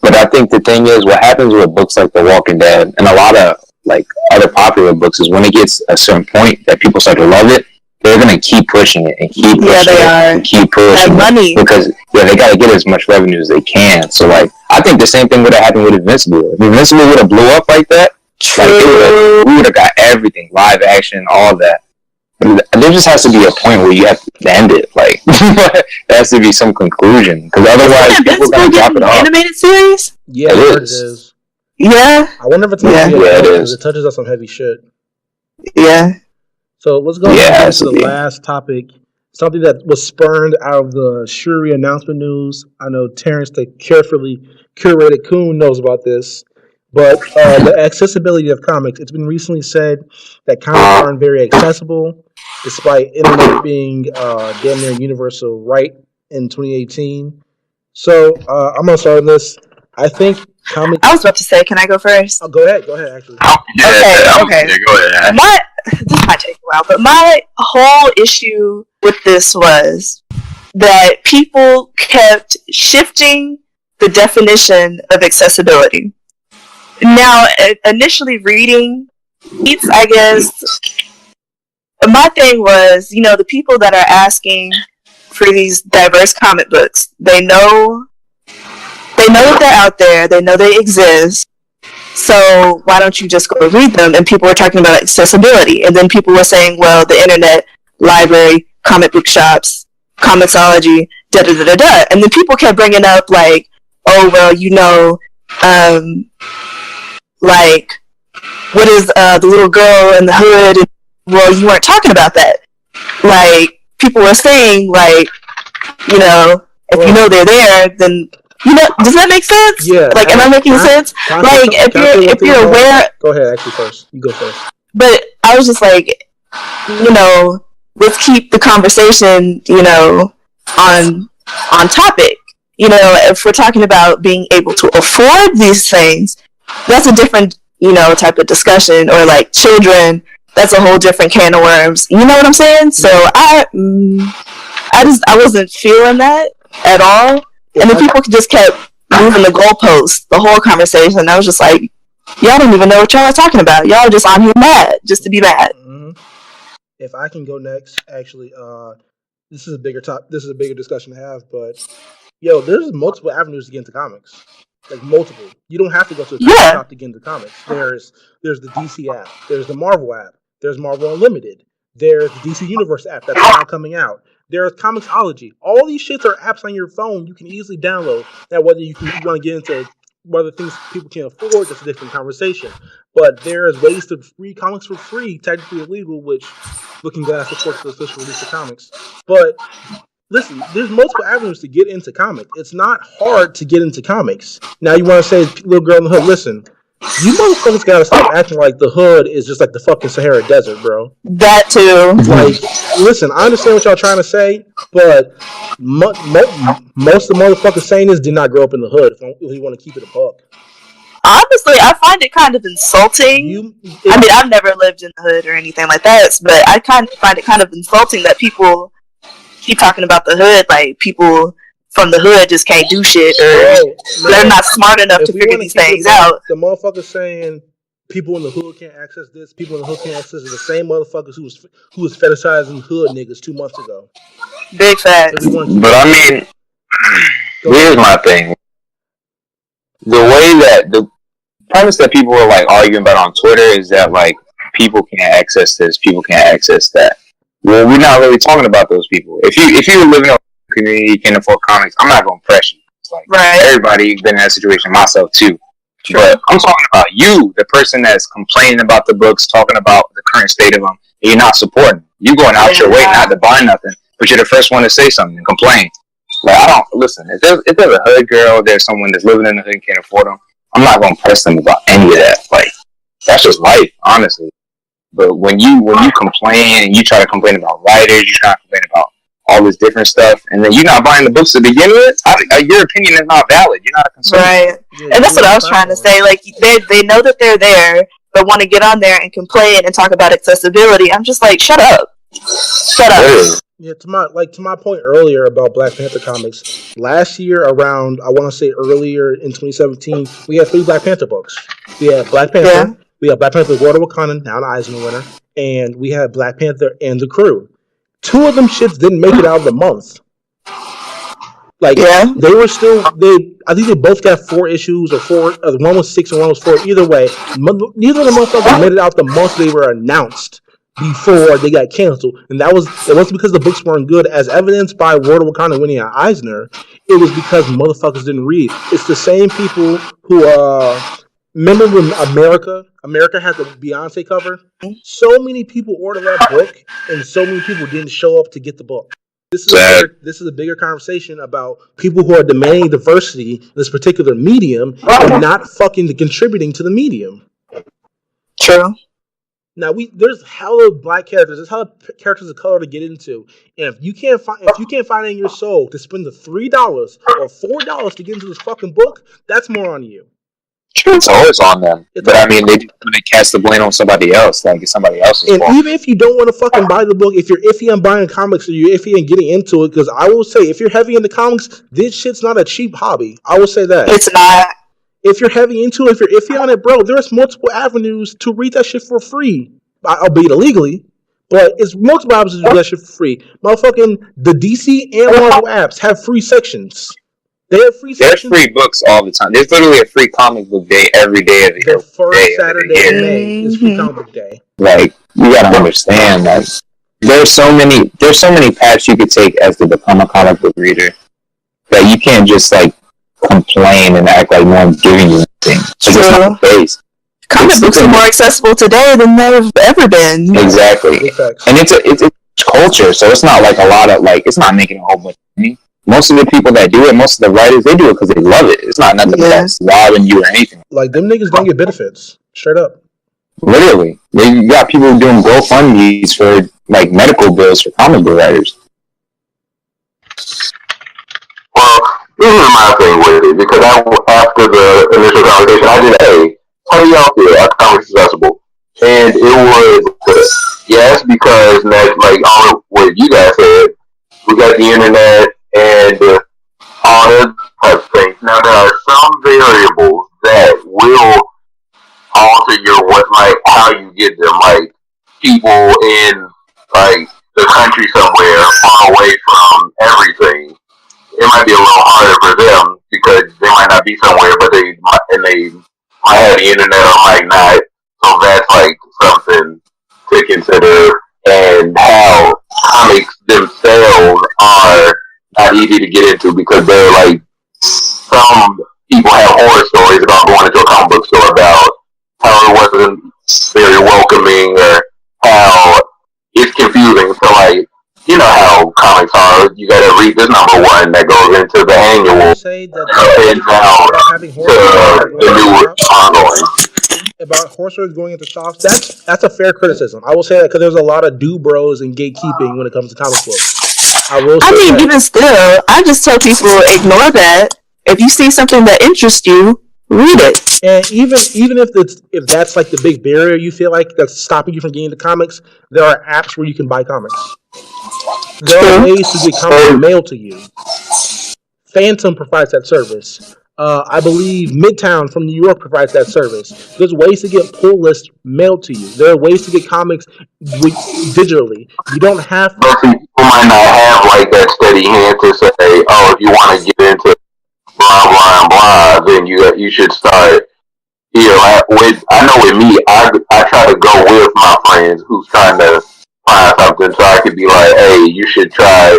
But I think the thing is, what happens with books like The Walking Dead and a lot of like other popular books is when it gets a certain point that people start to love it, they're gonna keep pushing it and keep pushing it and keep pushing it because they gotta get as much revenue as they can. So like, I think the same thing would have happened with Invincible. If Invincible would have blew up like that, like, we would have got everything, live action, all that. There just has to be a point where you have to end it. Like, there has to be some conclusion, because otherwise people are gonna drop it off. Animated series? Yeah, it is. Yeah. I wonder if it's it touches on some heavy shit. Yeah. So let's go to the last topic. Something that was spurned out of the Shuri announcement news. I know Terrence, the carefully curated coon, knows about this. But the accessibility of comics, it's been recently said that comics aren't very accessible, despite internet being damn near universal right in 2018. So I'm going to start on this. I think comics... I was about to say, can I go first? Oh, go ahead, actually. Okay. Yeah, go ahead. This might take a while, but my whole issue with this was that people kept shifting the definition of accessibility. Now, initially reading tweets, I guess, my thing was, the people that are asking for these diverse comic books, they know that they're out there, they know they exist, so why don't you just go read them? And people were talking about accessibility, and then people were saying, well, the internet, library, comic book shops, Comixology, da-da-da-da-da, and then people kept bringing up, like, oh, well, like, what is the little girl in the hood? Well, you weren't talking about that. Like, people were saying, like, if they're there, then, does that make sense? Yeah. Like, am I making sense? Like, if you're aware... Go ahead, actually, first. You go first. But I was just like, let's keep the conversation, on topic. If we're talking about being able to afford these things, that's a different, type of discussion. Or like children, that's a whole different can of worms. You know what I'm saying? So I wasn't feeling that at all. And then people just kept moving the goalposts, the whole conversation. And I was just like, y'all don't even know what y'all are talking about. Y'all are just on here mad, just to be mad. Mm-hmm. If I can go next, actually, this is a bigger discussion to have, but there's multiple avenues to get into comics. Like multiple. You don't have to go to a comic shop to get into comics. There's the DC app. There's the Marvel app. There's Marvel Unlimited. There's the DC Universe app that's now coming out. There's Comixology. All these shits are apps on your phone you can easily download. Now, whether you want to get into whether things people can't afford, that's a different conversation. But there's ways to read comics for free, technically illegal, which Looking Glass supports the official release of comics. But listen, there's multiple avenues to get into comics. It's not hard to get into comics. Now you want to say, little girl in the hood, listen, you motherfuckers gotta stop acting like the hood is just like the fucking Sahara Desert, bro. That too. Like, listen, I understand what y'all trying to say, but most of the motherfuckers saying this did not grow up in the hood, if you want to keep it a buck. Honestly, I find it kind of insulting. I've never lived in the hood or anything like that, but I kind of find it kind of insulting that people keep talking about the hood, like people from the hood just can't do shit, or they're not smart enough to figure these things out. The motherfuckers saying people in the hood can't access this, people in the hood can't access it, the same motherfuckers who was fetishizing hood niggas 2 months ago. Big facts. But I mean, here's my thing. The way that the premise that people are like arguing about on Twitter is that like people can't access this, people can't access that. Well, we're not really talking about those people. If you were living in a community, you can't afford comics, I'm not going to press you. It's like, everybody's been in that situation, myself too. Sure. But I'm talking about you, the person that's complaining about the books, talking about the current state of them, and you're not supporting. You going out your way not to buy nothing, but you're the first one to say something and complain. Like, I don't, listen, if there's a hood girl, there's someone that's living in the hood and can't afford them, I'm not going to press them about any of that. Like, that's just life, honestly. But when you complain and you try to complain about writers, you try to complain about all this different stuff, and then you're not buying the books to begin with, your opinion is not valid. You're not concerned. Right. Yeah, and that's what I was trying to say. Like, they know that they're there, but want to get on there and complain and talk about accessibility. I'm just like, shut up. Shut up. Yeah, to my point earlier about Black Panther comics, last year around, I want to say earlier in 2017, we had 3 Black Panther books. We had Black Panther, we had Black Panther, War of Wakanda, now an Eisner winner, and we had Black Panther and the Crew. 2 of them shits didn't make it out of the month. Like, they were still, I think they both got 4 issues, or 4, one was 6 and one was 4. Either way, neither of the motherfuckers made it out the month they were announced before they got canceled. And it wasn't because the books weren't good, as evidenced by War of Wakanda winning an Eisner. It was because motherfuckers didn't read. It's the same people who, remember when America had the Beyonce cover? So many people ordered that book, and so many people didn't show up to get the book. This is a bigger conversation about people who are demanding diversity in this particular medium and not fucking contributing to the medium. True. Now there's hella black characters, there's hella characters of color to get into, and if you can't find it in your soul to spend the $3 or $4 to get into this fucking book, that's more on you. It's always on them. It's But I always mean, they cast the blame on somebody else, like it's somebody else's And fault. even if you don't want to fucking buy the book, if you're iffy on buying comics or you're iffy on getting into it, because I will say, if you're heavy into comics, this shit's not a cheap hobby. I will say that. It's not. If you're heavy into it, if you're iffy on it, bro, there's multiple avenues to read that shit for free. Albeit illegally, but it's multiple avenues to read that shit for free. Motherfucking the DC and Marvel apps have free sections. They have free There's sections. free books all the time. There's literally a free comic book day every day of the year. The first Saturday in May is free comic book day. Like, you gotta understand, like, there's so many paths you could take as to become a comic book reader that you can't just like complain and act like no one's giving you anything. It's just not the case. Comic books are more accessible today than they've ever been. Exactly. And it's a culture, so it's not like a lot of like it's not making a whole bunch of money. Most of the people that do it, most of the writers, they do it because they love it. It's not nothing that's robbing you or anything. Like them niggas don't get benefits. Straight up. Literally, you got people doing GoFundMe's for like medical bills for comic book writers. Well, this is my thing with it because after the initial conversation, I did, hey, how do y'all feel? Are comics accessible? And it was yes, because like on what you guys said, we got the internet and all that type of things. Now there are some variables that will alter your how you get them. Like people in like the country somewhere far away from everything. It might be a little harder for them because they might not be somewhere, but they might have the internet or might not. So that's like something to consider, and how comics themselves are not easy to get into because they're like some people have horror stories about going into a comic book store about how it wasn't very welcoming or how it's confusing. So like, you know how comics are. You gotta read this number one that goes into the annual and down to the new ongoing. About horse stories going into shops, that's a fair criticism. I will say that because there's a lot of do bros and gatekeeping when it comes to comic books. I mean, even still, I just tell people ignore that. If you see something that interests you, read it. And even if that's like the big barrier you feel like that's stopping you from getting into comics, there are apps where you can buy comics. There are ways to get comics mailed to you. Phantom provides that service. I believe Midtown from New York provides that service. There's ways to get pull lists mailed to you. There are ways to get comics digitally. You don't have to. But people might not have like that steady hand to say, oh, if you want to get into blah blah blah, then you should start here. I know with me, I try to go with my friends who's trying to find something, so I could be like, hey, you should try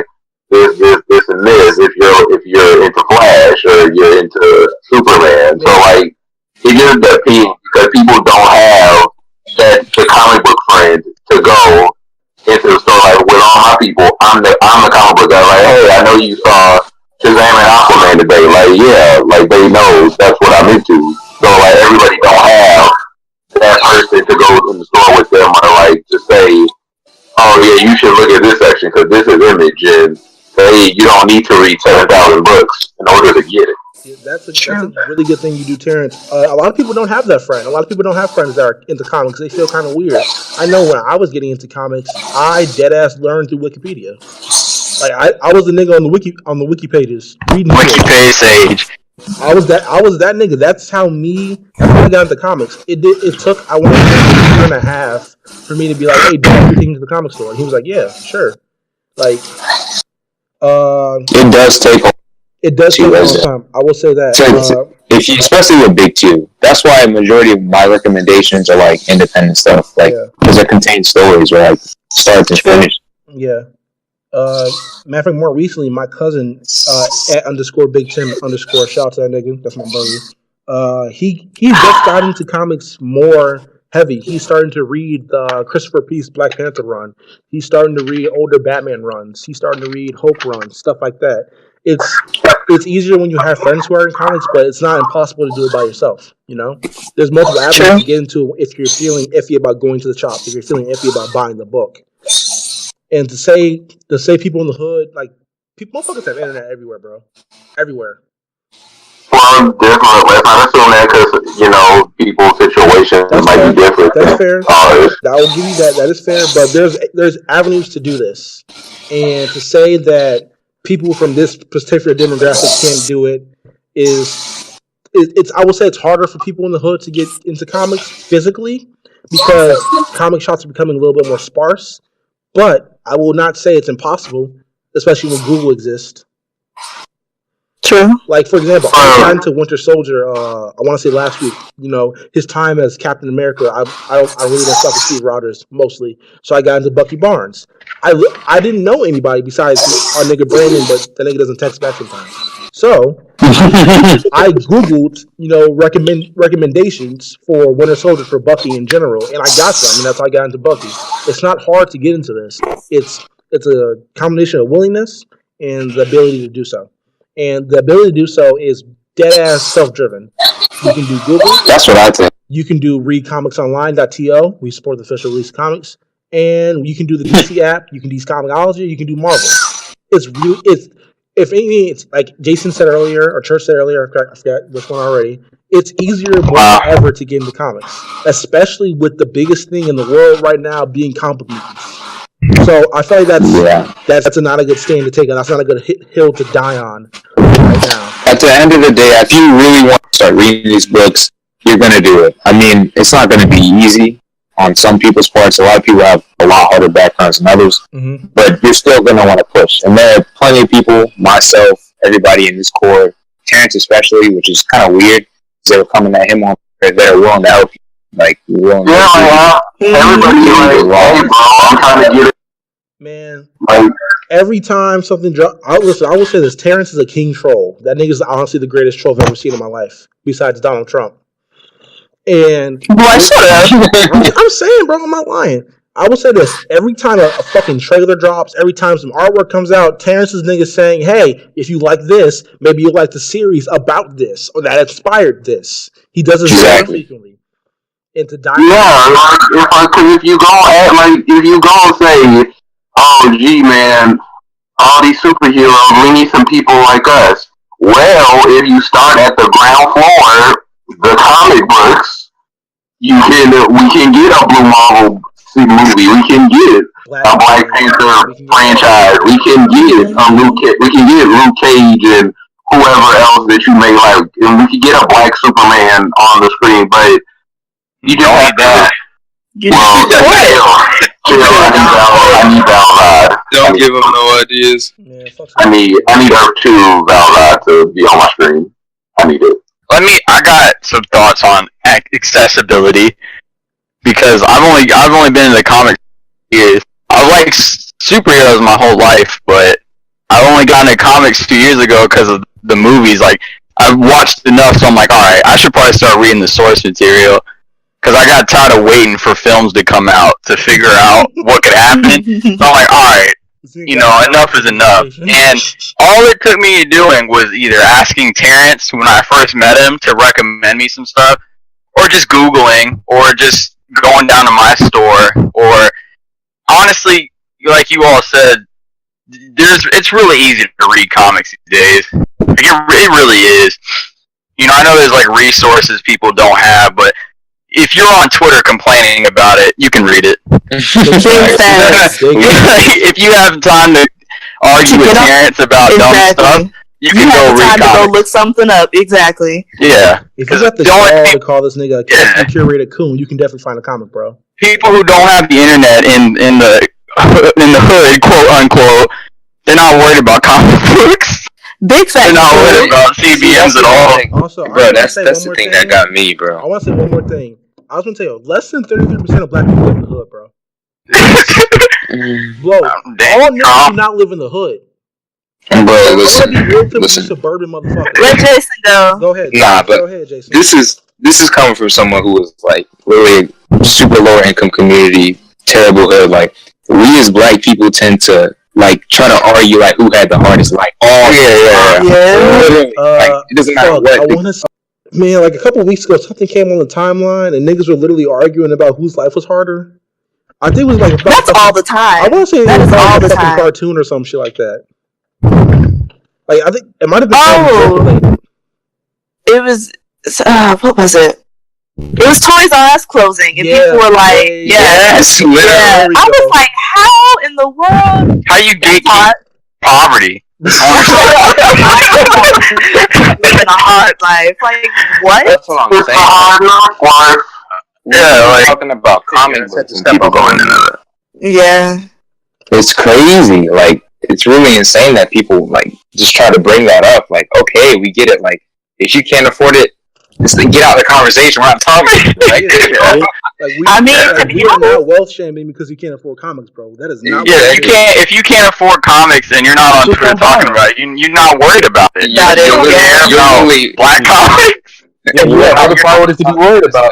this, and this if you're into Flash or you're into Superman. So like, it just depends because people don't have the comic book friend to go into the store. Like with all my people, I'm the comic book guy. Like, hey, I know you saw Shazam and Aquaman today. Like, yeah, like they know that's what I'm into. So like, everybody don't have that person to go in the store with them or like to say, oh yeah, you should look at this section because this is Image, and hey, you don't need to read 7,000 books in order to get it. Yeah, that's a really good thing you do, Terrence. A lot of people don't have that friend. A lot of people don't have friends that are into comics. They feel kind of weird. I know when I was getting into comics, I deadass learned through Wikipedia. Like I was the nigga on the wiki pages reading. Wikipage sage. I was that nigga. That's how I got into comics. It took I want to say a year and a half for me to be like, hey, Dad, you're taking to the comic store. And he was like, yeah, sure. Like, it does take a long time. I will say that. If you, especially with Big Two, that's why a majority of my recommendations are like independent stuff, like because it contains stories where like start to finish. Yeah. Matter of fact, more recently, my cousin at _Big Tim _ shout out to that nigga. That's my buddy. He just got into comics more heavy. He's starting to read the Christopher Peace Black Panther run. He's starting to read older Batman runs. He's starting to read Hulk runs, stuff like that. It's easier when you have friends who are in comics, but it's not impossible to do it by yourself. You know, there's multiple avenues to get into if you're feeling iffy about going to the shop, if you're feeling iffy about buying the book. And to say people in the hood, like, people, motherfuckers have internet everywhere, bro. Everywhere. Well, different. Let's not assume that because people's situations That's might fair. be different. That's fair. Ours. I will give you that. That is fair. But there's avenues to do this, and to say that people from this particular demographic can't do it it's I would say it's harder for people in the hood to get into comics physically because comic shops are becoming a little bit more sparse. But I will not say it's impossible, especially when Google exists. True. Like, for example, I got into Winter Soldier, I want to say last week. His time as Captain America, I really don't fuck with Steve Rogers, mostly. So I got into Bucky Barnes. I didn't know anybody besides our nigga Brandon, but the nigga doesn't text back sometimes. So I Googled, recommendations for Winter Soldier for Bucky in general, and I got some, and that's how I got into Bucky. It's not hard to get into this. It's a combination of willingness and the ability to do so. And the ability to do so is dead-ass self-driven. You can do Google. That's what I think. You can do readcomicsonline.to. We support the official release comics. And you can do the DC app. You can do Comixology. You can do Marvel. If anything, it's like Jason said earlier, or Church said earlier, I forgot which one already. It's easier more than ever to get into comics. Especially with the biggest thing in the world right now being comic movies. So I feel like that's not a good stand to take, and that's not a good hill to die on right now. At the end of the day, if you really want to start reading these books, you're going to do it. I mean, it's not going to be easy on some people's parts. A lot of people have a lot harder backgrounds than others, but you're still going to want to push. And there are plenty of people, myself, everybody in this core, Terrence especially, which is kind of weird, because they were coming at him on they're willing to help you. Like, everybody hey bro, I'm trying to get it. Man, every time something drops, I will say this: Terrence is a king troll. That nigga's honestly the greatest troll I've ever seen in my life, besides Donald Trump. And Boy, shut up. I'm saying, bro, I'm not lying. I will say this: every time a fucking trailer drops, every time some artwork comes out, Terrence's niggas saying, "Hey, if you like this, maybe you'll like the series about this or that inspired this." He does this very frequently. And to die, if you go and say, "Oh, gee, man, all these superheroes, we need some people like us." Well, if you start at the ground floor, the comic books, we can get a Blue Marvel movie. We can get a Black Panther franchise. We can get Luke Cage and whoever else that you may like, and we can get a Black Superman on the screen. But you don't have that. I need Val. Don't give them no ideas. I need Earth 2 Val to be on my screen. I need it. I got some thoughts on accessibility because I've only been in the comic years. I like superheroes my whole life, but I only got into comics 2 years ago because of the movies. Like, I've watched enough, so I'm like, all right, I should probably start reading the source material. Because I got tired of waiting for films to come out to figure out what could happen. So I'm like, alright, enough is enough. And all it took me doing was either asking Terrence when I first met him to recommend me some stuff, or just Googling, or just going down to my store, or honestly, like you all said, it's really easy to read comics these days. Like, it really is. I know there's like resources people don't have, but if you're on Twitter complaining about it, you can read it. If you have time to argue with Terrence about dumb stuff, you can go read comics. To go look something up. Exactly. Yeah. If you got the gall to call this nigga a curated coon, you can definitely find a comic, bro. People who don't have the internet in the hood, quote unquote, they're not worried about comic books. Big fact. They're not worried about CBMs at all. Also, bro, that's the thing that got me, bro. I want to say one more thing. I was going to tell you, less than 33% of black people live in the hood, bro. Bro, all niggas do not live in the hood. Bro, listen. Suburban motherfucker. Let Jason go. Go ahead. Go ahead, Jason. This is coming from someone who was like really super lower income community, terrible hood. Like, we as black people tend to like try to argue like who had the hardest. Like, it doesn't matter what. Man, like a couple of weeks ago, something came on the timeline, and niggas were literally arguing about whose life was harder. I think it was like that's all the time. I want to say that is all the time. Cartoon or some shit like that. Like, I think it might have been. it was what was it? It was Toys R Us closing, and people were like, yes, yeah. I was like, how in the world? How you gatekeep poverty? Living a hard life. Like, what? That's what I'm saying. Yeah, like talking about comic books and people going into it. Yeah. It's crazy. Like, it's really insane that people like just try to bring that up. Like, okay, we get it. Like, if you can't afford it, just get out of the conversation. We're not talking. We are not wealth shaming because you can't afford comics, bro. That is not. Yeah, you can't. If you can't afford comics and you're not on Twitter talking about it, you're not worried about it. You don't care about black comics. Yeah, you have other priorities to be worried about.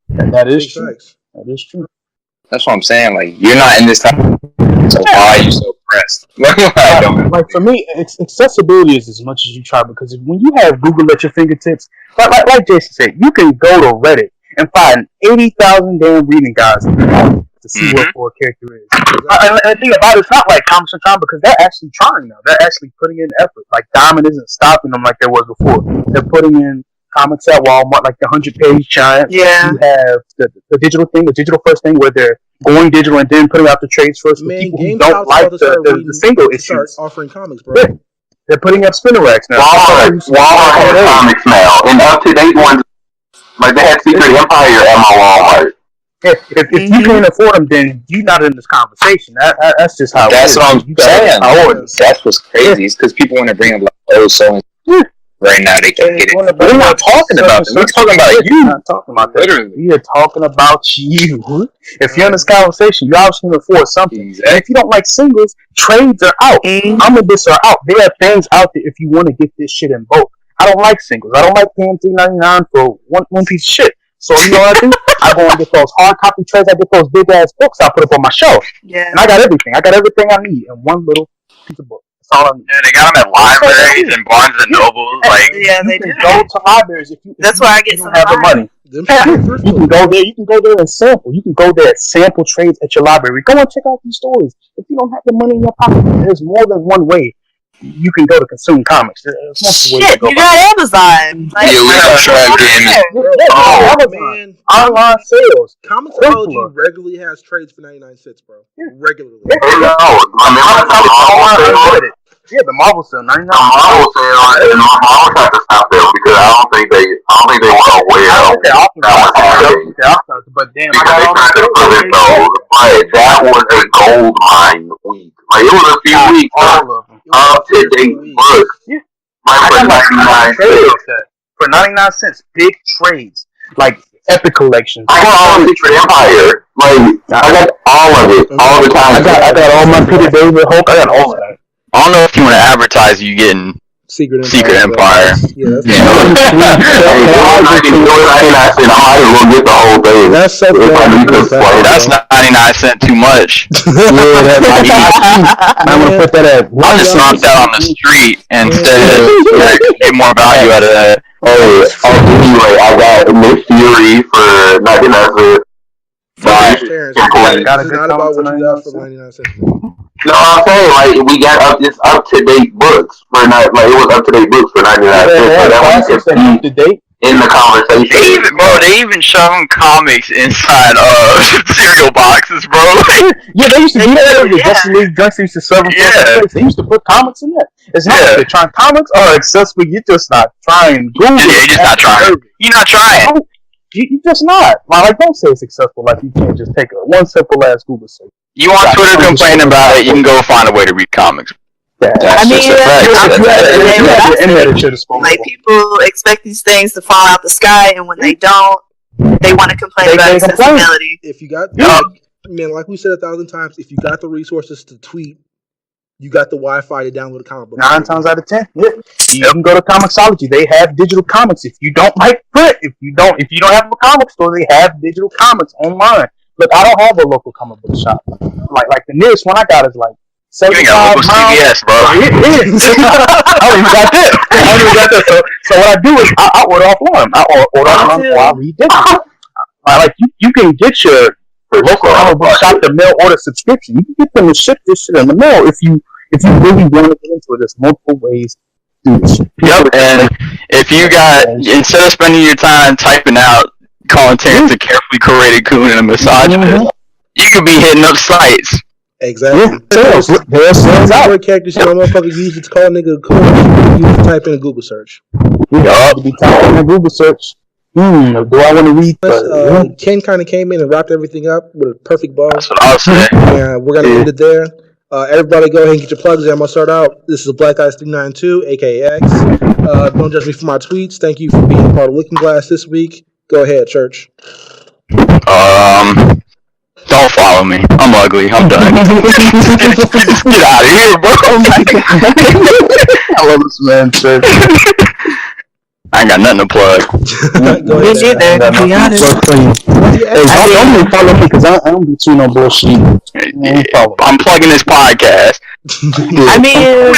That is true. That is true. That's what I'm saying. Like, you're not in this time. So why are you so pressed? Like for me, accessibility is as much as you try, because when you have Google at your fingertips, like Jason said, you can go to Reddit and find 80,000 damn reading guides to see what for a character is. And the thing about it's not like Comics are trying, because they're actually trying now. They're actually putting in effort. Like Diamond isn't stopping them like there was before. They're putting in comics at Walmart, like the 100-page giant. Yeah. You have the digital thing, the digital first thing, where they're going digital and then putting out the trades first. Man, people who don't like the single issues. Offering comics, bro. Yeah. They're putting up spinner racks now. Walmart has comics now, and up-to-date ones. Like they had Secret Empire at my Walmart. If you can't afford them, then you're not in this conversation. That's just how. That's what I'm saying. That's what's crazy. It's because people want to bring up like, oh, so right now they can't get it. We're not talking about them. We're talking about you. Not talking about literally. We are talking about you. If you're in this conversation, you obviously can afford something. Exactly. And if you don't like singles, trades are out. Omnibus are out. There are things out there if you want to get this shit in bulk. I don't like singles. I don't like paying $3.99 for one piece of shit. So you know what I do? I go and get those hard copy trades. I get those big ass books. I put up on my shelf. Yeah. And I got everything. I got everything I need in one little piece of book. That's all I need. Yeah, they got them at libraries and Barnes and Nobles. Like, yeah, they do. Go to libraries if you. That's where I get some have the money. You can go there. You can go there and sample. You can go there and sample trades at your library. Go and check out these stories. If you don't have the money in your pocket, there's more than one way you can go to consume comics. Shit, you got Amazon. Like, we have Amazon. Online sales. Comixology regularly has trades for 99 cents, bro. Regularly. Yeah, the Marvel sale, 99. The Marvel sale, and Marvel tried to stop them because I don't think they were aware of that was happening. But damn, because they tried to put it those, but that was a gold mine week. Like it was a few weeks up to date books. Like for 99 cents. For 99 cents, big trades like epic collections. I got all the Secret Empire. Like I got all of it, all the time. I got all my Peter David Hulk. I got all of that. I don't know if you want to advertise you getting Secret Empire. Yeah, that's so that's 99 cents too much. I'm gonna put that at. I'll just knock that on the street instead. Get more value out of that. Anyway, I got Nick Fury for 99 cents. It's not about what you got for 99 cents. No, I'm saying like we got up to date books for it was up to date books for 99 cents. So that we could be in the conversation. They even shove comics inside cereal boxes, bro. Yeah, they used to do that. The Justice League Junks used to serve them. Yeah, they used to put comics in that. It's not like they're trying. Comics are accessible. You're just not trying. You're just not trying. You're not trying. You just not. Like, don't say it's successful. Like, you can't just take one simple ass Google search. You on Twitter complaining about it, you can go find a way to read comics. I mean, like people expect these things to fall out the sky, and when they don't, they want to complain about accessibility. If you got, man, like we said 1,000 times, if you got the resources to tweet, you got the Wi-Fi to download a comic book. 9 times out of 10, you can go to Comixology. They have digital comics. If you don't like print, if you don't have a comic store, they have digital comics online. Look, I don't have a local comic book shop. Like the nearest one I got is like 75 miles. CVS, bro. I don't even got that. So what I do is I order offline. I order offline while I read digital. Like you can get your local comic book shop the mail order subscription. You can get them to ship this shit in the mail if you really want to get into it. There's multiple ways do this shit. Yep, and if you got, instead of spending your time typing out calling Terrence a carefully curated coon and a misogynist, you could be hitting up sites. Exactly. There's out. Word characters, you know, motherfuckers use it to call a nigga a cool. You use to type in a Google search. To be typing in a Google search. Do I want to read? Ken kind of came in and wrapped everything up with a perfect bow. That's what I was saying. And we're gonna end it there. Everybody, go ahead and get your plugs in. I'm gonna start out. This is Black Eyes 392, aka X. Don't judge me for my tweets. Thank you for being a part of Looking Glass this week. Go ahead, Church. Don't follow me. I'm ugly. I'm done. Just get out of here, bro. I love this man, Church. I ain't got nothing to plug. Go ahead. Don't follow me because I don't be too no bullshit. I'm plugging this podcast. I mean,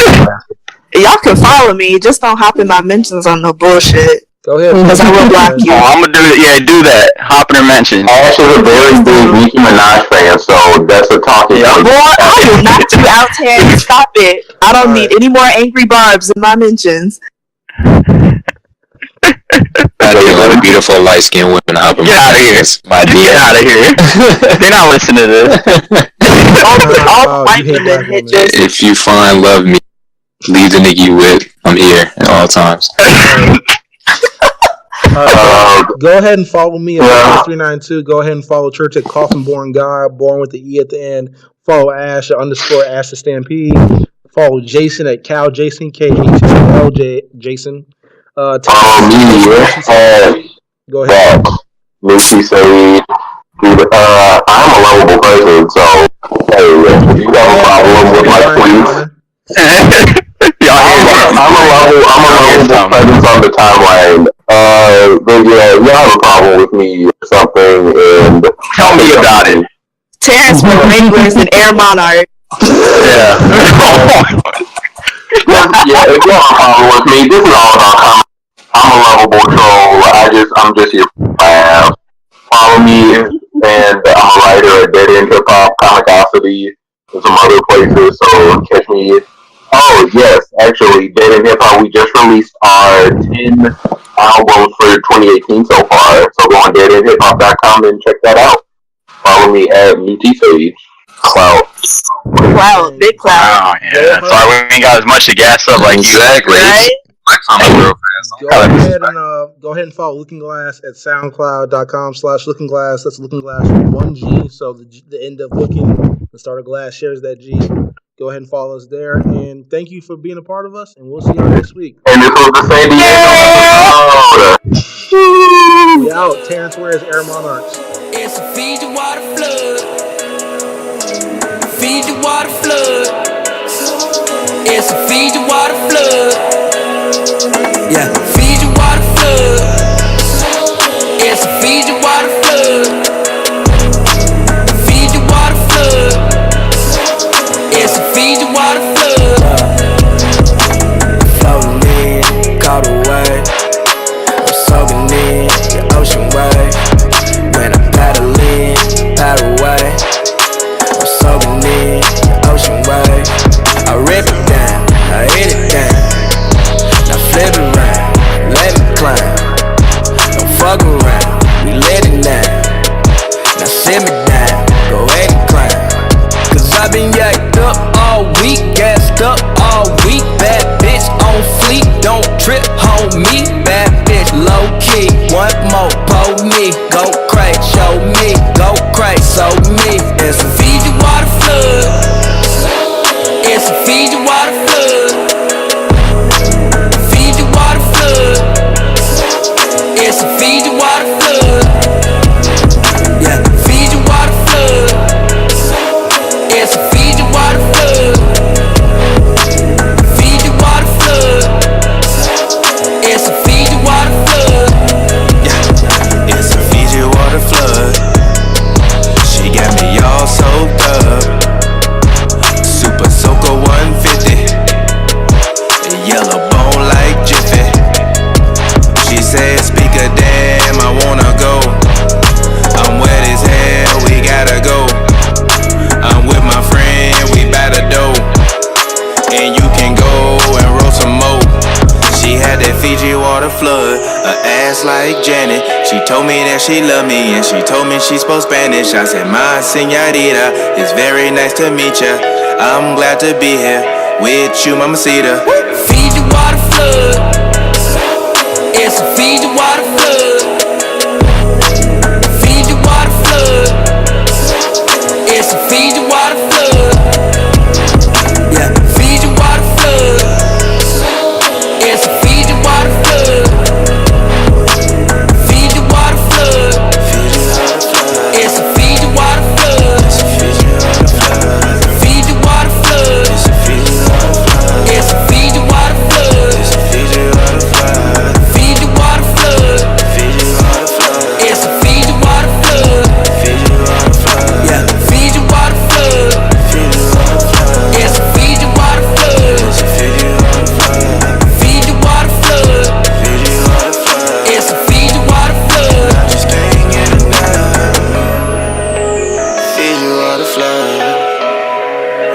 y'all can follow me. Just don't hop in my mentions on no bullshit. Go ahead. Because I will block you. Oh, I'm gonna do it. Yeah, do that. Hop in her mention. Ash is a very big Nicki Minaj fan, so that's a talking point. Boy, I will knock you out, Terrence. Stop it. I don't need any more angry barbs in my mentions. Out of here, beautiful light-skinned women hopping. Get out of here. My dear. Get out of here. They're not listening to this. all white women hit just. If you find love me, leave the nigga you with. I'm here at all times. Go ahead and follow me at 392. Go ahead and follow Church at Coffin Born Guy, born with the E at the end. Follow Ash at _ Ash the Stampede. Follow Jason at Cal Jason, KHL Jason. Go ahead. Lucy said, I'm a lovable person, so hey, if you have a problem with my tweets, I'm a lovable presence on the timeline. But yeah, you have a problem with me or something, and tell me about it. Terrence from Wranglers and Air Monarch. Yeah. Yeah, if you have a problem with me, this is all about comedy. I'm a lovable troll. I'm just here for laugh. Follow me, and I'm a writer at Dead End Hip Hop, Comicosity, and some other places. So catch me. Oh yes, actually, Dead End Hip Hop. We just released our 10 albums for 2018 so far. So go on deadendhiphop.com and check that out. Follow me at UTSage. Clout, big clout. Oh, yeah. Sorry, we ain't got as much to gas up like you. Exactly. Right? Go ahead and follow Looking Glass at soundcloud.com/lookingglass. That's Looking Glass with 1G. So the end of looking, the start of glass shares that G. Go ahead and follow us there. And thank you for being a part of us. And we'll see y'all next week. and this was the San Diego episode. We out. Terrence wears Air Monarchs. It's a Fiji water flood. Fiji water flood. It's a Fiji water flood. Yeah, Fiji water flood. It's a Fiji water flood. Fiji water flood. It's a Fiji water flood. Floating in, caught away. I'm soaking in your ocean wave. When I paddle in, paddle away. I'm soaking in your ocean wave. I rip it down, I hit it down. Now flip it around, let it climb. Don't fuck around, we let it down. Now simmer down, go ahead and climb. Cause I been yacked up all week, gassed up all week. Bad bitch on fleek, don't trip on me. Bad bitch low key, one more po me. Go crazy, show me, go crazy, so me. It's a Fiji water flood. It's a Fiji water flood. Fiji water flood. It's a Fiji water flood. Yeah, Fiji water flood. It's a Fiji water flood. Fiji water flood. It's a Fiji water flood. Yeah, it's a Fiji water flood. She got me like Janet. She told me that she loved me and she told me she spoke Spanish. I said, "Ma señorita, it's very nice to meet ya. I'm glad to be here with you, mamacita." Fiji water flood. It's a Fiji water flood. Fiji water flood. It's a Fiji water flood. Yeah, Fiji water flood. It's a Fiji water flood. Fiji water flood. It's a Fiji water flood. Fiji water flood. It's a Fiji water flood. Fiji water flood. It's a Fiji water flood. Yeah, Fiji water flood. It's a Fiji water flood. Fiji water flood. It's a Fiji water flood. Just can't get enough. Fiji water flood.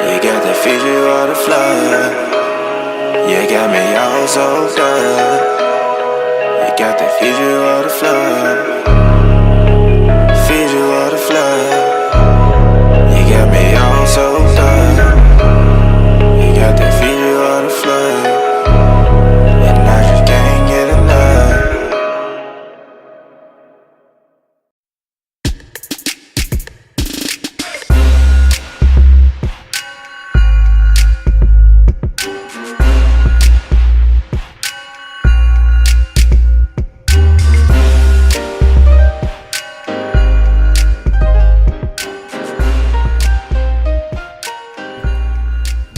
You got that Fiji water flood. You got me all soaked up. You got that Fiji water flood. Fiji water flood. You got me all soaked up. You got that Fiji water flood. And I just can't get enough.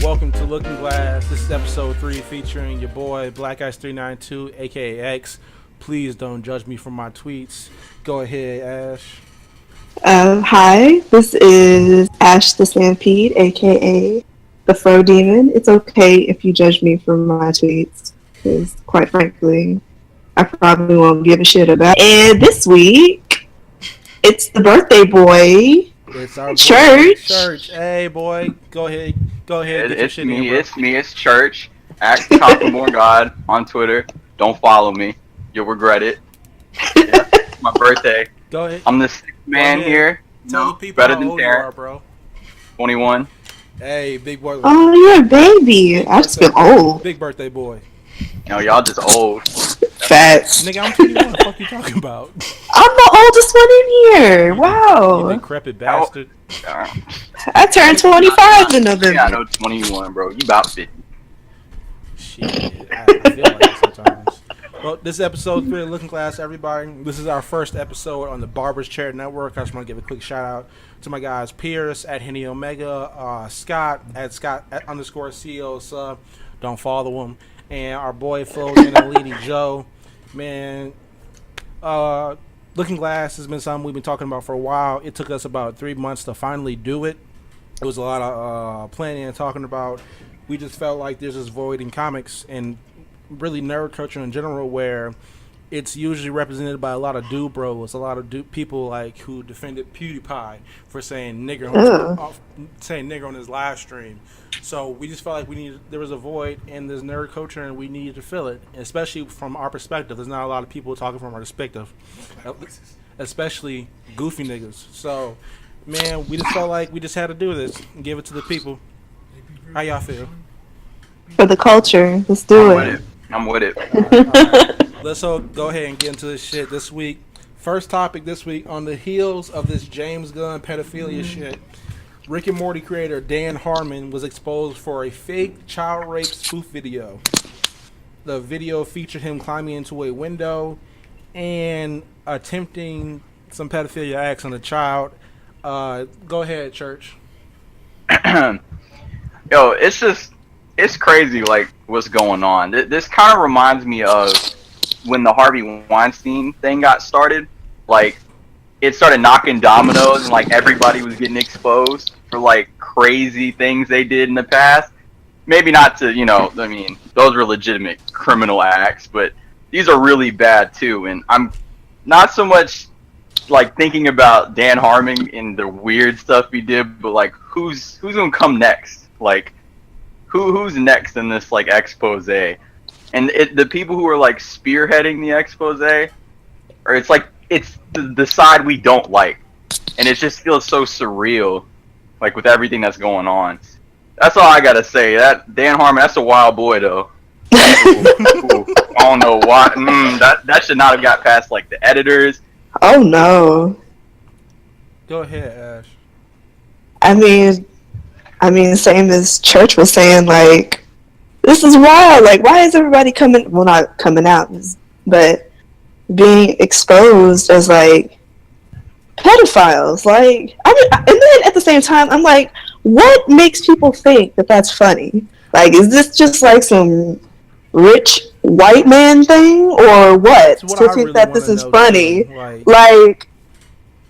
Welcome to Looking Glass. This is episode 3 featuring your boy Black Ice 392, aka X. Please don't judge me for my tweets. Go ahead, Ash. Hi, this is Ash the Stampede, aka the Fro Demon. It's okay if you judge me for my tweets, because quite frankly, I probably won't give a shit about it. And this week, it's the birthday boy, It's our boy, Church. Church. Hey, boy. Go ahead. Get your It's shit me. in, bro. It's me. It's Church. At Coppermore God on Twitter. Don't follow me. You'll regret it. Yeah, it's my birthday. Go ahead. I'm the sixth man ahead. here. Tell No, the people better how than old you are, Darren. bro. 21. Hey, big boy. Oh, you're a baby. I just feel old. Big birthday boy. No, y'all just old. Facts. Nigga, I'm 21. What the fuck you talking about? I'm the oldest one in here. You Wow. decrepit bastard. I turned 25 in November. Yeah, I know 21, bro. You about 50. Shit, I feel like it sometimes. Well, this is episode 3 of Looking Glass, everybody. This is our first episode on the Barbers Chair Network. I just want to give a quick shout out to my guys Pierce at Henny Omega, Scott at _CEO sub. Don't follow him. And our boy Floating and Lady Joe. Man, Looking Glass has been something we've been talking about for a while. It took us about 3 months to finally do it. It was a lot of planning and talking about. We just felt like there's this void in comics and really nerd culture in general where it's usually represented by a lot of dude bros, a lot of people like who defended PewDiePie for saying nigger on his live stream. So we just felt like there was a void in this nerd culture and we needed to fill it, especially from our perspective. There's not a lot of people talking from our perspective, especially goofy niggas. So, man, we just felt like we just had to do this and give it to the people. How y'all feel? For the culture. Let's do it. I'm with it. Let's go ahead and get into this shit this week. First topic this week, on the heels of this James Gunn pedophilia shit, Rick and Morty creator Dan Harmon was exposed for a fake child rape spoof video. The video featured him climbing into a window and attempting some pedophilia acts on a child. Go ahead, Church. Yo, it's crazy, like, what's going on. This kind of reminds me of when the Harvey Weinstein thing got started. Like, it started knocking dominoes and, like, everybody was getting exposed for, like, crazy things they did in the past. Maybe not to, I mean, those were legitimate criminal acts, but these are really bad, too. And I'm not so much, like, thinking about Dan Harmon and the weird stuff he did, but, like, who's gonna come next? Like, who's next in this, like, expose? And the people who are, like, spearheading the expose, or it's like it's the side we don't like, and it just feels so surreal, like with everything that's going on. That's all I gotta say. That Dan Harmon, that's a wild boy though. Ooh, I don't know why. That should not have got past like the editors. Oh no. Go ahead, Ash. I mean, same as Church was saying, like, this is wild. Like, why is everybody not coming out, but being exposed as, like, pedophiles? Like, I mean, and then at the same time, I'm like, what makes people think that that's funny? Like, is this just, like, some rich white man thing, or what? To think really that this is know, funny. too. Like,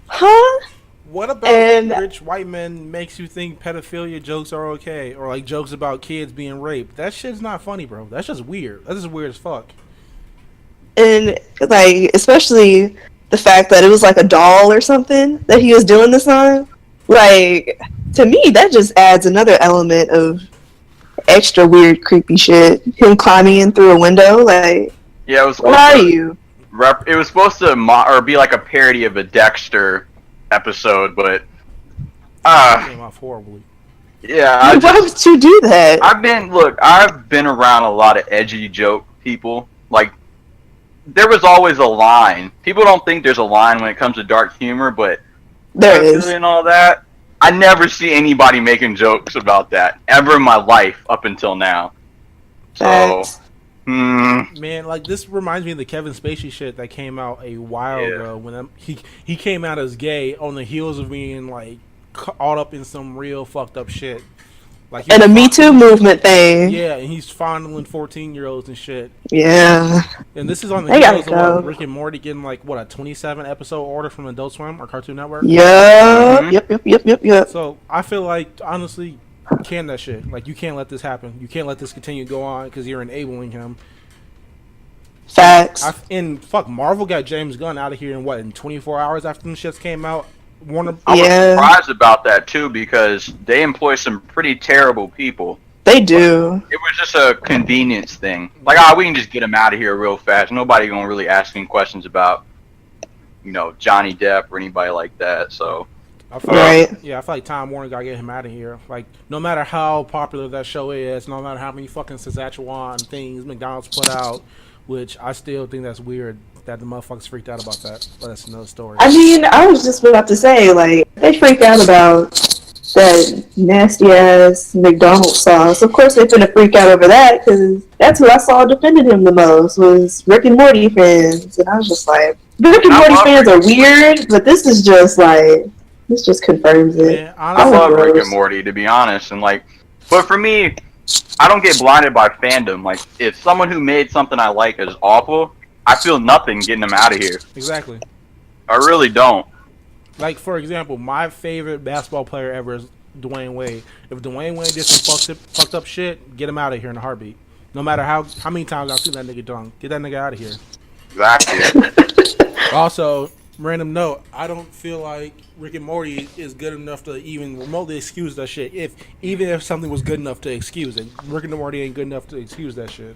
huh? What about rich white men makes you think pedophilia jokes are okay, or like jokes about kids being raped? That shit's not funny, bro. That's just weird. That's just weird as fuck. And like, especially the fact that it was like a doll or something that he was doing this on. Like, to me, that just adds another element of extra weird, creepy shit. Him climbing in through a window, like, Yeah, it was. What are you? It was supposed to or be like a parody of a Dexter episode, but Came off horribly. yeah. Why would you do that? I've been around a lot of edgy joke people. Like, there was always a line. People don't think there's a line when it comes to dark humor, but there is, and all that. I never see anybody making jokes about that ever in my life up until now. So, man, like, this reminds me of the Kevin Spacey shit that came out a while ago when he came out as gay on the heels of being like caught up in some real fucked up shit. Like, and a Me Too movement thing. Yeah, and he's fondling 14-year-olds and shit. Yeah. And this is on the They heels gotta of Rick and Morty getting like what, a 27 episode order from Adult Swim or Cartoon Network. Yeah. Yep. So I feel like, honestly, can that shit. Like, you can't let this happen. You can't let this continue to go on because you're enabling him. Facts. And fuck, Marvel got James Gunn out of here in 24 hours after them shits came out. Warner. I was surprised about that too because they employ some pretty terrible people. They do. It was just a convenience thing. Like, we can just get him out of here real fast. Nobody gonna really ask him questions about, Johnny Depp or anybody like that. So, I feel like Time Warner gotta get him out of here. Like, no matter how popular that show is, no matter how many fucking Szechuan things McDonald's put out, which I still think that's weird that the motherfuckers freaked out about that. But that's another story. I mean, I was just about to say, like, they freaked out about that nasty ass McDonald's sauce. Of course, they're gonna freak out over that because that's who I saw defending him the most was Rick and Morty fans, and I was just like, Rick and Morty fans are weird, but this is just like, this just confirms it. Yeah, I love Rick and Morty, to be honest, and like, but for me, I don't get blinded by fandom. Like, if someone who made something I like is awful, I feel nothing getting them out of here. Exactly. I really don't. Like, for example, my favorite basketball player ever is Dwayne Wade. If Dwayne Wade did some fucked up shit, get him out of here in a heartbeat. No matter how many times I've seen that nigga dunk, get that nigga out of here. Exactly. Also, random note, I don't feel like Rick and Morty is good enough to even remotely excuse that shit. Even if something was good enough to excuse it, Rick and Morty ain't good enough to excuse that shit.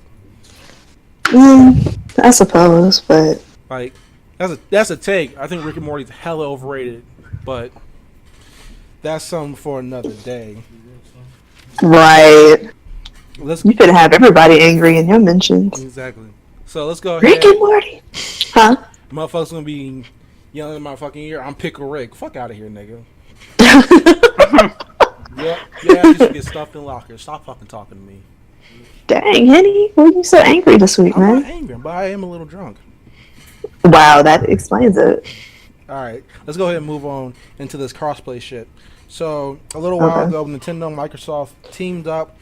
I suppose, but like, that's a take. I think Rick and Morty's hella overrated, but that's something for another day. Right. You could have everybody angry in your mentions. Exactly. So let's go ahead. Rick and Morty. Huh? Motherfuckers gonna be yelling in my fucking ear, I'm Pickle Rick. Fuck out of here, nigga. Yeah, you should get stuffed in lockers. Stop fucking talking to me. Dang, Henny, why are you so angry this week, man? I'm not angry, but I am a little drunk. Wow, that explains it. Alright, let's go ahead and move on into this crossplay shit. So, a little while ago, Nintendo and Microsoft teamed up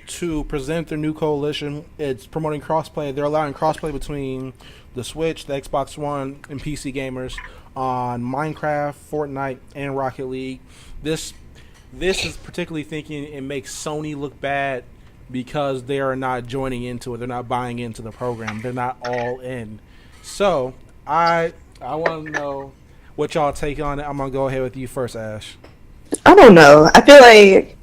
to present their new coalition. It's promoting crossplay. They're allowing crossplay between the Switch, the Xbox One, and PC gamers on Minecraft, Fortnite, and Rocket League. This is particularly thinking it makes Sony look bad because they are not joining into it. They're not buying into the program. They're not all in. So, I want to know what y'all take on it. I'm going to go ahead with you first, Ash. I don't know. I feel like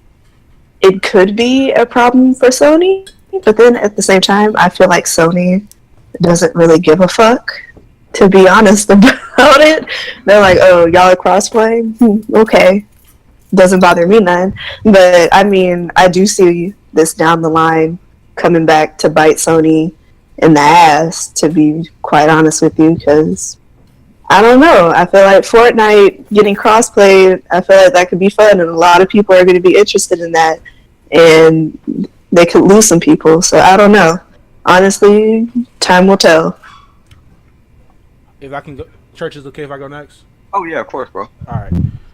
it could be a problem for Sony, but then at the same time, I feel like Sony doesn't really give a fuck. to be honest about it. They're like, oh, y'all are crossplay? Okay. Doesn't bother me none. But I mean, I do see this down the line coming back to bite Sony in the ass, to be quite honest with you, because I don't know. I feel like Fortnite getting crossplay, I feel like that could be fun, and a lot of people are going to be interested in that, and they could lose some people. So I don't know. Honestly, time will tell. If I can go, Church is okay if I go next? Oh yeah, of course, bro. All right.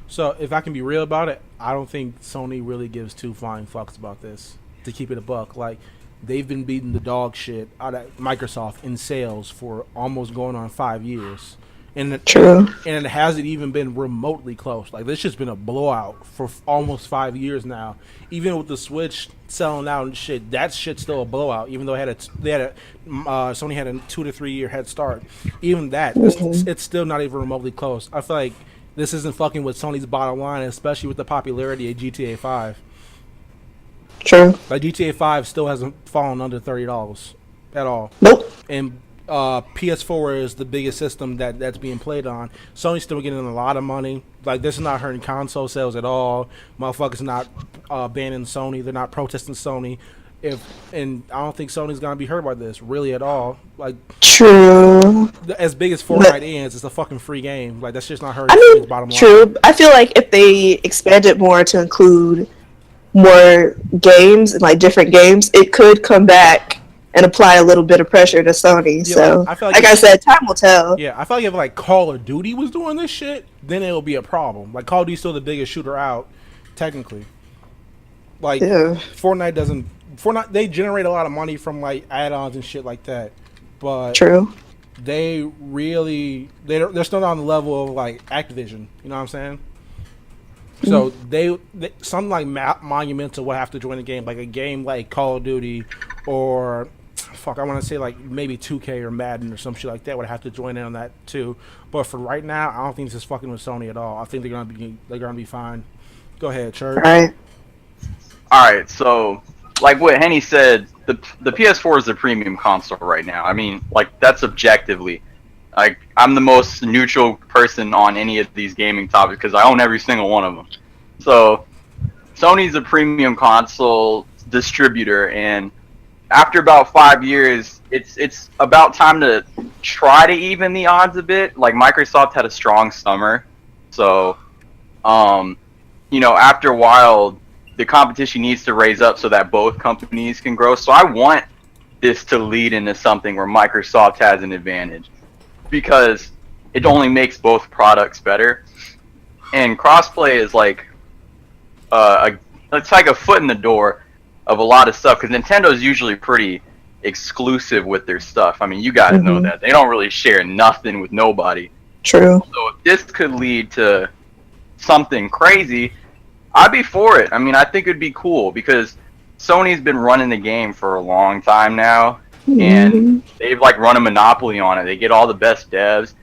So if I can be real about it, I don't think Sony really gives two flying fucks about this. To keep it a buck, like they've been beating the dog shit out of Microsoft in sales for almost going on 5 years, and True. And it hasn't even been remotely close. Like this shit's been a blowout for almost 5 years now. Even with the Switch selling out and shit, that shit's still a blowout. Even though Sony had a 2 to 3 year head start. Even that, it's still not even remotely close. I feel like this isn't fucking with Sony's bottom line, especially with the popularity of GTA 5. True. Like GTA 5 still hasn't fallen under $30 at all. Nope. And PS4 is the biggest system that's being played on. Sony's still getting a lot of money. Like this is not hurting console sales at all. Motherfuckers not banning Sony. They're not protesting Sony. And I don't think Sony's gonna be hurt by this really at all. Like true. As big as Fortnite is, it's a fucking free game. Like that's just not hurting Sony's bottom line. True. I feel like if they expand it more to include more games and like different games, it could come back and apply a little bit of pressure to Sony. Yeah, so, like I said, time will tell. Yeah, I feel like if like Call of Duty was doing this shit, then it would be a problem. Like Call of Duty's still the biggest shooter out, technically. Like Fortnite, they generate a lot of money from like add-ons and shit like that. But true. They're still not on the level of like Activision. You know what I'm saying? So they something like Monumental would have to join the game, like a game like Call of Duty, or I want to say like maybe 2K or Madden or some shit like that would have to join in on that too. But for right now, I don't think this is fucking with Sony at all. I think they're gonna be fine. Go ahead, Church. All right. So like what Henny said, the PS4 is the premium console right now. I mean, like that's objectively. Like I'm the most neutral person on any of these gaming topics because I own every single one of them. So Sony's a premium console distributor, and after about 5 years, it's about time to try to even the odds a bit. Like Microsoft had a strong summer, so after a while, the competition needs to raise up so that both companies can grow. So I want this to lead into something where Microsoft has an advantage, because it only makes both products better. And crossplay is like it's like a foot in the door of a lot of stuff, because Nintendo's usually pretty exclusive with their stuff. I mean, you guys know that. They don't really share nothing with nobody. True. So if this could lead to something crazy, I'd be for it. I mean, I think it'd be cool, because Sony's been running the game for a long time now. And they've like run a monopoly on it. They get all the best devs,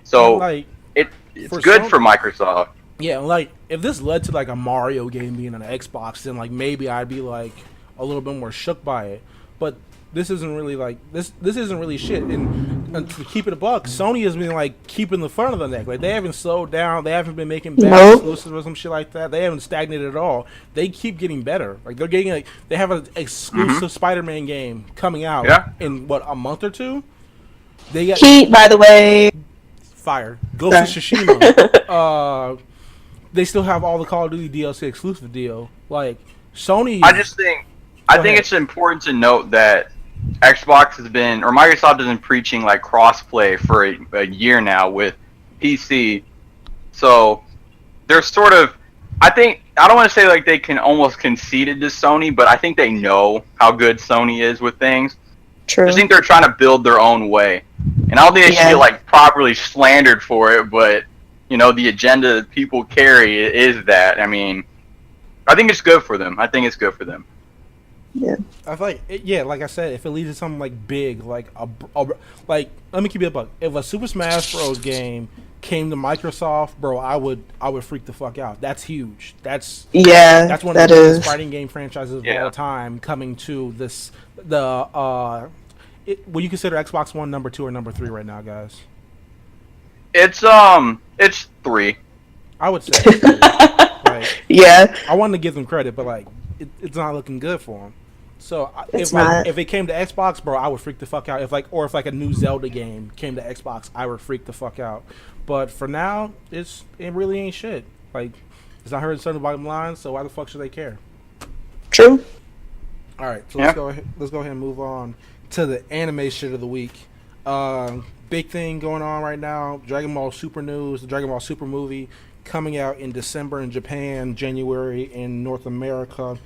so like, it's good for Microsoft. Yeah, like if this led to like a Mario game being on an Xbox, then like maybe I'd be like a little bit more shook by it. But this isn't really like this isn't really shit. And to keep it a buck, Sony has been like keeping the front of the neck. Like they haven't slowed down. They haven't been making bad exclusives or some shit like that. They haven't stagnated at all. They keep getting better. Like they're getting like they have an exclusive Spider-Man game coming out in what, a month or two. They got Heat, by the way. Fire. Ghost of Tsushima. They still have all the Call of Duty DLC exclusive deal. Like Sony. I think it's important to note that Xbox has been, or Microsoft has been preaching like crossplay for a year now with PC. So they're sort of, I don't want to say like they can almost conceded to Sony, but I think they know how good Sony is with things. True. I think they're trying to build their own way. And I don't think they should get like properly slandered for it, but the agenda that people carry is that. I mean, I think it's good for them. Yeah. I feel like like I said, if it leads to something like big, like like let me keep it a buck. If a Super Smash Bros. Game came to Microsoft, bro, I would freak the fuck out. That's huge. That's one of the biggest fighting game franchises of all time coming to this. Would you consider Xbox One number 2 or number 3 right now, guys? It's 3. I would say. Like, Yeah, I wanted to give them credit, but like, it's not looking good for them. So It's if like not. if it came to Xbox, bro, I would freak the fuck out. If like a new Zelda game came to Xbox, I would freak the fuck out. But for now, it really ain't shit. Like, it's not hurting certain bottom line, so why the fuck should they care? true. All right, so Yeah. let's go ahead and move on to the anime shit of the week. Big thing going on right now: Dragon Ball Super news. The Dragon Ball Super movie coming out in December in Japan, January in North America.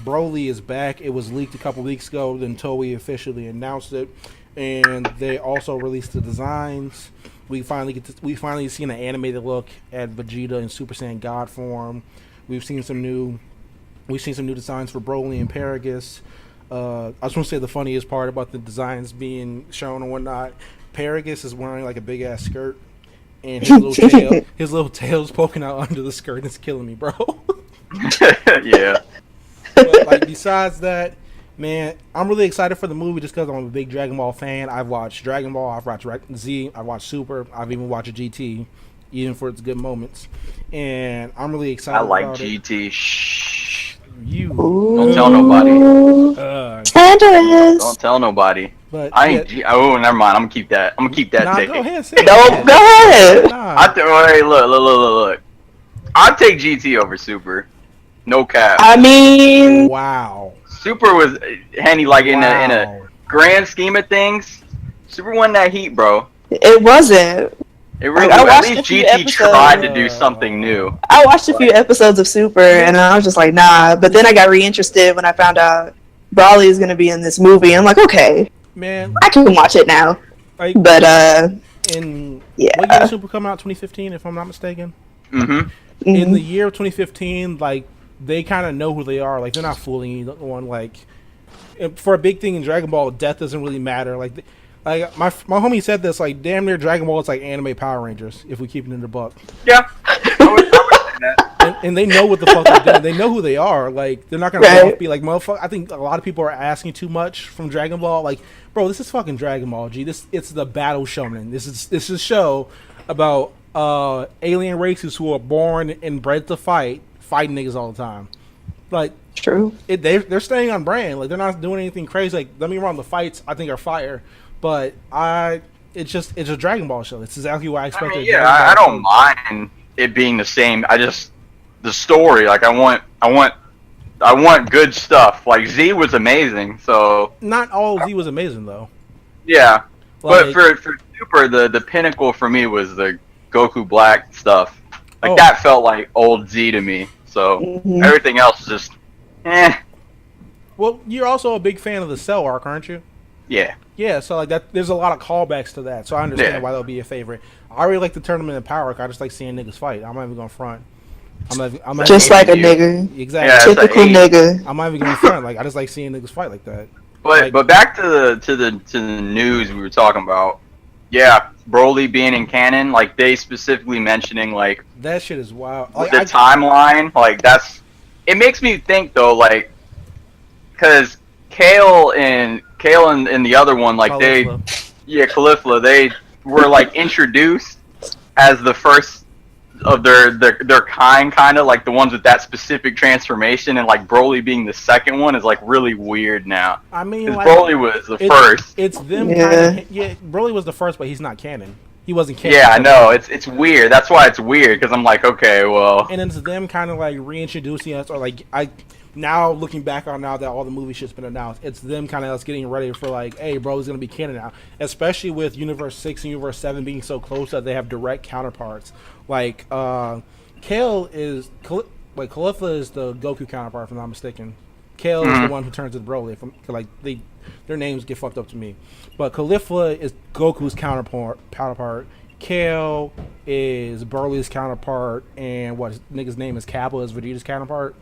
Broly is back. It was leaked a couple weeks ago. Then Toei officially announced it, and they also released the designs. We finally seen an animated look at Vegeta in Super Saiyan God form. We've seen some new designs for Broly and Paragus. I just want to say the funniest part about the designs being shown and whatnot. Paragus is wearing like a big ass skirt, and his little tail's poking out under the skirt. It's killing me, bro. Yeah. But like besides that, man, I'm really excited for the movie just because I'm a big Dragon Ball fan. I've watched Dragon Ball, I've watched Z, I've watched Super, I've even watched GT, even for its good moments, and I'm really excited. I like about GT. Shh. You Don't tell nobody. Scandalous. Don't tell nobody. But I ain't. Oh, never mind. I'm gonna keep that. I'm gonna keep that Nah, ticket. go ahead. Say Don't go ahead. Nah. Wait, look. I'd take GT over Super. No cap. I mean, Wow. Super was handy, like in a grand scheme of things. Super won that heat, bro. it wasn't. It really. I At watched least a few GT tried to episodes. do something new. I watched a few episodes of Super, and I was just like, nah. But then I got reinterested when I found out Brawley is going to be in this movie. I'm like, okay, Man, I can watch it now. like But in yeah. what year did Super come out? 2015, if I'm not mistaken. Mm-hmm. In the year of 2015, like they kind of know who they are. Like they're not fooling anyone. Like for a big thing in Dragon Ball, death doesn't really matter. Like my homie said this. Like damn near Dragon Ball, it's like anime Power Rangers. If we keep it in the buck. Yeah. I would say that. And they know what the fuck they're doing. They know who they are. Like they're not gonna Right. be like motherfucker. I think a lot of people are asking too much from Dragon Ball. Like, bro, this is fucking Dragon Ball. It's the battle shonen. This is a show about alien races who are born and bred to fighting niggas all the time. Like True. they're staying on brand. Like they're not doing anything crazy. Like don't get me wrong, the fights I think are fire, but it's a Dragon Ball show. It's exactly what I I expected. mean, yeah, I don't mind it being the same. The story. Like I want good stuff. Like Z was amazing. So Not all Z was amazing though. yeah, but Like- for Super, the pinnacle for me was the Goku Black stuff. Like Oh. that felt like old Z to me. So Mhm. everything else is just, Well, you're also a big fan of the Cell arc, aren't you? yeah. Yeah, so like that, there's a lot of callbacks to that, so I understand Yeah. why that would be your favorite. I really like the tournament and power arc. I just like seeing niggas fight. I'm not even going front. I'm not Just even, like a you. nigga. exactly. Yeah, it's a Typical eight. nigga. I'm not even going front. Like I just like seeing niggas fight like that. But Like- but back to the news we were talking about. Yeah, Broly being in canon, like they specifically mentioning like That shit is wild. with Like, the timeline, like that's. It makes me think though, like, because Kale and the other one, like Caulifla, they were like introduced as the first of their kind of like the ones with that specific transformation, and like Broly being the second one is like really weird now. I mean, Because like, Broly was the first. It's them Yeah. kind of. Yeah, Broly was the first, but he's not canon. He wasn't canon. Yeah, I know. It's weird. That's why it's weird, because I'm like, okay, well. And it's them kind of like reintroducing us, or like now looking back on now that all the movie shit's been announced, it's them kind of us getting ready for like, hey, bro, it's gonna be canon now. Especially with Universe 6 and Universe 7 being so close that they have direct counterparts. Like Kale is like Caulifla is the Goku counterpart, if I'm not mistaken. Kale is the one who turns into Broly. Like their names get fucked up to me, but Caulifla is Goku's counterpart. Kale is Broly's counterpart, and what his nigga's name is Kappa is Vegeta's counterpart.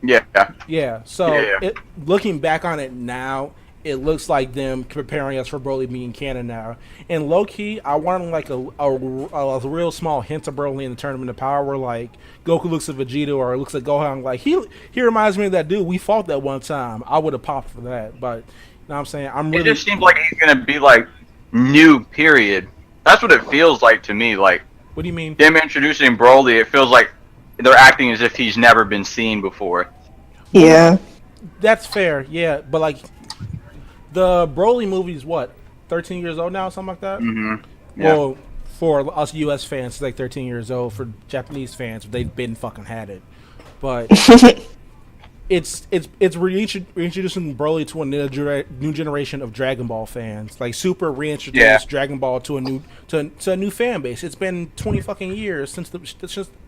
Yeah. Yeah. So Yeah. Looking back on it now, it looks like them preparing us for Broly being canon now. And low key, I wanted like a real small hint of Broly in the Tournament of Power, where like Goku looks at Vegeta or looks at Gohan, like he reminds me of that dude we fought that one time. I would have popped for that, but you know what I'm saying, It just seems like he's gonna be like new period. That's what it feels like to me. Like, What do you mean? them introducing Broly, it feels like they're acting as if he's never been seen before. Yeah. That's fair, yeah. But like, the Broly movie's what, 13 years old now, something like that. Mm-hmm. Yeah. Well, for us U.S. fans, it's like 13 years old. For Japanese fans, they've been fucking had it. But it's reintroducing Broly to a new generation of Dragon Ball fans. Like Super reintroduced Dragon Ball to a new fan base. It's been 20 fucking years since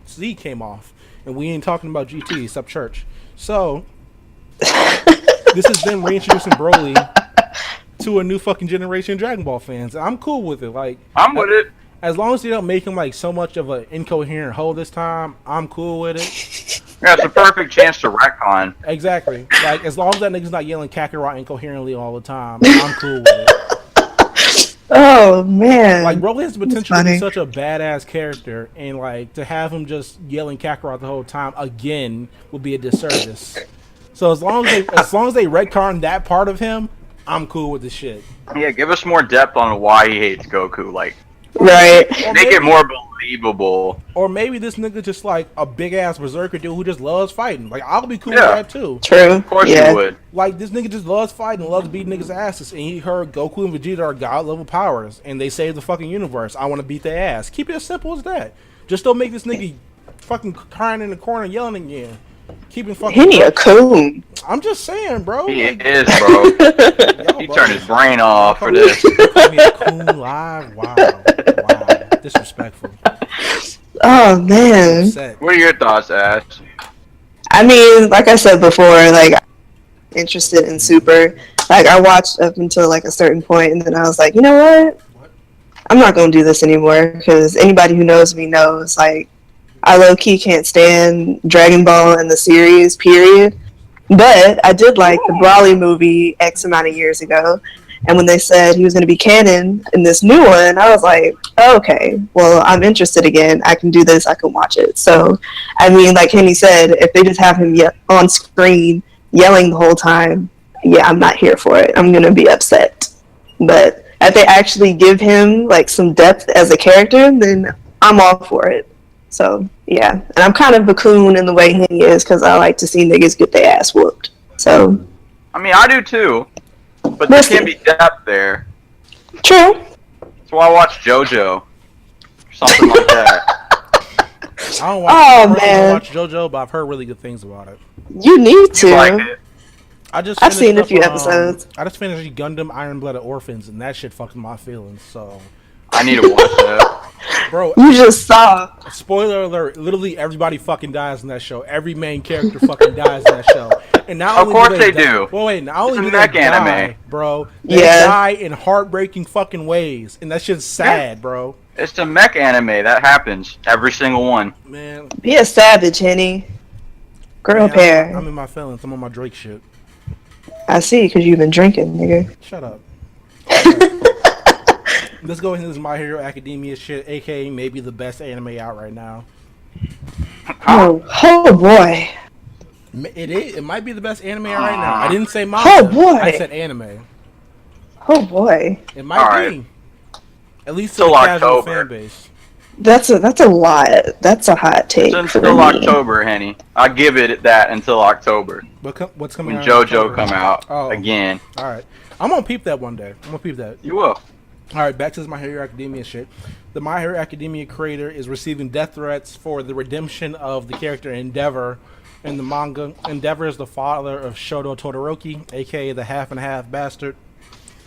Z came off, and we ain't talking about GT except Church. So this is them reintroducing Broly to a new fucking generation of Dragon Ball fans. I'm cool with it. Like, I'm with it. As long as they don't make him like so much of an incoherent whole this time, I'm cool with it. Yeah, it's a perfect chance to retcon. Exactly. Like, as long as that nigga's not yelling Kakarot incoherently all the time, I'm cool with it. Oh man! Like, Broly has the potential to be such a badass character, and like to have him just yelling Kakarot the whole time again would be a disservice. So as long as they retcon that part of him, I'm cool with the shit. Yeah, give us more depth on why he hates Goku. Like, right? Make it more believable. Or maybe this nigga just like a big ass berserker dude who just loves fighting. Like, I'll be cool with that too. True. Of course you would. Like, this nigga just loves fighting, loves beating niggas' asses, and he heard Goku and Vegeta are god level powers, and they saved the fucking universe. I want to beat their ass. Keep it as simple as that. Just don't make this nigga fucking crying in the corner yelling again. Keep it fucking. He a coon. I'm just saying, bro. He like, is, bro. He turned his brain off for this. Call me a coon live. Wow. Disrespectful. Oh man. What are your thoughts, Ash? I mean, like I said before, like I'm interested in Super. Like I watched up until like a certain point, and then I was like, you know what? I'm not gonna do this anymore because anybody who knows me knows like I low key can't stand Dragon Ball and the series, period. But I did like the Broly movie X amount of years ago. And when they said he was going to be canon in this new one, I was like, oh, okay, well, I'm interested again. I can do this. I can watch it. So, I mean, like Henny said, if they just have him on screen yelling the whole time, yeah, I'm not here for it. I'm going to be upset. But if they actually give him, like, some depth as a character, then I'm all for it. So, yeah. And I'm kind of a coon in the way Henny is because I like to see niggas get their ass whooped. So. I mean, I do too. But there can't be depth there. True. That's why I watch JoJo. Or something like that. I don't watch JoJo, but I've heard really good things about it. You need to. You like it. I've seen a few episodes. I just finished Gundam Iron Blooded Orphans, and that shit fucks my feelings, so. I need to watch that. Bro, you just saw. Spoiler alert, literally everybody fucking dies in that show. Every main character fucking dies in that show. And not of only course do they do. Well, wait, not only do they mech die, anime. bro, they die in heartbreaking fucking ways. And that shit's sad, bro. It's the mech anime. That happens. Every single one. Man. Be a savage, Henny. Girl pair. I'm in my feelings. I'm on my Drake shit. I see, because you've been drinking, nigga. Shut up. Let's go into this My Hero Academia shit, aka maybe the best anime out right now. Oh boy. It might be the best anime out right now. I didn't say manga. Oh boy. I said anime. Oh boy. It might be. At least to the casual fan base. That's a lot. That's a hot take. It's until October, Henny. I'll give it that until October. What's coming when out? JoJo come out again. All right. I'm gonna peep that one day. I'm gonna peep that. You will. All right, back to this My Hero Academia shit. The My Hero Academia creator is receiving death threats for the redemption of the character Endeavor in the manga. Endeavor is the father of Shoto Todoroki, aka the half and half bastard.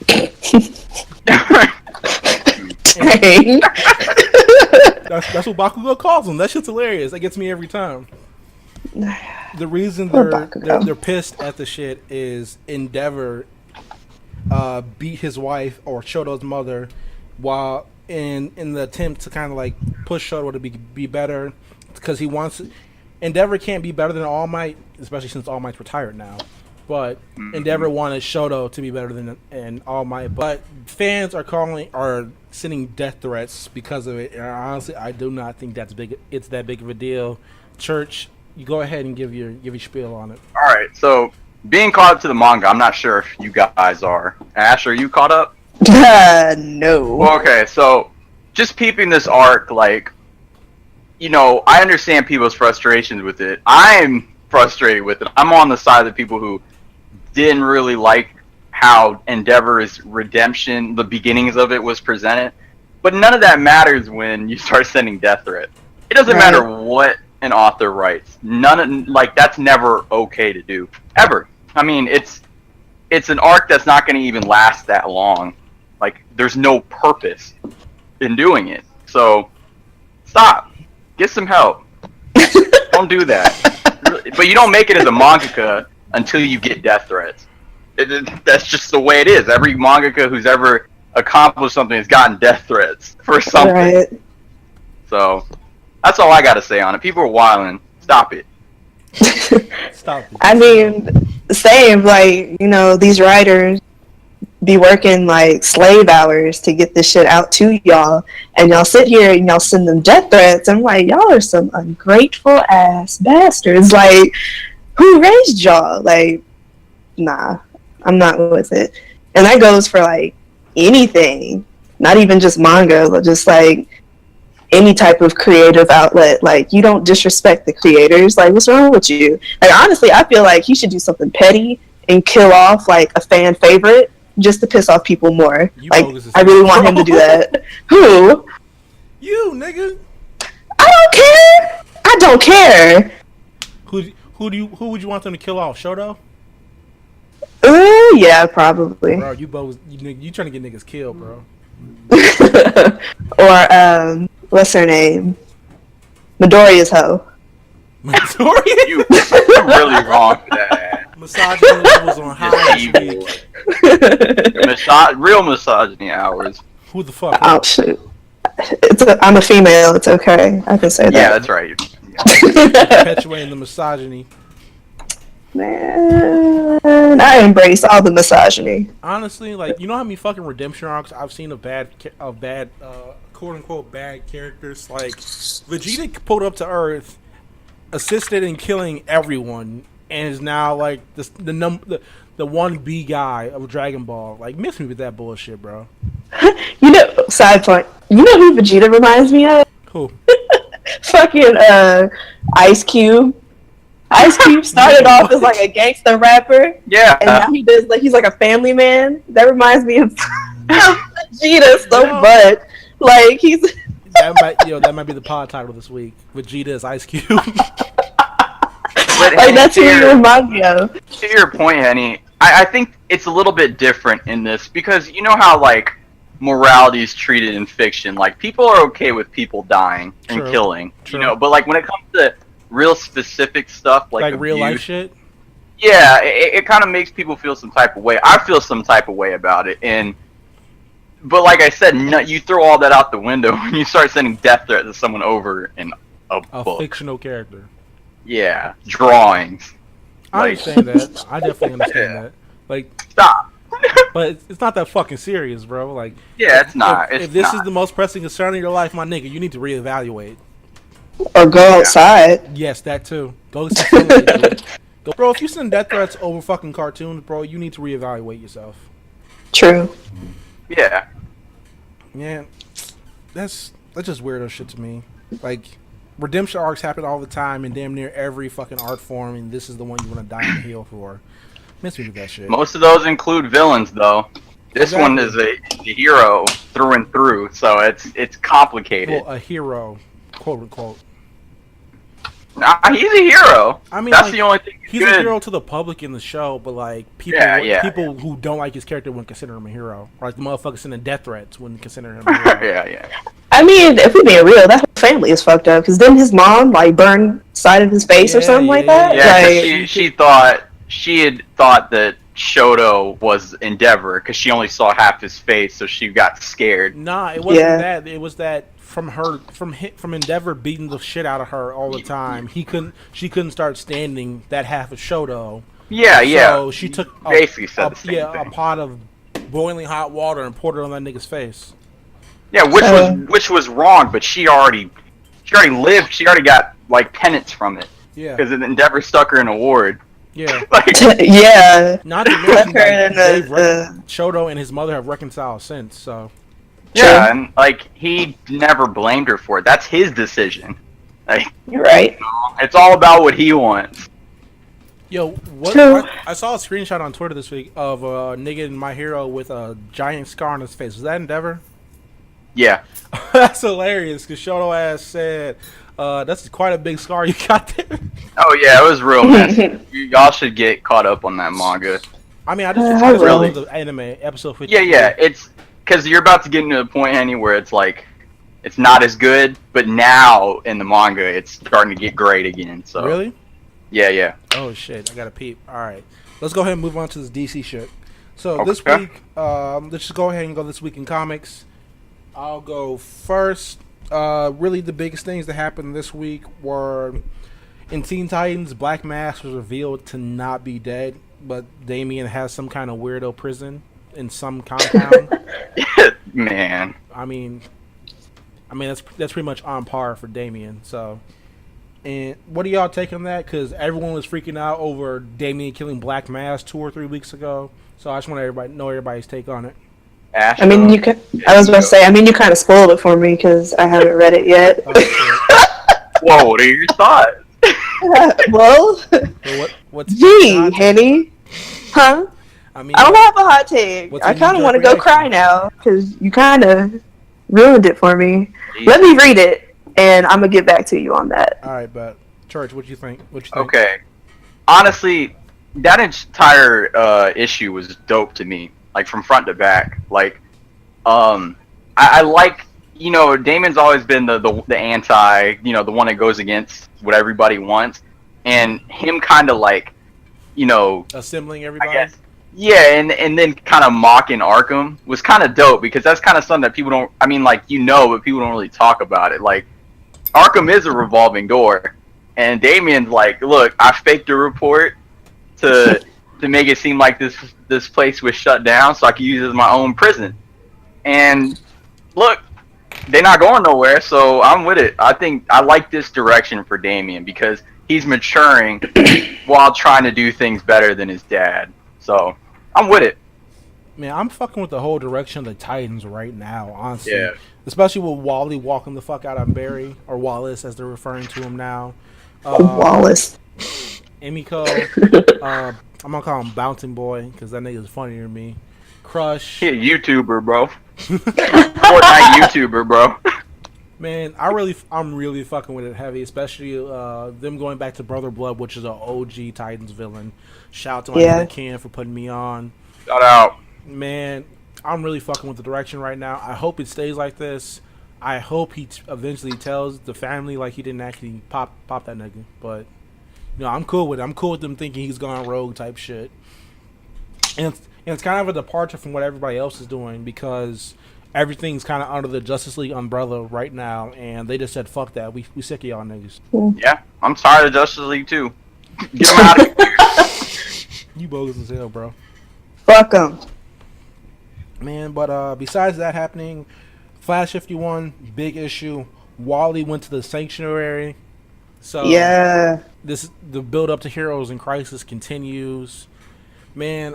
Dang. That's what Bakugo calls him. That shit's hilarious. That gets me every time. The reason they're pissed at the shit is Endeavor beat his wife or Shoto's mother while in the attempt to kind of like push Shoto to be better because he wants Endeavor can't be better than All Might, especially since All Might's retired now. But Endeavor wanted Shoto to be better than All Might. But fans are sending death threats because of it. And honestly, I do not think that's big. It's that big of a deal. Church, you go ahead and give your spiel on it. All right, so being caught up to the manga, I'm not sure if you guys are. Ash, are you caught up? No. Well, okay, so just peeping this arc, like, you know, I understand people's frustrations with it. I'm frustrated with it. I'm on the side of the people who didn't really like how Endeavor's redemption, the beginnings of it, was presented. But none of that matters when you start sending death threats. It doesn't matter what an author writes. That's never okay to do. Ever. I mean, it's an arc that's not going to even last that long. Like, there's no purpose in doing it. So, stop. Get some help. Don't do that. But you don't make it as a mangaka until you get death threats. That's just the way it is. Every mangaka who's ever accomplished something has gotten death threats for something. Right. So, that's all I got to say on it. People are wilding. Stop it. Stop it. I mean, same, like, you know, these writers be working like slave hours to get this shit out to y'all, and y'all sit here and y'all send them death threats. I'm like, y'all are some ungrateful ass bastards. Like, who raised y'all? Like, nah, I'm not with it. And that goes for like anything, not even just manga, but just like any type of creative outlet. Like, you don't disrespect the creators. Like, what's wrong with you? Like, honestly, I feel like he should do something petty and kill off like a fan favorite just to piss off people more. Like, I really want him to do that. Who? You, nigga. I don't care. Who would you want them to kill off? Shoto? Yeah, probably. Bro, you trying to get niggas killed, bro. Or what's her name? Midoriya's hoe. Midoriya? You're really wrong for that. Misogyny levels on high this week. Real misogyny hours. Who the fuck? Oh shit! I'm a female. It's okay. I can say that. Yeah, that's right. Perpetuating the misogyny. Man, I embrace all the misogyny. Honestly, like, you know how many fucking redemption arcs I've seen of bad quote unquote bad characters? Like, Vegeta pulled up to Earth, assisted in killing everyone, and is now like the 1B guy of Dragon Ball. Like, miss me with that bullshit, bro. You know, side point. You know who Vegeta reminds me of? Who? Fucking Ice Cube. Ice Cube started off as like a gangster rapper. Yeah. And now he does, like, he's like a family man. That reminds me of Vegeta so much. Like, he's that might be the pod title this week. Vegeta is Ice Cube. But, like, that's who you remind me of. To your point, Henny, I think it's a little bit different in this because you know how, like, morality is treated in fiction. Like, people are okay with people dying and killing, you know, but like when it comes to real specific stuff like real life abuse, shit. Yeah, it kind of makes people feel some type of way. I feel some type of way about it, but like I said, you throw all that out the window when you start sending death threats to someone over in a book. Fictional character. Yeah, drawings. I understand that. I definitely understand that. Like, stop. But it's not that fucking serious, bro. Like, yeah, it's not. If this is the most pressing concern in your life, my nigga, you need to reevaluate. Or go outside. Yes, that too. Go see something, dude. Bro, if you send death threats over fucking cartoons, bro, you need to reevaluate yourself. True. Yeah. Man, that's just weirdo shit to me. Like, redemption arcs happen all the time in damn near every fucking art form, and this is the one you want to die on the heel for. Miss me with that shit. Most of those include villains, though. This one is a hero through and through, so it's complicated. Well, a hero, quote unquote. Nah, he's a hero. I mean, that's like, the only thing. He's a hero to the public in the show, but like people who don't like his character wouldn't consider him a hero. Like the motherfuckers sending death threats wouldn't consider him a hero. yeah. I mean, if we're being real, that whole family is fucked up. Because didn't his mom like burn side of his face or something like that? Yeah, like, she had thought that Shoto was Endeavor because she only saw half his face, so she got scared. Nah, it wasn't that. It was that from Endeavor beating the shit out of her all the time. She couldn't start standing that half of Shoto. Yeah. So she took basically said the same thing. A pot of boiling hot water and poured it on that nigga's face. Yeah, which was wrong, but she already lived. She already got like penance from it. Yeah, because Endeavor stuck her in a ward. Yeah. Yeah. Not to mention, Shoto and his mother have reconciled since. So. Yeah, and like he never blamed her for it. That's his decision. Like, You're right. it's all about what he wants. Yo, what? True. I saw a screenshot on Twitter this week of a nigga in My Hero with a giant scar on his face. Was that Endeavor? Yeah. That's hilarious because Shoto ass said, that's quite a big scar you got there. Oh yeah, it was real messy. Y'all should get caught up on that manga. I mean, I just I really will. the anime episode 50. Yeah, it's because you're about to get into a point, Henny, where it's like it's not as good, but now in the manga, it's starting to get great again. So Really? yeah. Oh shit! I got to peep. All right, let's go ahead and move on to this DC shit. So this Okay. week, let's just go ahead and go this week in comics. I'll go first. Really, the biggest things that happened this week were in Teen Titans. Black Mask was revealed to not be dead, but Damian has some kind of weirdo prison in some compound. Man. I mean that's pretty much on par for Damian. So, and what do y'all take on that? Because everyone was freaking out over Damian killing Black Mask 2 or 3 weeks ago. So I just want to know everybody's take on it. Ash, I mean, I was about to say. I mean, you kind of spoiled it for me because I haven't read it yet. Oh, shit. Whoa, what are your thoughts? Well, So what's gee, Henny, huh? I mean, I don't have a hot take. what's I your kind of want to knee-jerk go cry reaction? now because you kind of ruined it for me. Let me read it, and I'm gonna get back to you on that. All right, but Church, what you think? What you think? Okay. Honestly, that entire issue was dope to me, like from front to back. Like, I like, Damon's always been the anti, the one that goes against what everybody wants, and him kind of like, Assembling everybody. I guess. Yeah, and then kind of mocking Arkham was kind of dope because that's kind of something that people don't. I mean, like but people don't really talk about it. Like, Arkham is a revolving door, and Damien's like, look, I faked a report to make it seem like this place was shut down so I could use it as my own prison. And look, they're not going nowhere, so I'm with it. I think I like this direction for Damien because he's maturing while trying to do things better than his dad. So I'm with it. Man, I'm fucking with the whole direction of the Titans right now, honestly. Yeah. Especially with Wally walking the fuck out on Barry, or Wallace as they're referring to him now. Wallace. Emiko, I'm gonna call him Bouncing Boy because that nigga's funnier than me. Crush. He a YouTuber, bro. Fortnite YouTuber, bro. Man, I'm really fucking with it heavy, especially them going back to Brother Blood, which is an OG Titans villain. Shout out to my nigga Ken for putting me on. Shout out. Man, I'm really fucking with the direction right now. I hope it stays like this. I hope he eventually tells the family like he didn't actually pop that nigga. But I'm cool with it. I'm cool with them thinking he's gone rogue type shit. And it's kind of a departure from what everybody else is doing because everything's kind of under the Justice League umbrella right now, and they just said, fuck that. We sick of y'all niggas. Yeah, I'm tired of Justice League too. Get them out of here. You bogus as hell, bro. Fuck them. Man, but besides that happening, Flash 51, big issue. Wally went to the Sanctuary. So Yeah. the build up to Heroes in Crisis continues. Man,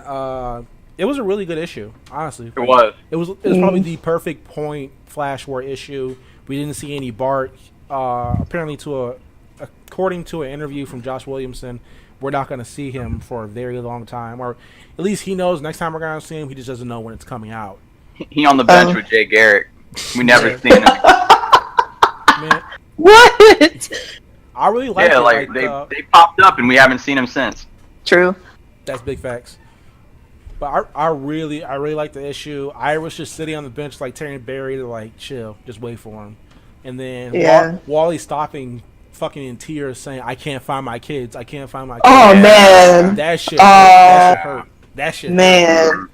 it was a really good issue, honestly. It was. It was probably the perfect point Flash War issue. We didn't see any Bart. Apparently, according to an interview from Josh Williamson, we're not going to see him for a very long time, or at least he knows next time we're going to see him. He just doesn't know when it's coming out. He on the bench with Jay Garrick. We never seen him. Man, What? I really like Yeah, it. like they popped up and we haven't seen him since. True. That's big facts. But I really like the issue. I was just sitting on the bench like Terry Barry to like chill, just wait for him, and then Wally stopping, fucking in tears, saying, "I can't find my kids. I can't find my kids." Oh man. That shit. That shit hurt. That shit. Man. Hurt.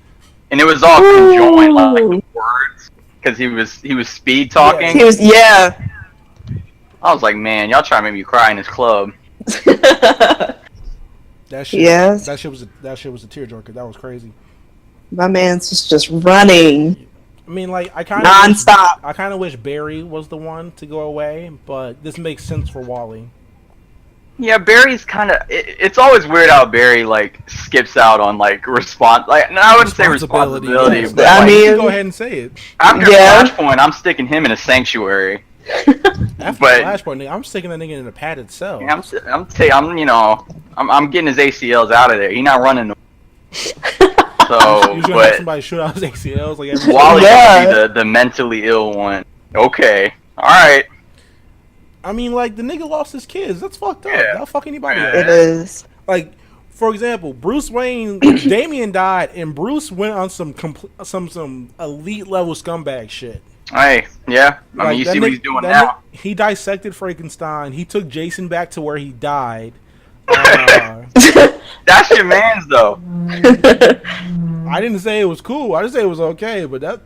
And it was all conjoined like the words because he was speed talking. He was I was like, man, y'all trying to make me cry in this club. That shit. Yes. That shit was a tearjerker. That was crazy. My man's just running. I mean, like I kind of wish Barry was the one to go away, but this makes sense for Wally. Yeah, Barry's kind of. It's always weird how Barry like skips out on like response. Like, no, I wouldn't say responsibility, yes. but I like, mean, You go ahead and say it. after yeah. Flashpoint, I'm sticking him in a sanctuary. After But- Flashpoint, nigga, I'm sticking that nigga in a padded cell. Yeah, I'm getting his ACLs out of there. He not running. So, You're gonna have but somebody shoot out his ACLs like every Wally's Yeah. gonna be the mentally ill one. Okay, all right. I mean, like, the nigga lost his kids. That's fucked up. Yeah. That'll fuck anybody up. It is. Like, for example, Bruce Wayne, Damian died, and Bruce went on some elite level scumbag shit. Hey, yeah. I Like, mean, you that see what nigga- he's doing that now. He dissected Frankenstein. He took Jason back to where he died. That's your man's though. I didn't say it was cool. I just say it was okay. But that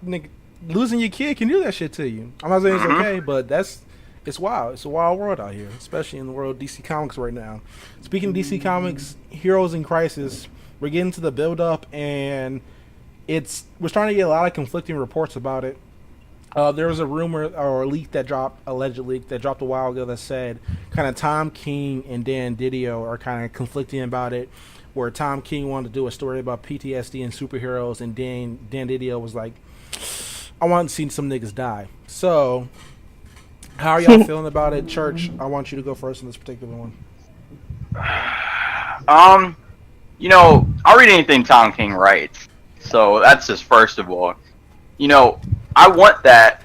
nigga, losing your kid can do that shit to you. I'm not saying it's okay, but it's wild. It's a wild world out here, especially in the world of DC Comics right now. Speaking of DC Comics, Heroes in Crisis, we're getting to the build up, and we're starting to get a lot of conflicting reports about it. There was a rumor or a leak that dropped, alleged leak that dropped a while ago that said kind of Tom King and Dan Didio are kind of conflicting about it, where Tom King wanted to do a story about PTSD and superheroes, and Dan Didio was like, I want to see some niggas die. So, how are y'all feeling about it? Church, I want you to go first in this particular one. You know, I'll read anything Tom King writes. So that's just first of all. You know, I want that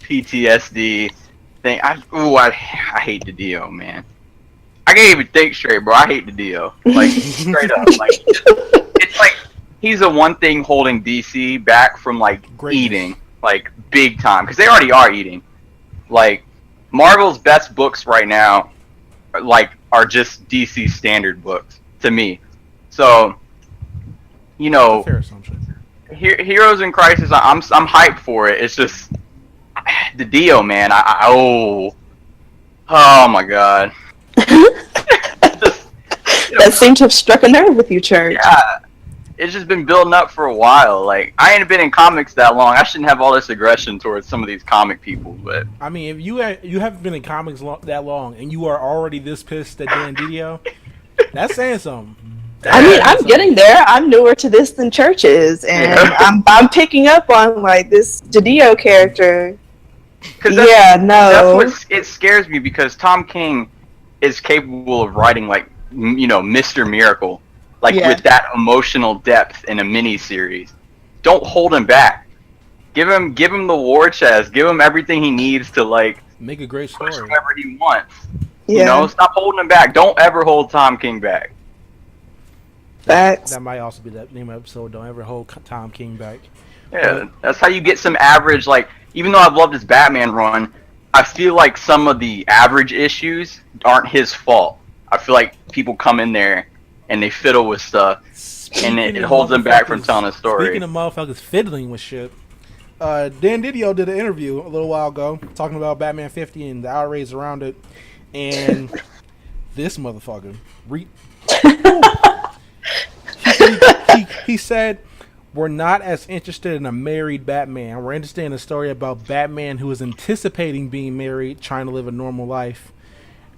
PTSD thing. I hate the Dio, man. I can't even think straight, bro. I hate the Dio. Like, straight up. Like, it's like he's the one thing holding DC back from like Greatness. eating, like big time, because they already are eating. Like, Marvel's best books right now, like, are just DC standard books to me. So, you know, Fair assumption. Heroes in Crisis, I'm hyped for it. It's just the Dio, man. Oh my god. That seemed to have struck a nerve with you, Church. Yeah, it's just been building up for a while. Like, I ain't been in comics that long. I shouldn't have all this aggression towards some of these comic people, but I mean, if you haven't been in comics that long and you are already this pissed at Dan Didio, that's saying something. I mean, I'm getting there. I'm newer to this than Church is, and I'm picking up on like this Didio character. That's what it scares me, because Tom King is capable of writing, like, you know, Mr. Miracle, like, with that emotional depth in a mini-series. Don't hold him back. Give him the war chest. Give him everything he needs to, like, make a great story. Push whatever he wants. Yeah. You know, stop holding him back. Don't ever hold Tom King back. That might also be the name of the episode. Don't ever hold Tom King back. Yeah, that's how you get some average, like, even though I've loved his Batman run, I feel like some of the average issues aren't his fault. I feel like people come in there and they fiddle with stuff, and it holds them back from telling a story. Speaking of motherfuckers fiddling with shit, Dan Didio did an interview a little while ago talking about Batman 50 and the outrage around it, and this motherfucker, he said, we're not as interested in a married Batman. We're interested in a story about Batman who is anticipating being married, trying to live a normal life.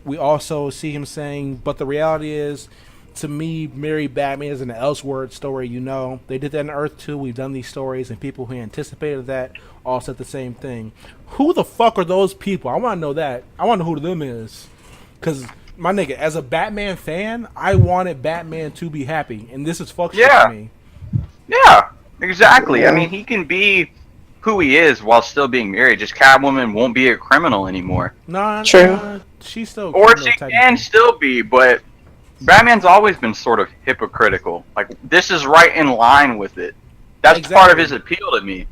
We also see him saying, but the reality is, to me, married Batman is an Elseworld story, you know. They did that in Earth 2. We've done these stories, and people who anticipated that all said the same thing. Who the fuck are those people? I want to know that. I want to know who them is. Because, my nigga, as a Batman fan, I wanted Batman to be happy, and this is fuck shit to me. Yeah, exactly. I mean, he can be who he is while still being married. Just Catwoman won't be a criminal anymore. Nah, she's still. Or she can still be, but Batman's always been sort of hypocritical. Like, this is right in line with it. That's part of his appeal to me.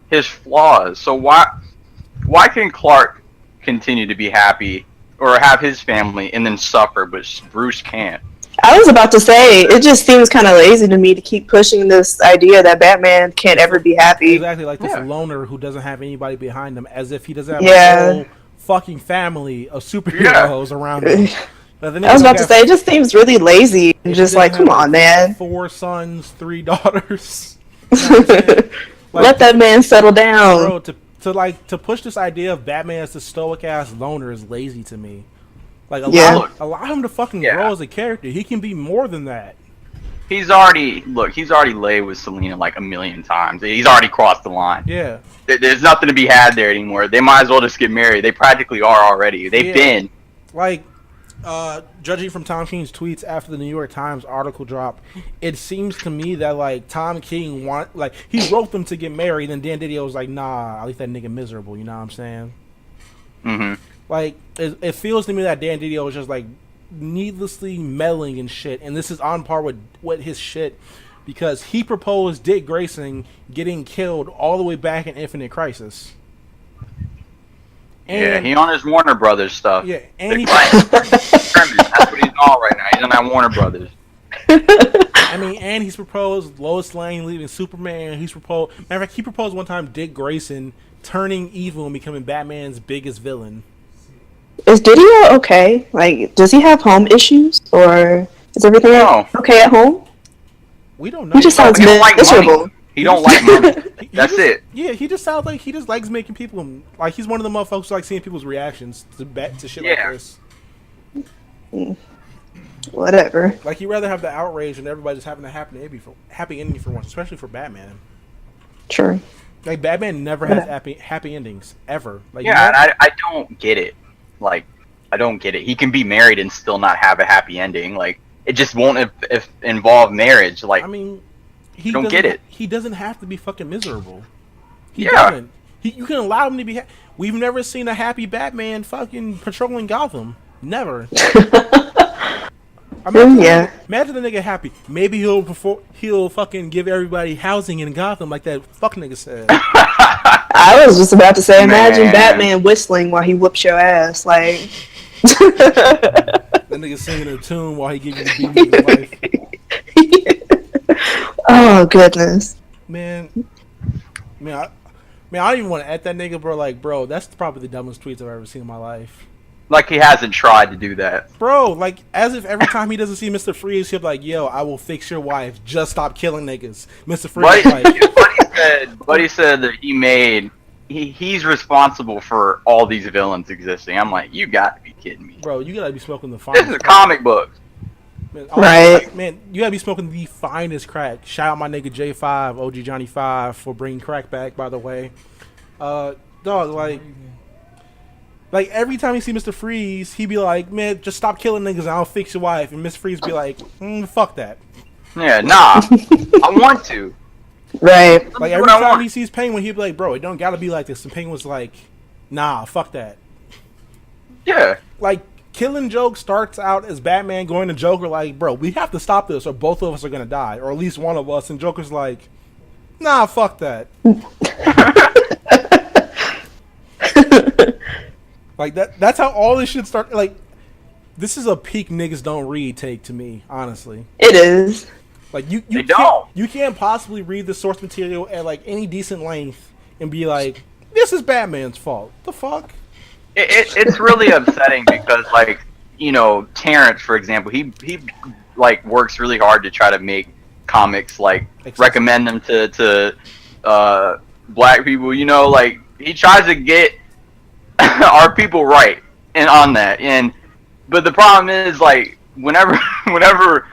His flaws. So why can Clark continue to be happy or have his family and then suffer, but Bruce can't? I was about to say, it just seems kind of lazy to me to keep pushing this idea that Batman can't ever be happy. Exactly, like this loner who doesn't have anybody behind him, as if he doesn't have a whole fucking family of superheroes around him. I was about to say, it just seems really lazy. And just like, come on, man. 4 sons, 3 daughters. Let that man settle down. Bro, to push this idea of Batman as the stoic ass loner is lazy to me. Like Yeah. allow him to fucking Yeah. grow as a character. He can be more than that. He's already laid with Selena like a million times. He's already crossed the line. Yeah. There's nothing to be had there anymore. They might as well just get married. They practically are already. They've been. Like, judging from Tom King's tweets after the New York Times article dropped, it seems to me that like Tom King he wrote them to get married, and Dan Didio was like, nah, I'll leave that nigga miserable. You know what I'm saying? Mm-hmm. Like, it feels to me that Dan Didio was just like needlessly meddling and shit, and this is on par with his shit because he proposed Dick Grayson getting killed all the way back in Infinite Crisis. And, he on his Warner Brothers stuff. Yeah, and he. That's what he's on right now. He's on that Warner Brothers. I mean, and he's proposed Lois Lane leaving Superman. Matter of fact, he proposed one time Dick Grayson turning evil and becoming Batman's biggest villain. Is Didio okay? Like, does he have home issues, or is everything okay at home? We don't know. He just sounds miserable. Money. He don't like money. That's it. Yeah, he just sounds like he just likes making people like he's one of the motherfuckers who like seeing people's reactions to shit like this. Whatever. Like he'd rather have the outrage and everybody just having a happy ending for once, especially for Batman. True. Like Batman never has happy endings ever. Like I don't get it. Like I don't get it. He can be married and still not have a happy ending. Like it just won't if involve marriage. Like I mean, don't get it. He doesn't have to be fucking miserable. He doesn't. You can allow him to be. We've never seen a happy Batman fucking patrolling Gotham. Never. Imagine the nigga happy. Maybe he'll fucking give everybody housing in Gotham like that fuck nigga said. I was just about to say, imagine Batman whistling while he whoops your ass. Like that nigga singing a tune while he gives you the beat of life. Oh goodness. Man, I don't even want to at that nigga, bro. Like, bro, that's probably the dumbest tweets I've ever seen in my life. Like he hasn't tried to do that, bro. Like as if every time he doesn't see Mr. Freeze, he'll be like, "Yo, I will fix your wife. Just stop killing niggas." Mr. Freeze, Buddy said that he's responsible for all these villains existing. I'm like, you got to be kidding me, bro. You gotta be smoking the finest. This is a comic book. Man, right, man. You gotta be smoking the finest crack. Shout out my nigga J5, OG Johnny 5 for bringing crack back. By the way, dog, like every time he see Mr. Freeze, he be like, "Man, just stop killing niggas and I'll fix your wife." And Mr. Freeze be like, "Fuck that." Yeah, nah. I want to. Right. Like every time he sees Penguin, he be like, "Bro, it don't gotta be like this." And Penguin's like, "Nah, fuck that." Yeah. Like Killing Joke starts out as Batman going to Joker like, "Bro, we have to stop this or both of us are gonna die, or at least one of us." And Joker's like, "Nah, fuck that." Like that's how all this shit started. Like, this is a peak niggas don't read take to me, honestly. It is. Like you can't possibly read the source material at like any decent length and be like, this is Batman's fault. The fuck? It's really upsetting because like, you know, Terrence, for example, he like works really hard to try to make comics like recommend them to black people, you know, like he tries to get our people right and on that, but the problem is like whenever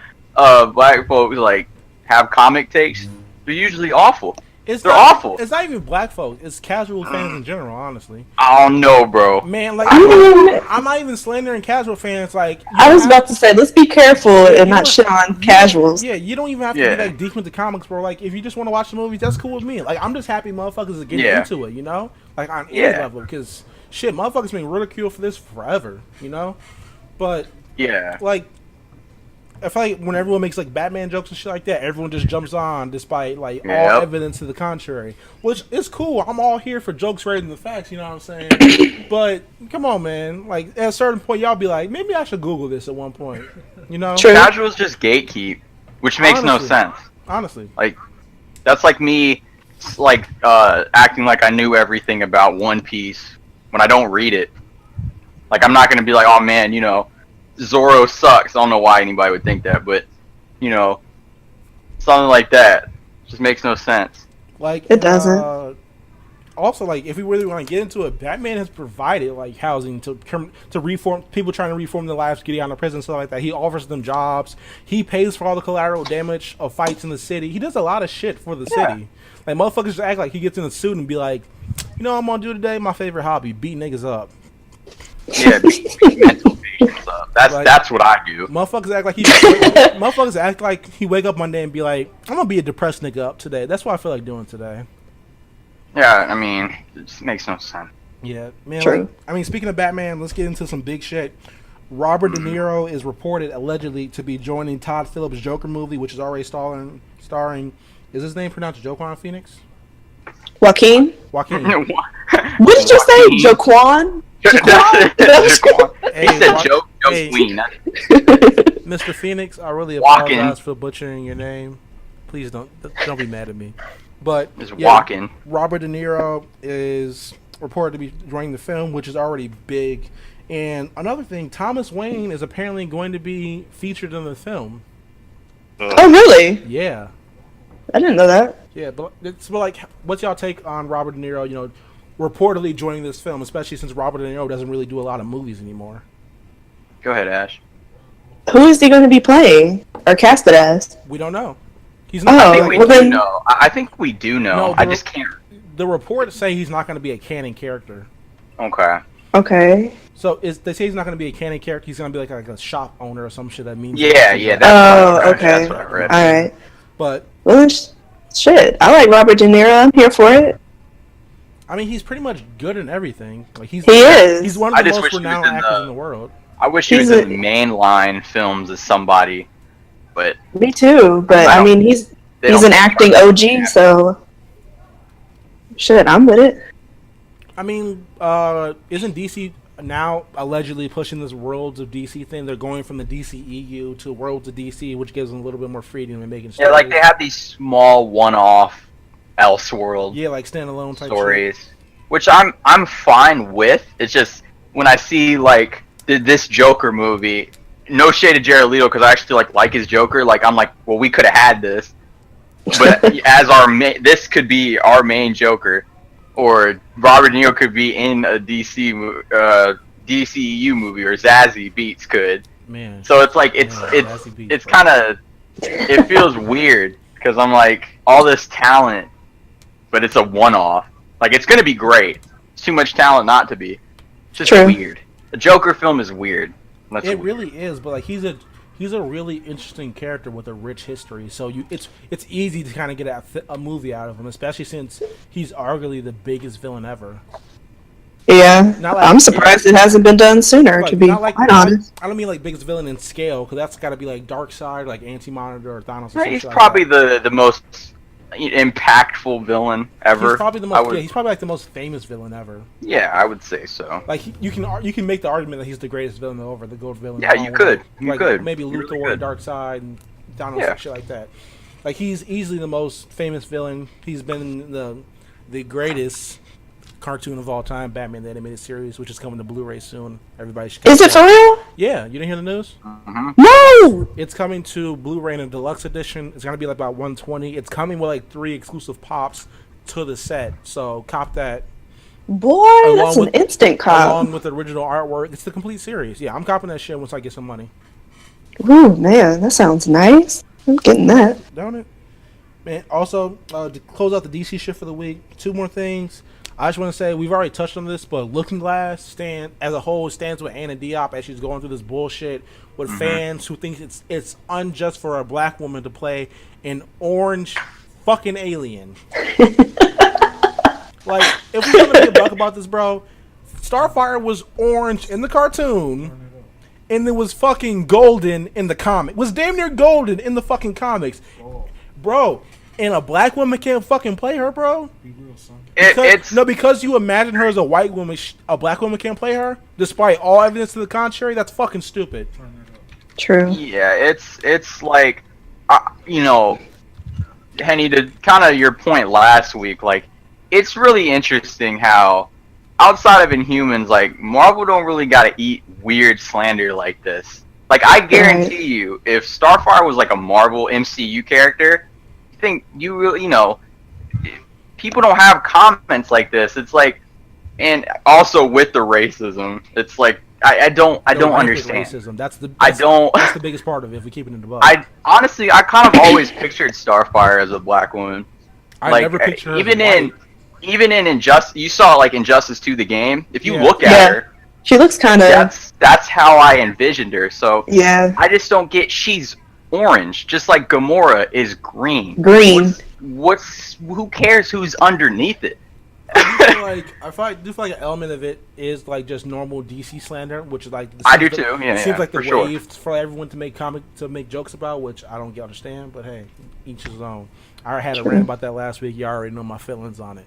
black folks like have comic takes, they're usually awful. They're awful. It's not even black folks. It's casual fans in general, honestly. I don't know, bro. Man, like I'm not even slandering casual fans. Like I was about to say, let's be careful and not shit on casuals. Yeah, you don't even have to be like deep into comics, bro. Like if you just want to watch the movies, that's cool with me. Like I'm just happy motherfuckers are getting into it, you know, like on any level, because shit, motherfuckers been ridiculed for this forever, you know. But like I feel like when everyone makes like Batman jokes and shit like that, everyone just jumps on despite like all evidence to the contrary, which is cool. I'm all here for jokes rather than the facts, you know what I'm saying? But come on, man. Like at a certain point, y'all be like, maybe I should Google this at one point, you know? Casuals just gatekeep, which makes no sense. Honestly, like that's like me, like acting like I knew everything about One Piece when I don't read it. Like I'm not gonna be like, oh man, you know, Zoro sucks. I don't know why anybody would think that, but you know, something like that just makes no sense. Like it doesn't. also, like, if we really want to get into it, Batman has provided like housing to reform people trying to reform their lives, getting out of prison, stuff like that. He offers them jobs. He pays for all the collateral damage of fights in the city. He does a lot of shit for the city. Like, motherfuckers just act like he gets in a suit and be like, you know what I'm gonna do today? My favorite hobby, beat niggas up. Yeah, beat mental patients up. That's what I do. Motherfuckers act like he wake up one day and be like, I'm gonna be a depressed nigga up today. That's what I feel like doing today. Yeah, I mean, it just makes no sense. Yeah, man. True. Like, I mean, speaking of Batman, let's get into some big shit. Robert De Niro is reported allegedly to be joining Todd Phillips' Joker movie, which is already starring. Is his name pronounced Joaquin Phoenix? Joaquin? Joaquin. What did you say? Jaquan? Jaquan? He said Joe Queen. Mr. Phoenix, I really apologize for butchering your name. Please don't be mad at me. But Robert De Niro is reported to be joining the film, which is already big. And another thing, Thomas Wayne is apparently going to be featured in the film. Oh, really? Yeah. I didn't know that. Yeah, but like, what's y'all take on Robert De Niro, you know, reportedly joining this film, especially since Robert De Niro doesn't really do a lot of movies anymore? Go ahead, Ash. Who is he going to be playing or casted as? We don't know. He's not. I think we do know. I think we do know. No, I just can't. The reports say he's not going to be a canon character. Okay. So they say he's not going to be a canon character. He's going to be like a shop owner or some shit. That means. Yeah. That's okay. That's what I read. All right. But well, shit. I like Robert De Niro. I'm here for it. I mean, he's pretty much good in everything. Like he is. He's one of the most renowned actors in the world. I wish he was in mainline films as somebody, but me too. But I mean, he's an acting OG, so shit, I'm with it. I mean, isn't DC now allegedly pushing this Worlds of DC thing? They're going from the DCEU to Worlds of DC, which gives them a little bit more freedom in making stories. Yeah, like they have these small one-off Elseworld like standalone type stories, shit. Which I'm fine with. It's just when I see like this Joker movie, no shade of Jared Leto because I actually like his Joker. Like I'm like, well, we could have had this, but as this could be our main Joker, or Robert De Niro could be in a DCEU movie, or Zazie Beetz could. Man. So it's like it's kind of it feels weird because I'm like all this talent, but it's a one-off. Like it's gonna be great. It's too much talent not to be. It's just weird. The Joker film is weird. It really is, but like he's a really interesting character with a rich history. So it's easy to kind of get a movie out of him, especially since he's arguably the biggest villain ever. Yeah, I'm surprised it hasn't been done sooner. To be quite honest, I don't mean like biggest villain in scale, because that's got to be like Darkseid, like Anti-Monitor, or Thanos. Right, he's probably the most impactful villain ever. He's probably the most. He's probably like the most famous villain ever. Yeah, I would say so. Like you can make the argument that he's the greatest villain ever, the gold villain. Yeah, you could. You could. Maybe Luthor or Darkseid and Thanos and shit like that. Like he's easily the most famous villain. He's been the greatest cartoon of all time, Batman the Animated Series, which is coming to Blu-ray soon. Everybody should. Is it for real? Yeah, you didn't hear the news? No. It's coming to Blu-ray in a deluxe edition. It's gonna be like about $120. It's coming with like 3 exclusive pops to the set. So cop that. Boy, that's an instant cop. Along with the original artwork, it's the complete series. Yeah, I'm copping that shit once I get some money. Ooh, man, that sounds nice. I'm getting that. Don't it? Man, also, to close out the DC shit for the week, 2 more things. I just want to say, we've already touched on this, but Looking Glass as a whole stands with Anna Diop as she's going through this bullshit with fans who think it's unjust for a black woman to play an orange fucking alien. Like, if we're gonna be a buck about this, bro, Starfire was orange in the cartoon, and it was fucking golden in the comic. It was damn near golden in the fucking comics. Bro, and a black woman can't fucking play her, bro? Because you imagine her as a white woman, a black woman can't play her, despite all evidence to the contrary. That's fucking stupid. True. Yeah, it's like, Henny, to kind of your point last week, like, it's really interesting how, outside of Inhumans, like, Marvel don't really gotta eat weird slander like this. Like, I guarantee you, if Starfire was like a Marvel MCU character, I think you really, people don't have comments like this. It's like, and also with the racism, it's like I don't understand. Racism. That's the biggest part of it. If we keep it in the book. I kind of always pictured Starfire as a black woman. I never pictured her even in Injustice. You saw like Injustice 2 the game. If you look at her, she looks kind of. That's how I envisioned her. So yeah, I just don't get. She's orange, just like Gamora is green. Who cares who's underneath it? I do feel like an element of it is like just normal DC slander, which is like I do too. Yeah, seems like the for wave for everyone to make jokes about, which I don't understand. But hey, each his own. I had a rant about that last week. You already know my feelings on it.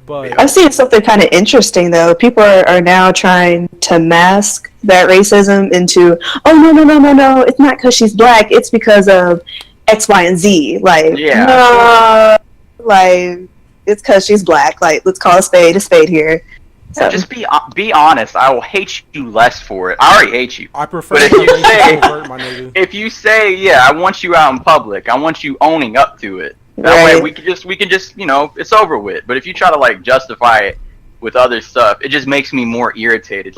But I've seen something kind of interesting though. People are now trying to mask that racism into, oh no, it's not because she's black. It's because of X, Y, and Z. Like like. It's because she's black. Like, let's call a spade here. So. Just be honest. I will hate you less for it. I already hate you. I prefer. But if you say, yeah, I want you out in public. I want you owning up to it. That way we can just it's over with. But if you try to like justify it with other stuff, it just makes me more irritated.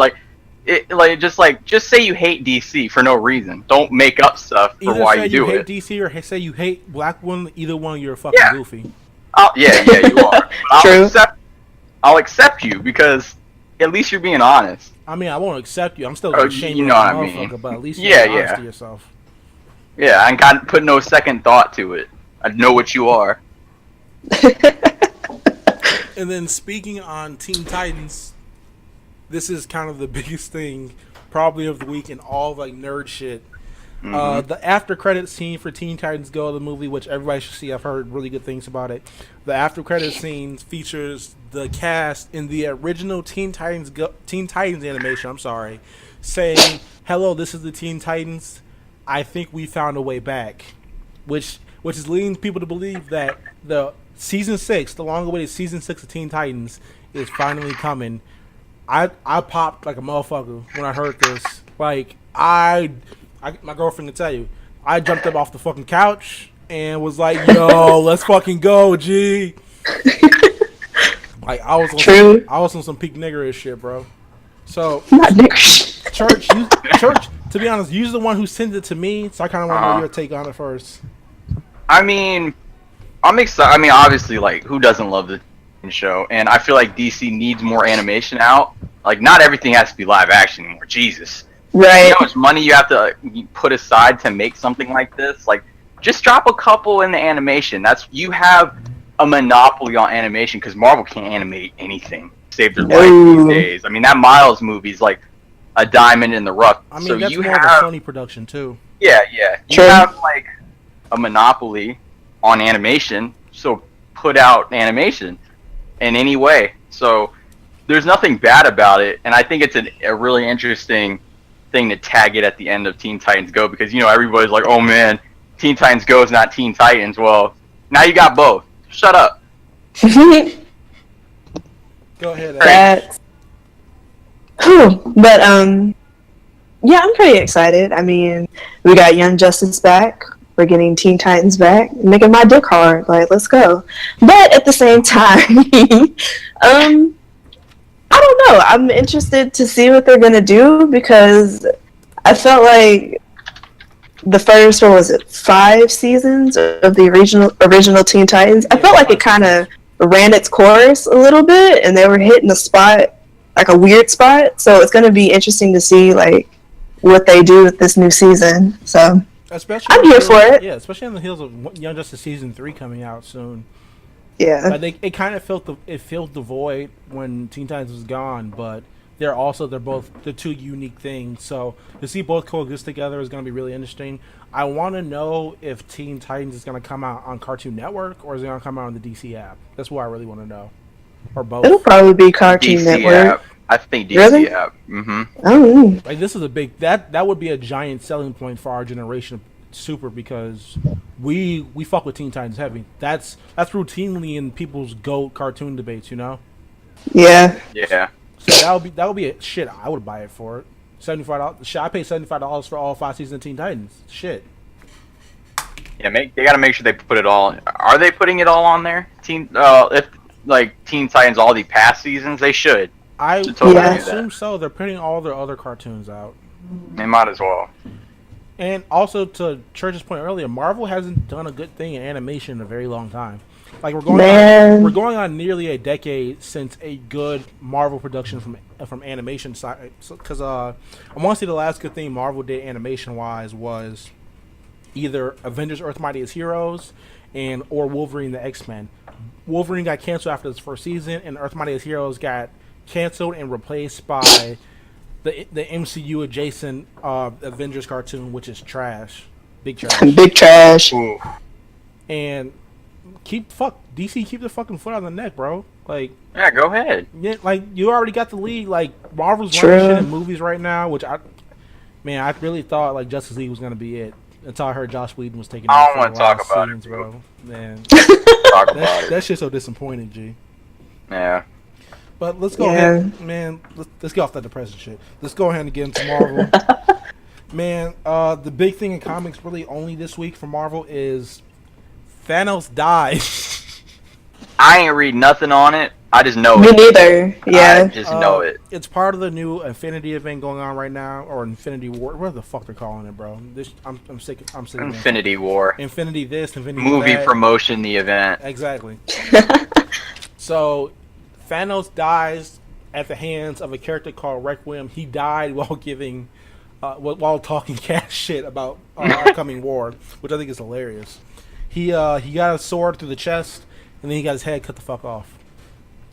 Just say you hate DC for no reason. Don't make up stuff for why you do it. Either say you hate DC or say you hate black women. Either one, you're a fucking goofy. Oh yeah, you are. I'll accept you because at least you're being honest. I mean, I won't accept you. I'm still gonna shame you, what I mean. But at least you're honest to yourself. Yeah, I can't put no second thought to it. I know what you are. And then speaking on Teen Titans, this is kind of the biggest thing probably of the week in all of like nerd shit. The after credit scene for Teen Titans Go, the movie, which everybody should see. I've heard really good things about it. The after credit scene features the cast in the original Teen Titans animation. I'm sorry, saying, "Hello, this is the Teen Titans. I think we found a way back," which is leading people to believe that the season 6, the long-awaited season 6 of Teen Titans, is finally coming. I popped like a motherfucker when I heard this. Like my girlfriend can tell you, I jumped up off the fucking couch and was like, "Yo, let's fucking go, G!" Like I was on some peak niggerish shit, bro. So Church, to be honest, you're the one who sent it to me, so I kind of want to know your take on it first. I mean, I'm excited. I mean, obviously, like, who doesn't love the show? And I feel like DC needs more animation out. Like, not everything has to be live action anymore. Jesus. Right. You know how much money you have to put aside to make something like this? Like, just drop a couple in the animation. You have a monopoly on animation because Marvel can't animate anything. Save their life these days. I mean, that Miles movie's like a diamond in the rough. I mean, so that's you more have of a Sony production too. Yeah. You have like a monopoly on animation, so put out animation in any way. So there's nothing bad about it, and I think it's a really interesting thing to tag it at the end of Teen Titans Go because everybody's like, "Oh man, Teen Titans Go is not Teen Titans." Well, now you got both. Shut up. Go ahead. But yeah, I'm pretty excited. I mean, we got Young Justice back. We're getting Teen Titans back, making my dick hard. Like, let's go. But at the same time, I don't know. I'm interested to see what they're gonna do because I felt like the first, 5 seasons of the original Teen Titans. I felt like it kind of ran its course a little bit, and they were hitting a spot, like a weird spot. So it's gonna be interesting to see like what they do with this new season. So I'm here for it. Yeah, especially on the heels of Young Justice season 3 coming out soon. Yeah, like it kind of filled the void when Teen Titans was gone, but they're both two unique things. So to see both coexist together is going to be really interesting. I want to know if Teen Titans is going to come out on Cartoon Network or is it going to come out on the DC app. That's what I really want to know. Or both. It'll probably be Cartoon DC Network. App. I think DC really? app. Oh, like this is a big that would be a giant selling point for our generation. Super, because we fuck with Teen Titans heavy. That's routinely in people's GOAT cartoon debates, Yeah. So that would be a shit. I would buy it for it. $75. Shit, I paid $75 for all 5 seasons of Teen Titans. Shit. Yeah, they got to make sure they put it all. Are they putting it all on there? like Teen Titans all the past seasons? They should. I totally Yeah. do that. assume so. They're putting all their other cartoons out. They might as well. And also, to Church's point earlier, Marvel hasn't done a good thing in animation in a very long time. Like Man. we're going on nearly a decade since a good Marvel production from animation side. Because I want to say the last good thing Marvel did animation wise was either Avengers: Earth Mightiest Heroes or Wolverine: The X-Men. Wolverine got canceled after its first season, and Earth Mightiest Heroes got canceled and replaced by the MCU adjacent Avengers cartoon, which is trash, big trash. Big trash. Ooh. And DC keep the fucking foot on the neck, bro. Like, Yeah, go ahead. yeah, like you already got the lead. Like Marvel's True. running shit in movies right now, which I really thought like Justice League was gonna be it until I heard Josh Whedon was taking. I don't over wanna the talk last about it, scenes, bro. Man, Talk about it. that shit's so disappointing, G. Yeah. But let's go Yeah. ahead, man. Let's get off that depressing shit. Let's go ahead and get into Marvel. Man, the big thing in comics really only this week for Marvel is Thanos died. I ain't read nothing on it. I just know Me it. neither. I Yeah. just know it. It's part of the new Infinity event going on right now, or Infinity War. What the fuck they're calling it, bro? I'm sick. I'm sick. Of it. Infinity War. Infinity this, Infinity Movie that. promotion, the event. Exactly. So, Thanos dies at the hands of a character called Requiem. He died while giving, while talking cash shit about upcoming war, which I think is hilarious. He got a sword through the chest, and then he got his head cut the fuck off.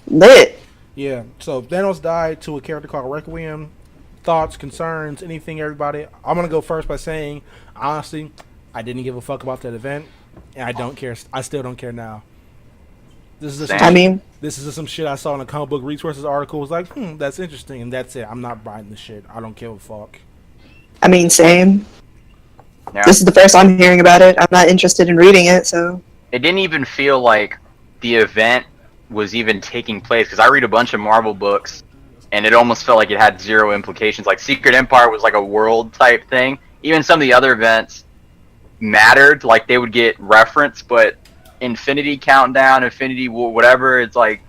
Lit. Yeah. So Thanos died to a character called Requiem. Thoughts, concerns, anything, everybody? I'm gonna go first by saying, honestly, I didn't give a fuck about that event, and I don't care. I still don't care now. This is just some shit I saw in a comic book resources article. It was like, that's interesting, and that's it. I'm not buying this shit. I don't give a fuck. I mean, same. Yeah. This is the first I'm hearing about it. I'm not interested in reading it, so. It didn't even feel like the event was even taking place, because I read a bunch of Marvel books, and it almost felt like it had zero implications. Like Secret Empire was like a world type thing. Even some of the other events mattered, like they would get reference, but Infinity Countdown, Infinity War, whatever, it's like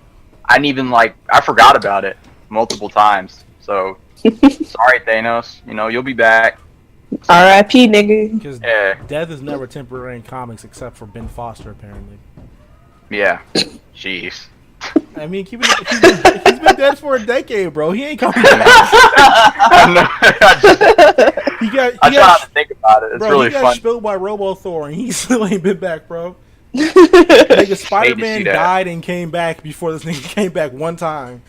I forgot about it multiple times. So sorry, Thanos. You'll be back. R.I.P. nigga. Because Yeah. death is never temporary in comics except for Ben Foster, apparently. Yeah. Jeez. I mean, he's been dead for a decade, bro. He ain't coming back. I try not to think about it. It's bro, really he got fun. spilled by Robo Thor, and he still ain't been back, bro. Nigga, Spider-Man see that. died and came back before this nigga came back one time.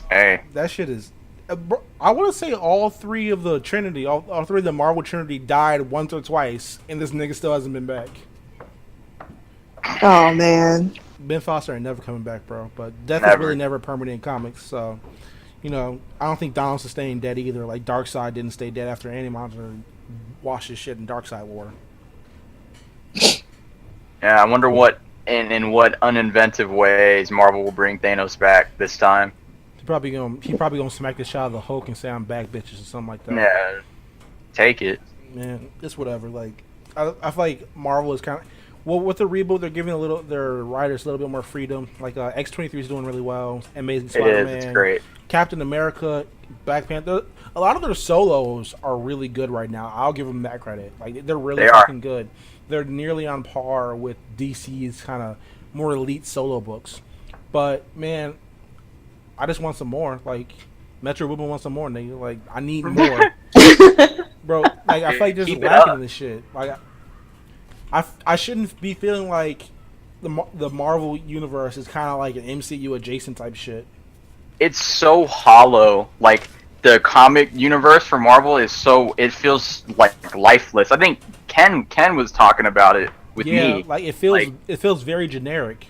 Hey. That shit is. Bro, I want to say all three of the Trinity, all three of the Marvel Trinity died once or twice, and this nigga still hasn't been back. Oh, man. Ben Foster ain't never coming back, bro. But death is Never. really never permanent in comics, so I don't think Thanos is staying dead either. Like Darkseid didn't stay dead after Anti-Monster washed his shit in Darkseid War. Yeah, I wonder what in what uninventive ways Marvel will bring Thanos back this time. He probably gonna smack the shot of the Hulk and say I'm back, bitches, or something like that. Yeah. Take it. Man, it's whatever. Like I feel like Marvel is kind of with the reboot, they're giving their writers a little bit more freedom. Like X-23 is doing really well. Amazing Spider-Man. It is. It's great. Captain America, Black Panther. A lot of their solos are really good right now. I'll give them that credit. Like they're really fucking good. They're nearly on par with DC's kind of more elite solo books. But man, I just want some more. Like Metro Boomin wants some more, nigga. Like I need more, bro. Like I feel like there's lacking in this shit. Like I shouldn't be feeling like the Marvel universe is kind of like an MCU adjacent type shit. It's so hollow. Like the comic universe for Marvel is it feels like lifeless. I think Ken was talking about it with me. Like it feels very generic.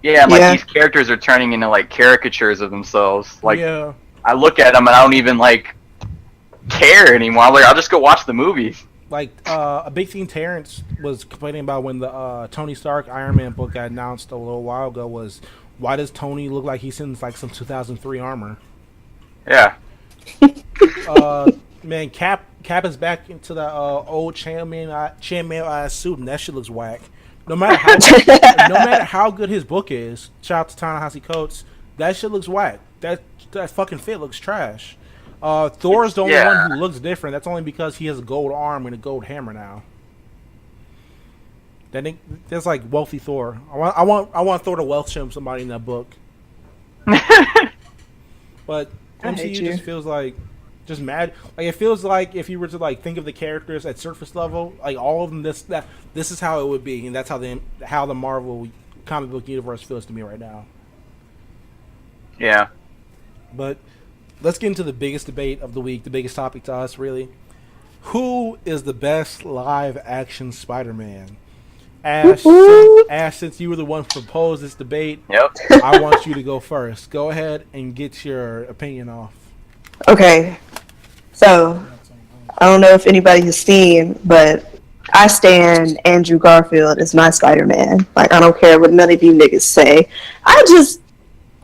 Yeah, like these characters are turning into like caricatures of themselves. Like I look at them and I don't even like care anymore. I'm like, I'll just go watch the movies. Like a big thing Terrence was complaining about when the Tony Stark Iron Man book got announced a little while ago was, why does Tony look like he's in like some 2003 armor? Yeah. Man, Cap is back into the old chainmail suit, and that shit looks whack. no matter how good his book is, shout out to Ta-Nehisi Coates, that shit looks whack. That fucking fit looks trash. Thor's the only one who looks different. That's only because he has a gold arm and a gold hammer now. That's like wealthy Thor. I want Thor to wealth shame somebody in that book. But MCU just feels like just mad. Like it feels like if you were to like think of the characters at surface level, like all of them, this is how it would be, and that's how the Marvel comic book universe feels to me right now. Yeah. But let's get into the biggest debate of the week, the biggest topic to us, really. Who is the best live action Spider-Man? Ash, since you were the one who proposed this debate, I want you to go first. Go ahead and get your opinion off. Okay. So, I don't know if anybody has seen, but I stand Andrew Garfield as my Spider-Man. Like, I don't care what none of you niggas say.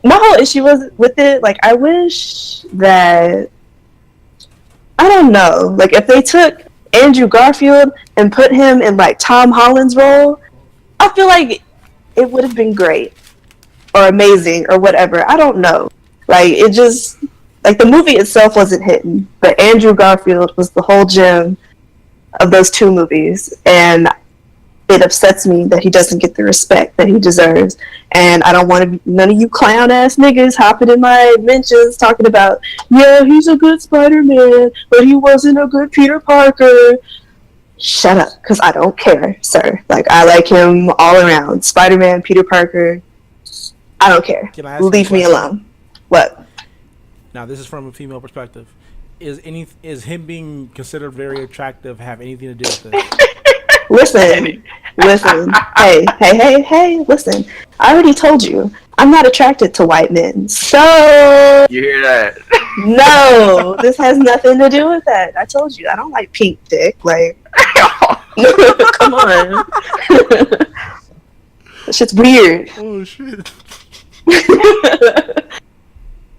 My whole issue with it, like, I wish that, I don't know, like, if they took Andrew Garfield and put him in, like, Tom Holland's role, I feel like it would have been great or amazing or whatever. I don't know. Like, it just, like, the movie itself wasn't hitting, but Andrew Garfield was the whole gem of those two movies, and it upsets me that he doesn't get the respect that he deserves. And I don't want none of you clown ass niggas hopping in my mentions talking about, yeah, he's a good Spider-Man, but he wasn't a good Peter Parker. Shut up, because I don't care, sir. Like, I like him all around. Spider-Man, Peter Parker, I don't care. Leave me alone. What? Now, this is from a female perspective. Is him being considered very attractive have anything to do with this? Listen. Hey, listen. I already told you, I'm not attracted to white men. So... You hear that? No, this has nothing to do with that. I told you, I don't like pink dick. Like, come on. That shit's weird. Oh, shit.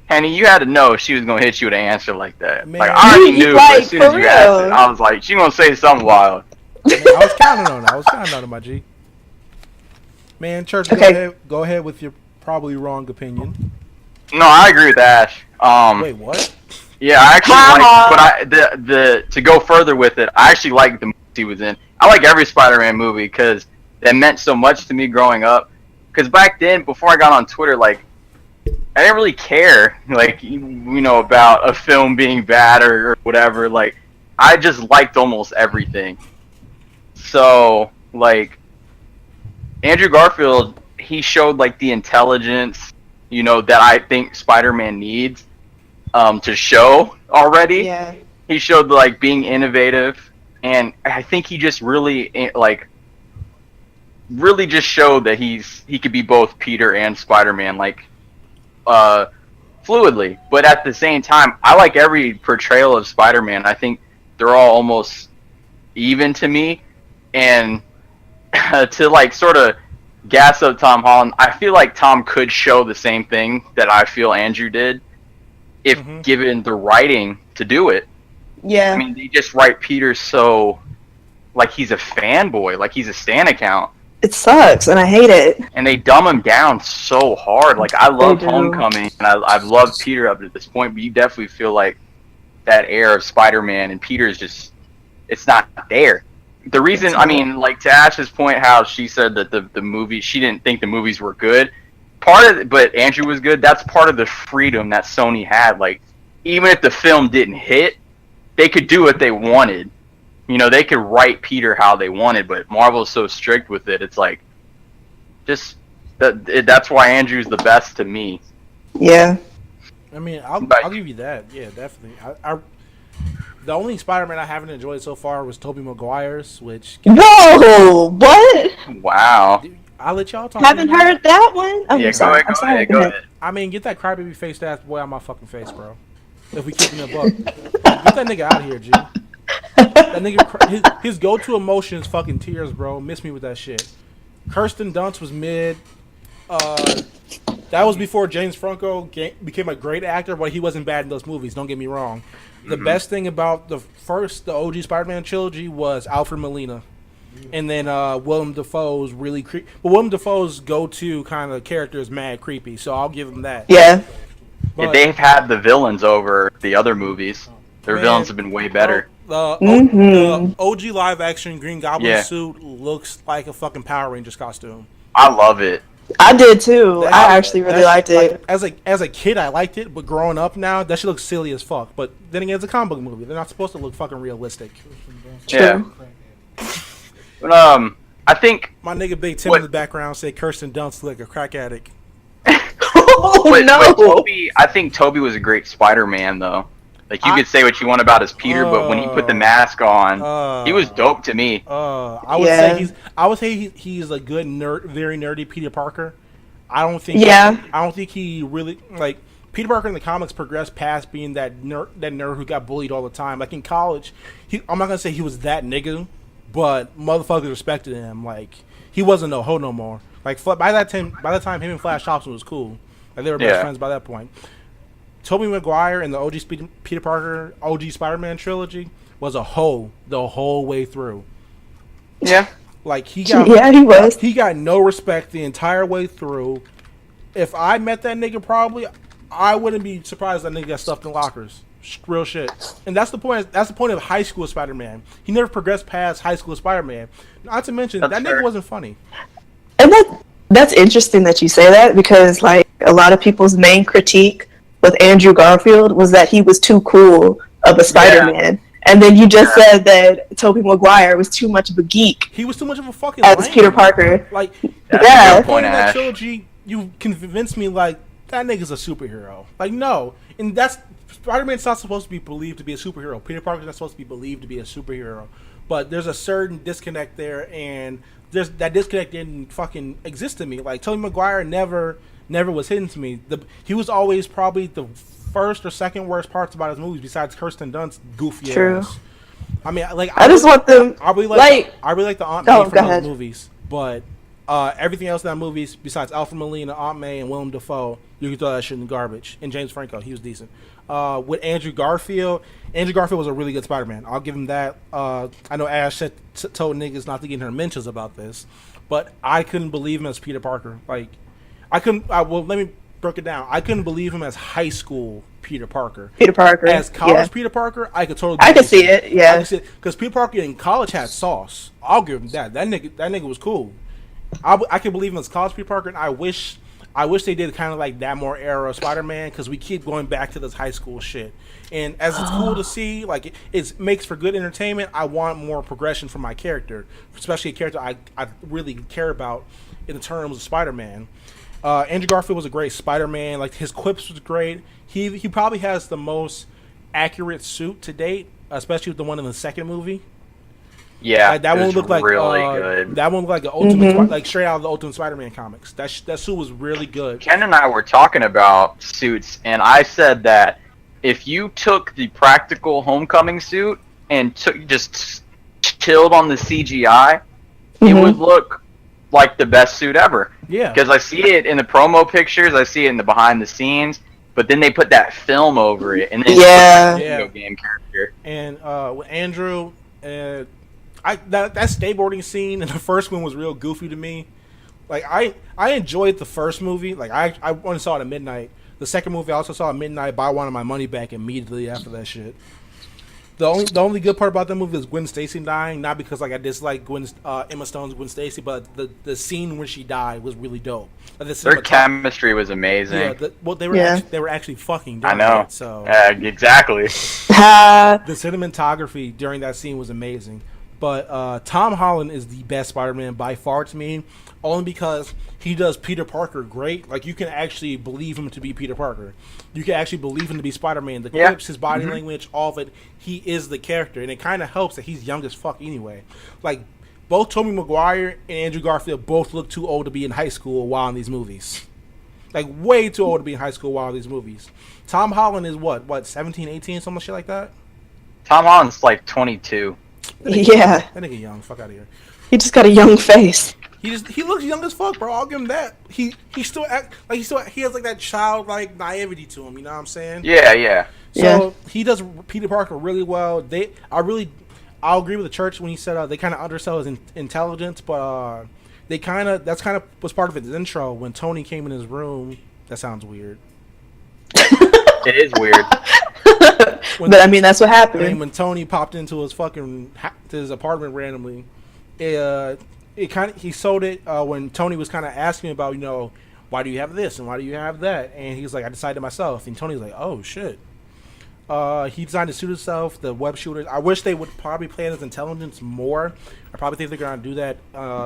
Henny, you had to know she was gonna hit you with an answer like that. Man, like, I already knew, but as soon as you asked it, I was like, she gonna say something wild. Man, I was counting on it, my G. Man, Church, okay. Go ahead with your probably wrong opinion. No, I agree with Ash. Wait, what? Yeah, I actually like, but to go further with it, I actually like the movie he was in. I like every Spider-Man movie because that meant so much to me growing up. Because back then, before I got on Twitter, like, I didn't really care, like, you know, about a film being bad or whatever. Like, I just liked almost everything. So, like, Andrew Garfield, he showed, like, the intelligence, you know, that I think Spider-Man needs to show already. Yeah. He showed, like, being innovative, and I think he just really, like, really just showed that he could be both Peter and Spider-Man, like, fluidly. But at the same time, I like every portrayal of Spider-Man. I think they're all almost even to me. And to, like, sort of gas up Tom Holland, I feel like Tom could show the same thing that I feel Andrew did if given the writing to do it. Yeah. I mean, they just write Peter so, like, he's a fanboy, like he's a stan account. It sucks, and I hate it. And they dumb him down so hard. Like, I love Homecoming, and I've loved Peter up to this point, but you definitely feel like that air of Spider-Man, and Peter's just, it's not there. The reason, I mean, like, to Ash's point, how she said that the movie, she didn't think the movies were good. Part of it, but Andrew was good, that's part of the freedom that Sony had. Like, even if the film didn't hit, they could do what they wanted. You know, they could write Peter how they wanted, but Marvel's so strict with it. It's like, just that's why Andrew's the best to me. Yeah. I mean, I'll give you that. Yeah, definitely. The only Spider-Man I haven't enjoyed so far was Tobey Maguire's, which... Whoa! What? Wow. I'll let y'all talk. Haven't heard that one? Oh, yeah, sorry. Go ahead. I mean, get that crybaby faced ass boy out my fucking face, bro. If we keep him in a buck. Get that nigga out of here, G. That nigga, his go-to emotion is fucking tears, bro. Miss me with that shit. Kirsten Dunst was mid. That was before James Franco became a great actor, but he wasn't bad in those movies. Don't get me wrong. The best thing about the OG Spider-Man trilogy was Alfred Molina. And then Willem Dafoe's really creepy. But Willem Dafoe's go-to kind of character is mad creepy, so I'll give him that. Yeah. But, they've had the villains over the other movies. Their Man, villains have been way better. The OG live-action Green Goblin Yeah. suit looks like a fucking Power Rangers costume. I love it. I did too. I actually really liked it. Like, as a kid, I liked it, but growing up now, that shit looks silly as fuck. But then again, it's a comic book movie. They're not supposed to look fucking realistic. Yeah. But, I think my nigga Big Tim in the background said Kirsten Dunst look like a crack addict. But Toby, I think Toby was a great Spider-Man though. Like you could say what you want about his Peter, but when he put the mask on, he was dope to me. I would say he's a good nerd, very nerdy Peter Parker. I don't think he really like Peter Parker in the comics progressed past being that nerd who got bullied all the time. Like in college, I'm not gonna say he was that nigga, but motherfuckers respected him. Like he wasn't no hoe no more. Like by the time him and Flash Thompson was cool. Like they were best friends by that point. Tobey Maguire in the OG Peter Parker, OG Spider-Man trilogy was a hoe the whole way through. Yeah. Like he was. He got no respect the entire way through. If I met that nigga, probably I wouldn't be surprised that nigga got stuffed in lockers. Real shit. And that's the point. That's the point of high school Spider-Man. He never progressed past high school Spider-Man. Not to mention that nigga wasn't funny. And that's interesting that you say that because like a lot of people's main critique with Andrew Garfield was that he was too cool of a Spider-Man. And then you just said that Tobey Maguire was too much of a geek. He was too much of a fucking as lame. Peter Parker. Like that's a good point in that Ash. trilogy, you convinced me like that nigga's a superhero. Like no, and that's Spider-Man's not supposed to be believed to be a superhero. Peter Parker's not supposed to be believed to be a superhero. But there's a certain disconnect there, and that disconnect didn't fucking exist to me. Like Tobey Maguire never was hidden to me. He was always probably the first or second worst parts about his movies, besides Kirsten Dunst's goofy ass. I mean, like I just want them. I really like the Aunt May from those movies, but everything else in that movies, besides Alfred Molina, Aunt May, and Willem Dafoe, you can throw that shit in the garbage. And James Franco, he was decent. With Andrew Garfield was a really good Spider-Man. I'll give him that. I know Ash told niggas not to get in her mentions about this, but I couldn't believe him as Peter Parker. Like, I couldn't. Well, let me break it down. I couldn't believe him as high school Peter Parker. As college Peter Parker, I could totally. I could see it. Yeah. Because Peter Parker in college had sauce. I'll give him that. That nigga was cool. I could believe him as college Peter Parker, and I wish they did kind of like that more era of Spider-Man, because we keep going back to this high school shit. And as it's cool to see, like it makes for good entertainment, I want more progression from my character, especially a character I really care about in the terms of Spider-Man. Andrew Garfield was a great Spider-Man. Like his quips was great. He probably has the most accurate suit to date, especially with the one in the second movie. Yeah, like, that one looked like really good. That one looked like an Ultimate, like straight out of the Ultimate Spider-Man comics. That suit was really good. Ken and I were talking about suits, and I said that if you took the practical Homecoming suit and just chilled on the CGI, it would look like the best suit ever. Yeah. Because I see it in the promo pictures, I see it in the behind the scenes, but then they put that film over it, and then it's like a video game character. And with Andrew, that skateboarding scene in the first one was real goofy to me. Like I enjoyed the first movie. Like I only saw it at midnight. The second movie I also saw at midnight, but I wanted my money back immediately after that shit. The only good part about that movie is Gwen Stacy dying, not because like I dislike Emma Stone's Gwen Stacy, but the scene when she died was really dope. Like, their chemistry was amazing. Yeah, they were actually fucking doing I know. that, so exactly. The cinematography during that scene was amazing. But Tom Holland is the best Spider-Man by far to me, only because he does Peter Parker great. Like, you can actually believe him to be Peter Parker. You can actually believe him to be Spider-Man. The clips, his body language, all of it, he is the character. And it kind of helps that he's young as fuck anyway. Like, both Tobey Maguire and Andrew Garfield both look too old to be in high school while in these movies. Like, way too old to be in high school while in these movies. Tom Holland is what, 17, 18, something shit like that? Tom Holland's like 22. That nigga young. Fuck out of here. He just got a young face. He looks young as fuck, bro. I'll give him that. He still act like he has like that childlike naivety to him. You know what I'm saying? Yeah. So he does Peter Parker really well. I'll agree with the church when he said they kind of undersell his intelligence, but that's kind of was part of his intro when Tony came in his room. That sounds weird. It is weird. But I mean, that's what happened. I mean, when Tony popped into his his apartment randomly, he sold it when Tony was kind of asking about, why do you have this and why do you have that, and he's like, I decided myself, and Tony's like, oh shit. He designed to suit himself, the web shooters. I wish they would probably play on his intelligence more. I probably think they're going to do that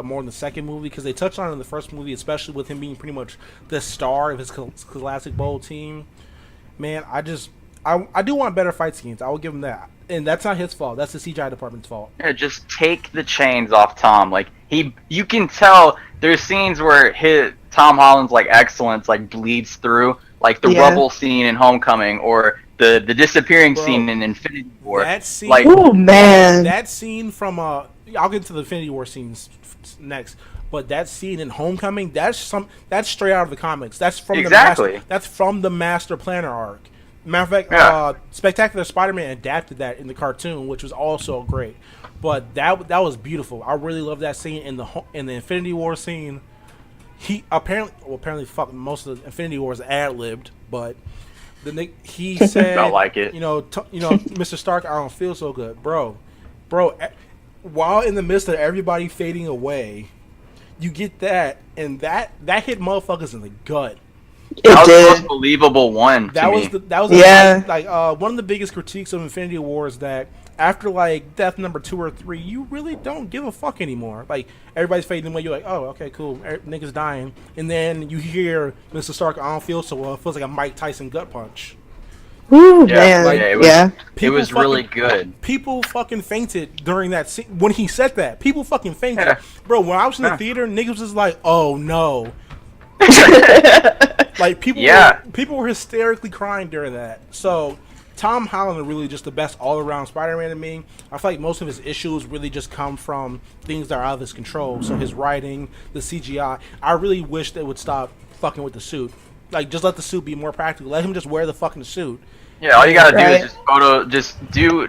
more in the second movie, because they touched on it in the first movie, especially with him being pretty much the star of his Classic Bowl team. Man, I do want better fight scenes. I will give him that. And that's not his fault. That's the CGI department's fault. Yeah, just take the chains off Tom. Like, you can tell there's scenes where Tom Holland's like excellence like bleeds through, like the rubble scene in Homecoming, or the disappearing scene in Infinity War. That scene, like, oh man, that scene from I'll get to the Infinity War scenes next. But that scene in Homecoming, that's straight out of the comics. That's from the Master Planner arc. Matter of fact, Spectacular Spider-Man adapted that in the cartoon, which was also great. But that was beautiful. I really love that scene in the Infinity War scene. He apparently fuck most of the Infinity War is ad-libbed, but he said, I like it. Mr. Stark, I don't feel so good, bro. While in the midst of everybody fading away, you get that, and that hit motherfuckers in the gut. That was the most believable one. That was one of the biggest critiques of Infinity War is that after like death number 2 or 3, you really don't give a fuck anymore. Like, everybody's fading away. You're like, oh, okay, cool, niggas dying, and then you hear Mr. Stark, I don't feel so well. It feels like a Mike Tyson gut punch. Ooh, man. It was really good. People fucking fainted during that scene when he said that. People fucking fainted, bro. When I was in the theater, niggas was like, "Oh no!" Like people were hysterically crying during that. So Tom Holland is really just the best all-around Spider-Man to me. I feel like most of his issues really just come from things that are out of his control. So his writing, the CGI. I really wish they would stop fucking with the suit. Like, just let the suit be more practical. Let him just wear the fucking suit. Yeah, all you gotta do is just do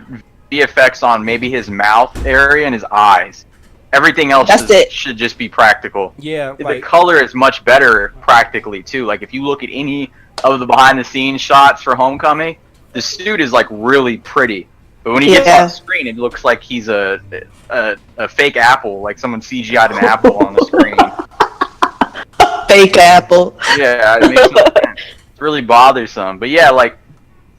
VFX on maybe his mouth area and his eyes. Everything else should just be practical. Yeah, the color is much better practically too. Like, if you look at any of the behind-the-scenes shots for Homecoming, the suit is like really pretty. But when he gets on the screen, it looks like he's a fake apple, like someone CGI'd an apple on the screen. Fake apple. Yeah, it makes no sense. It's really bothersome. But yeah, like,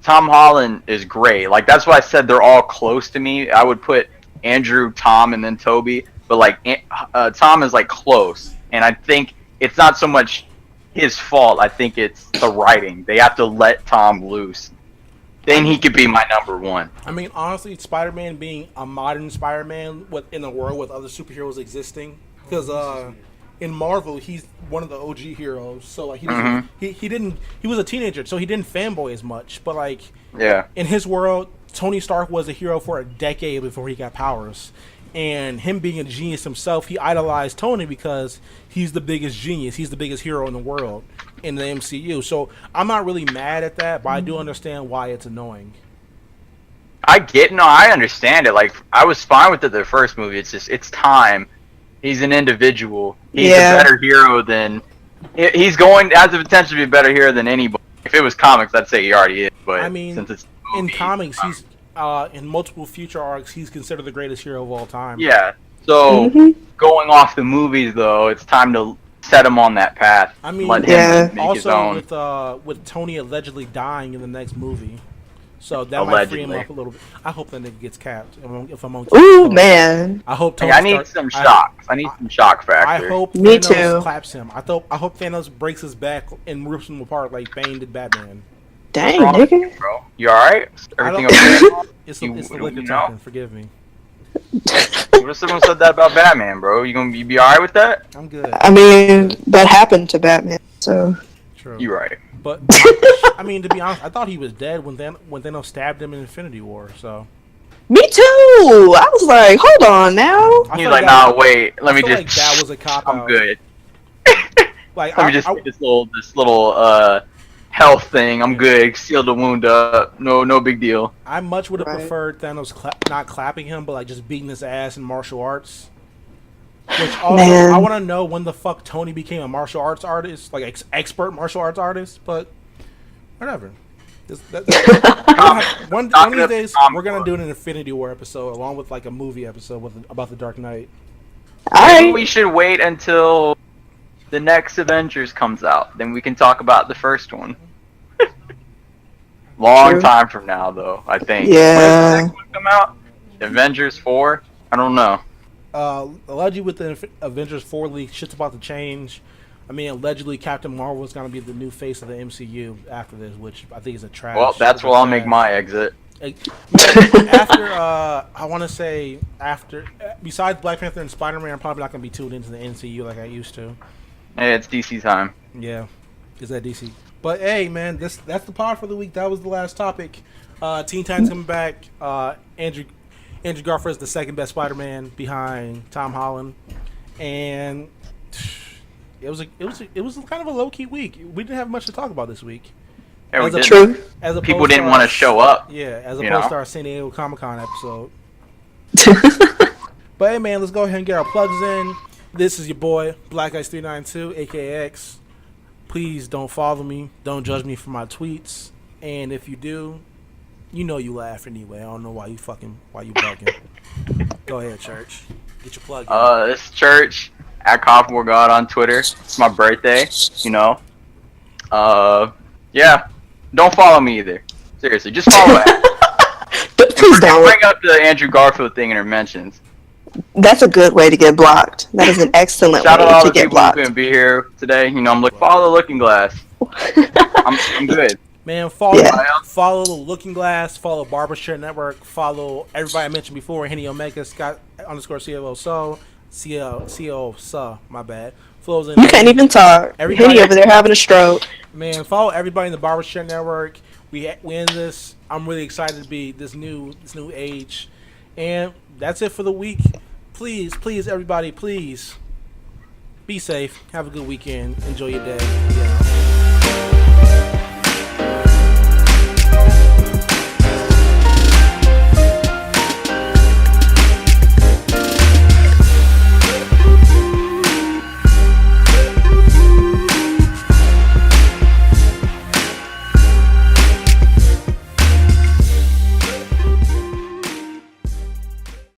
Tom Holland is great. Like, that's why I said they're all close to me. I would put Andrew, Tom, and then Toby. But like, Tom is like close, and I think it's not so much his fault. I think it's the writing. They have to let Tom loose. Then he could be my number one. I mean, honestly, Spider-Man being a modern Spider-Man in a world with other superheroes existing, because in Marvel, he's one of the OG heroes. So like, he was a teenager, so he didn't fanboy as much. But like, in his world, Tony Stark was a hero for a decade before he got powers. And him being a genius himself, he idolized Tony because he's the biggest genius. He's the biggest hero in the world in the MCU. So I'm not really mad at that, but I do understand why it's annoying. I understand it. Like, I was fine with it the first movie. It's just, it's time. He's an individual. He's a better hero than... He's has the potential to be a better hero than anybody. If it was comics, I'd say he already is. But I mean, since it's in comics, he's... in multiple future arcs, he's considered the greatest hero of all time. Yeah. So, going off the movies, though, it's time to set him on that path. I mean, let him make his own. With Tony allegedly dying in the next movie, so that might free him up a little bit. I hope that nigga gets capped. If I'm on. Ooh, man. I hope. Tony I need some shocks. I need some shock factor. I hope Me Thanos too. claps him. I hope Thanos breaks his back and rips him apart like Bane did Batman. Dang, nigga. Bro, you alright? Everything okay? It's the liquor talking. Forgive me. What if someone said that about Batman, bro? You be alright with that? I'm good. I mean, that happened to Batman, so. True. You right. But I mean, to be honest, I thought he was dead when Thanos stabbed him in Infinity War. So. Me too. I was like, hold on now. He's like, nah, wait. Let me just. Like that was a cop out. I'm good. Like, Let me just get this little health thing. I'm good. Seal the wound up. No big deal. I much would have Right. preferred Thanos not clapping him, but like just beating his ass in martial arts. Which also, Man. I want to know when the fuck Tony became a martial arts artist, like expert martial arts artist. But whatever. One of these days, we're gonna do an Infinity War episode along with like a movie episode about the Dark Knight. Maybe Alright. we should wait until the next Avengers comes out. Then we can talk about the first one. Long True. time from now, though, I think. Yeah. When does the next one come out? Avengers 4? I don't know. Allegedly, with the Avengers 4 leak, shit's about to change. I mean, allegedly, Captain Marvel is going to be the new face of the MCU after this, which I think is a trash. Well, that's where I'll make my exit. After, I want to say, besides Black Panther and Spider-Man, I'm probably not going to be tuned into the MCU like I used to. Hey, it's DC time. Yeah, is that DC? But hey, man, that's the pod for the week. That was the last topic. Teen Titans coming back. Andrew Garfield is the second best Spider-Man behind Tom Holland, and it was kind of a low key week. We didn't have much to talk about this week. Yeah, we did. True. People didn't want to show up. Yeah, as you opposed know? to our San Diego Comic-Con episode. But hey, man, let's go ahead and get our plugs in. This is your boy Black Ice 392, aka X. Please don't follow me. Don't judge me for my tweets. And if you do, you know you laugh anyway. I don't know why you bugging. Go ahead, Church. Get your plug in. This Church at Coffee God on Twitter. It's my birthday, you know. Yeah. Don't follow me either. Seriously, just follow it. Please don't. Bring up the Andrew Garfield thing in her mentions. That's a good way to get blocked. That is an excellent Shout out way all to the get people who blocked. couldn't be here today. You know, I'm like, follow the Looking Glass. I'm good. Man, follow Yeah. the Looking Glass, follow Barbers Chair Network, follow everybody I mentioned before, Henny Omega, Scott _CLO CLO my bad. Flows in. You can't even talk. Henny over there having a stroke. Man, follow everybody in the Barbers Chair Network. We in this. I'm really excited to be this new age. And that's it for the week. Please, everybody, please be safe. Have a good weekend. Enjoy your day. Yeah.